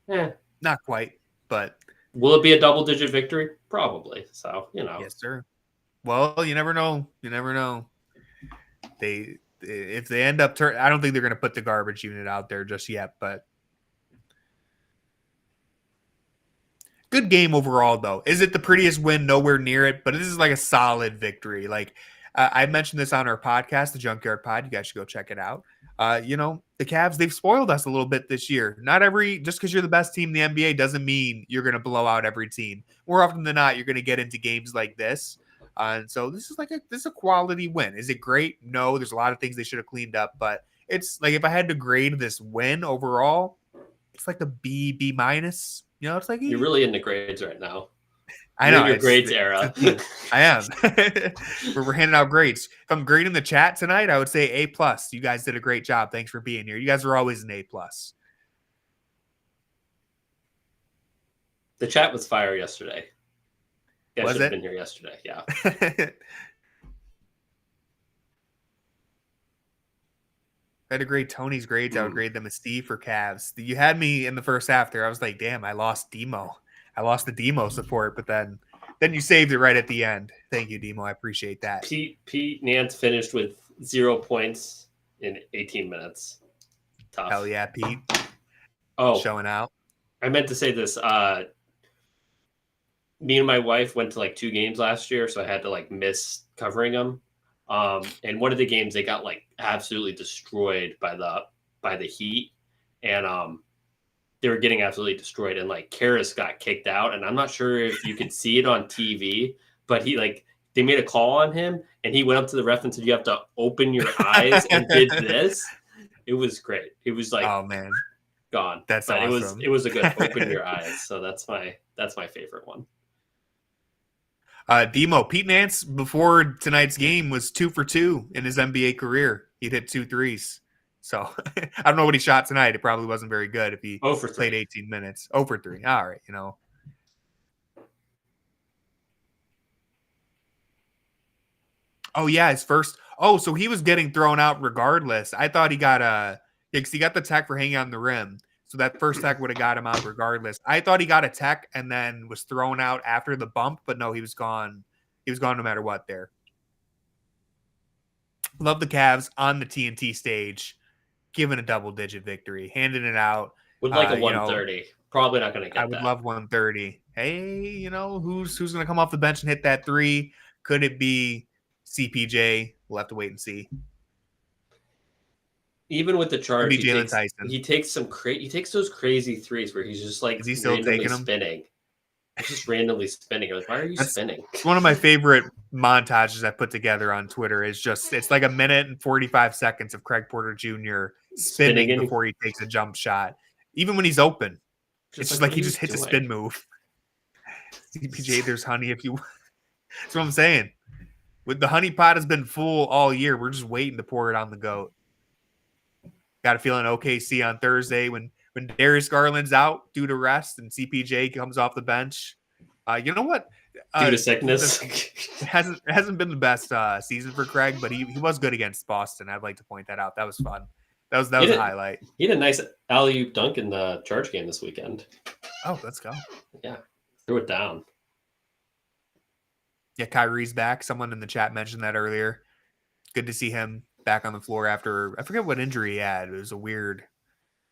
Not quite, but will it be a double-digit victory? Probably. So, Yes, sir. Well, you never know. If they end up I don't think they're going to put the garbage unit out there just yet, but good game overall, though. Is it the prettiest win? Nowhere near it, but this is like a solid victory. Like I mentioned this on our podcast, the Junkyard Pod. You guys should go check it out. The Cavs, they've spoiled us a little bit this year. Just because you're the best team in the NBA doesn't mean you're going to blow out every team. More often than not, you're going to get into games like this. And so this is a quality win. Is it great? No, there's a lot of things they should have cleaned up, but it's like if I had to grade this win overall, it's like a B minus. It's like you're really into grades right now. I know. Your grades era. I am. We're handing out grades. If I'm grading the chat tonight, I would say A+. You guys did a great job. Thanks for being here. You guys are always an A+. The chat was fire yesterday. Yeah, was should have it? been here yesterday. Yeah. I had to grade Tony's grades. I would grade them a C for Cavs. You had me in the first half there. I was like, damn, I lost Demo. I lost the Demo support, but then you saved it right at the end. Thank you, Demo. I appreciate that. Pete Nance finished with 0 points in 18 minutes. Tough. Hell yeah, Pete. Oh, showing out. I meant to say this. Me and my wife went to like 2 games last year, so I had to like miss covering them. And one of the games they got like absolutely destroyed by the Heat, and they were getting absolutely destroyed. And like Karras got kicked out, and I'm not sure if you could see it on TV, but they made a call on him, and he went up to the ref and said, "You have to open your eyes," and did this. It was great. It was like, oh man, gone. That's but awesome. It was a good open your eyes. So that's my favorite one. Demo, Pete Nance before tonight's game was 2 for 2 in his NBA career. He'd hit 2 threes. So I don't know what he shot tonight. It probably wasn't very good if he played 18 minutes. 0 for 3. All right, Oh yeah, his first. Oh, so he was getting thrown out regardless. I thought he got because he got the tech for hanging on the rim. So that first tech would have got him out regardless. I thought he got a tech and then was thrown out after the bump, but no, he was gone. He was gone no matter what there. Love the Cavs on the TNT stage, giving a double-digit victory, handing it out. Would like a 130. Probably not going to get that. I would love 130. Hey, who's going to come off the bench and hit that 3? Could it be CPJ? We'll have to wait and see. Even with the charge, he takes those crazy threes where he's just like randomly spinning. He's just randomly spinning. Like, why are you spinning? It's one of my favorite montages I put together on Twitter. It's like a minute and 45 seconds of Craig Porter Jr. spinning before he takes a jump shot. Even when he's open. It's just like he just hits a spin move. CPJ, there's honey if you That's what I'm saying. With the honey pot has been full all year. We're just waiting to pour it on the goat. Got a feeling OKC on Thursday when Darius Garland's out due to rest and CPJ comes off the bench. You know what? Due to sickness. It hasn't been the best season for Craig, but he was good against Boston. I'd like to point that out. That was fun. That was a highlight. He had a nice alley-oop dunk in the Charge game this weekend. Oh, let's go. Yeah. Threw it down. Yeah, Kyrie's back. Someone in the chat mentioned that earlier. Good to see him back on the floor after, I forget what injury he had. It was a weird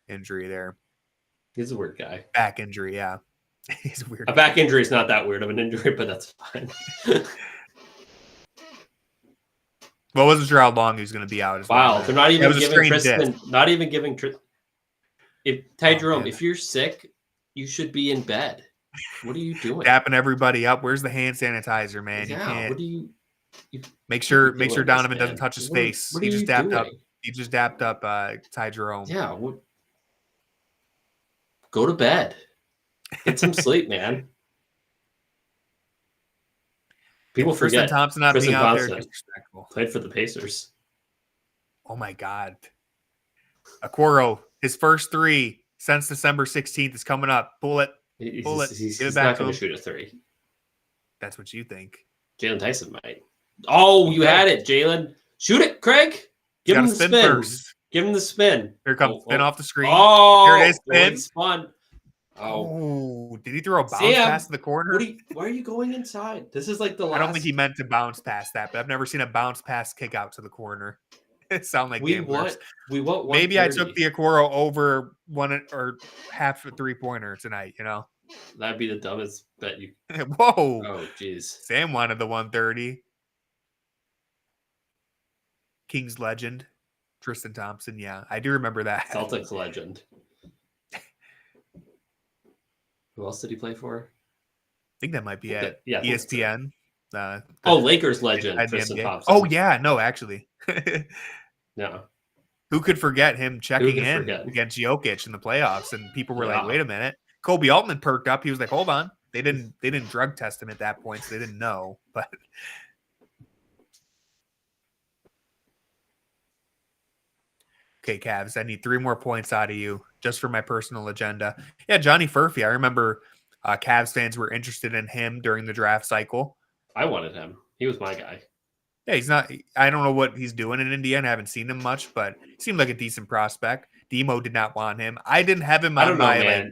injury there. He's a weird guy. Back injury, yeah. He's a weird guy. Back injury is not that weird of an injury, but that's fine. Well, I wasn't sure how long he was going to be out. Wow, they're not even giving Tristan. Not even giving Tristan. Jerome, if you're sick, you should be in bed. What are you doing? Dapping everybody up. Where's the hand sanitizer, man? Yeah, you can't. What do you make sure Donovan doesn't touch his face. He just dapped up Ty Jerome. Yeah. Go to bed. Get some sleep, man. People forget Thompson not being out there. Disrespectful. Played for the Pacers. Oh my God. Okoro, his first 3 since December 16th is coming up. Pull it. He's not going to shoot a 3. That's what you think. Jaylen Tyson might. Oh, you had it, Jaylen. Shoot it, Craig. Give him the spin. First. Give him the spin. Here comes spin off the screen. Oh, here it is, spin. Spun. Oh, did he throw a bounce pass to the corner? Why are you going inside? This is like the last. I don't think he meant to bounce past that, but I've never seen a bounce pass kick out to the corner. It sounds like gamblers. We want maybe I took the Okoro over one or half a 3-pointer tonight, you know? That'd be the dumbest bet you. Whoa. Oh, jeez. Sam wanted the 130. Kings legend, Tristan Thompson. Yeah, I do remember that. Celtics legend. Who else did he play for? I think that might be at ESPN. Lakers legend, Tristan Thompson. Oh, yeah. No, actually. No. Who could forget him checking in against Jokic in the playoffs? And people were like, wait a minute. Kobe Altman perked up. He was like, hold on. They didn't drug test him at that point, so they didn't know. But okay, Cavs, I need 3 more points out of you just for my personal agenda. Yeah, Johnny Furphy. I remember Cavs fans were interested in him during the draft cycle. I wanted him. He was my guy. Yeah, he's not. I don't know what he's doing in Indiana. I haven't seen him much, but he seemed like a decent prospect. Demo did not want him. I didn't have him on my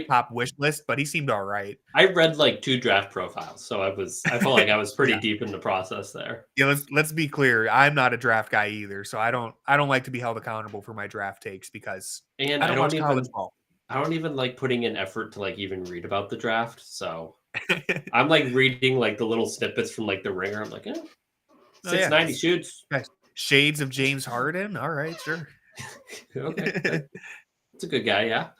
top wish list, but he seemed all right. I read like 2 draft profiles, so I felt like I was pretty deep in the process there. Yeah, let's be clear. I'm not a draft guy either, so I don't like to be held accountable for my draft takes because I don't watch college ball. I don't even like putting in effort to like even read about the draft. So I'm like reading like the little snippets from like the Ringer. I'm like, 690 shoots. Shades of James Harden. All right, sure. Okay. It's a good guy, yeah.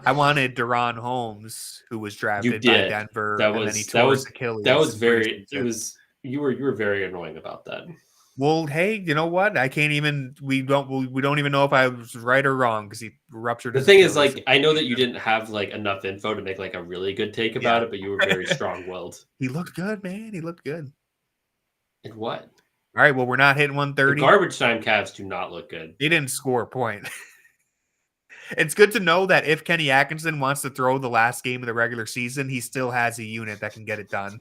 I wanted Deron Holmes, who was drafted by Denver, and then he tore his Achilles. That was very. It was. You were very annoying about that. Well, hey, you know what? I can't even. We don't even know if I was right or wrong because he ruptured. The thing is, like, I know that you didn't have like enough info to make like a really good take about it, but you were very strong-willed. He looked good, man. He looked good. And what? All right. Well, we're not hitting 130. The garbage time Cavs do not look good. He didn't score a point. It's good to know that if Kenny Atkinson wants to throw the last game of the regular season, he still has a unit that can get it done.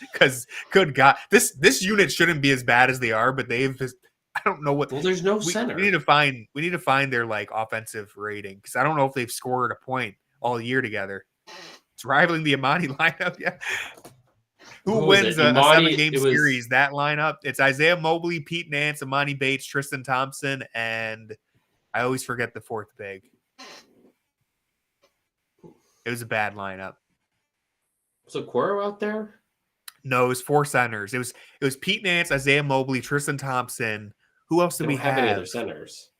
Because, good God, this unit shouldn't be as bad as they are, but they've just, I don't know what. Well, there's no center. We need to find their like offensive rating because I don't know if they've scored a point all year together. It's rivaling the Amani lineup. Yeah. Who wins a 7-game series? That lineup. It's Isaiah Mobley, Pete Nance, Amani Bates, Tristan Thompson, and I always forget the 4th big. It was a bad lineup. Was Okoro out there? No, it was 4 centers. It was Pete Nance, Isaiah Mobley, Tristan Thompson. Who else did we have? Any other centers?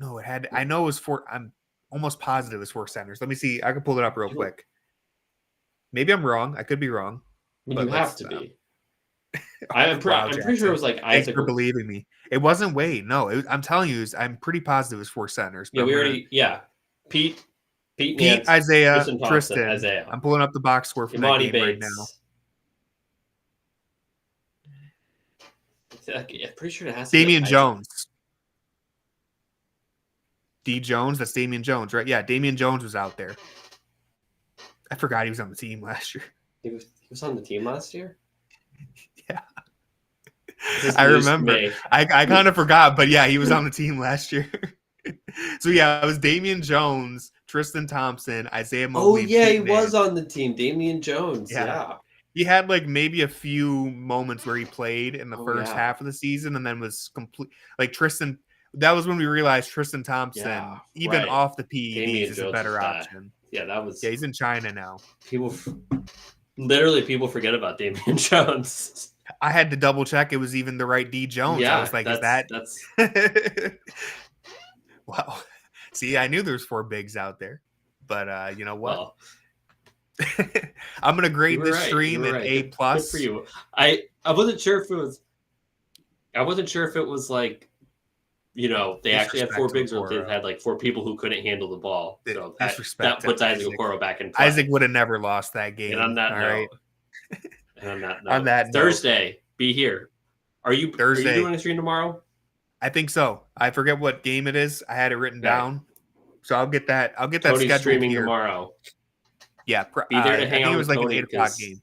No, it had. I know it was 4. I'm almost positive it was 4 centers. Let me see. I can pull it up real quick. Maybe I'm wrong. I could be wrong. I mean, you have to be. I'm pretty sure it was like Isaac. Thanks for believing me. It wasn't Wade. No, I'm telling you, I'm pretty positive it was 4 centers. Yeah, we already. Yeah, Pete, Nance, Isaiah, Tristan. Isaiah. I'm pulling up the box score for that game right now. I'm pretty sure it has to Damian Jones. D. Jones, that's Damian Jones, right? Yeah, Damian Jones was out there. I forgot he was on the team last year. He was on the team last year? Yeah. I remember. I kind of forgot, but yeah, he was on the team last year. So yeah, it was Damian Jones, Tristan Thompson, Isaiah Mobley. Oh yeah, he was on the team. Damian Jones. Yeah. He had like maybe a few moments where he played in the first half of the season and then was complete like Tristan. That was when we realized Tristan Thompson, off the PEDs, is a better option. Yeah, that was. Yeah, he's in China now. People forget about Damian Jones. I had to double check it was even the right D Jones. Yeah, I was like, that's. Wow. See, I knew there's 4 bigs out there, but you know what? Well, I'm gonna grade this stream an A+. Good for you. I wasn't sure if it was. I wasn't sure if it was like, you know, they actually had 4 bigs or they had like 4 people who couldn't handle the ball. So that puts Isaac Okoro back in play. Isaac would have never lost that game. And on that note, on that note, Thursday, be here. Are you doing a stream tomorrow? I think so. I forget what game it is. I had it written down. So I'll get that. I'll get that Tony's scheduled streaming here. tomorrow. Yeah, Be there to I hang think out it with was like Tony an 8:00 because game.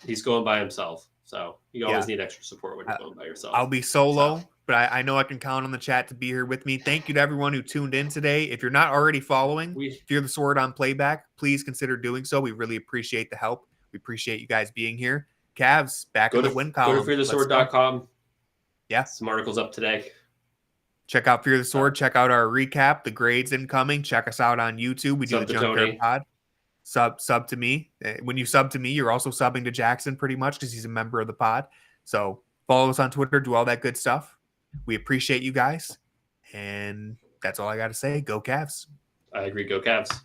he's going by himself. So you always need extra support when you're going by yourself. I'll be solo, but I know I can count on the chat to be here with me. Thank you to everyone who tuned in today. If you're not already following Fear the Sword on Playback, please consider doing so. We really appreciate the help. We appreciate you guys being here. Cavs back in the win column. Go to fearthesword.com. Yeah. Some articles up today. Check out Fear the Sword. Check out our recap, the grades incoming. Check us out on YouTube. We do the Junkyard Pod. Sub to me. When you sub to me, you're also subbing to Jackson pretty much because he's a member of the pod. So follow us on Twitter, do all that good stuff. We appreciate you guys. And that's all I got to say. Go Cavs. I agree. Go Cavs.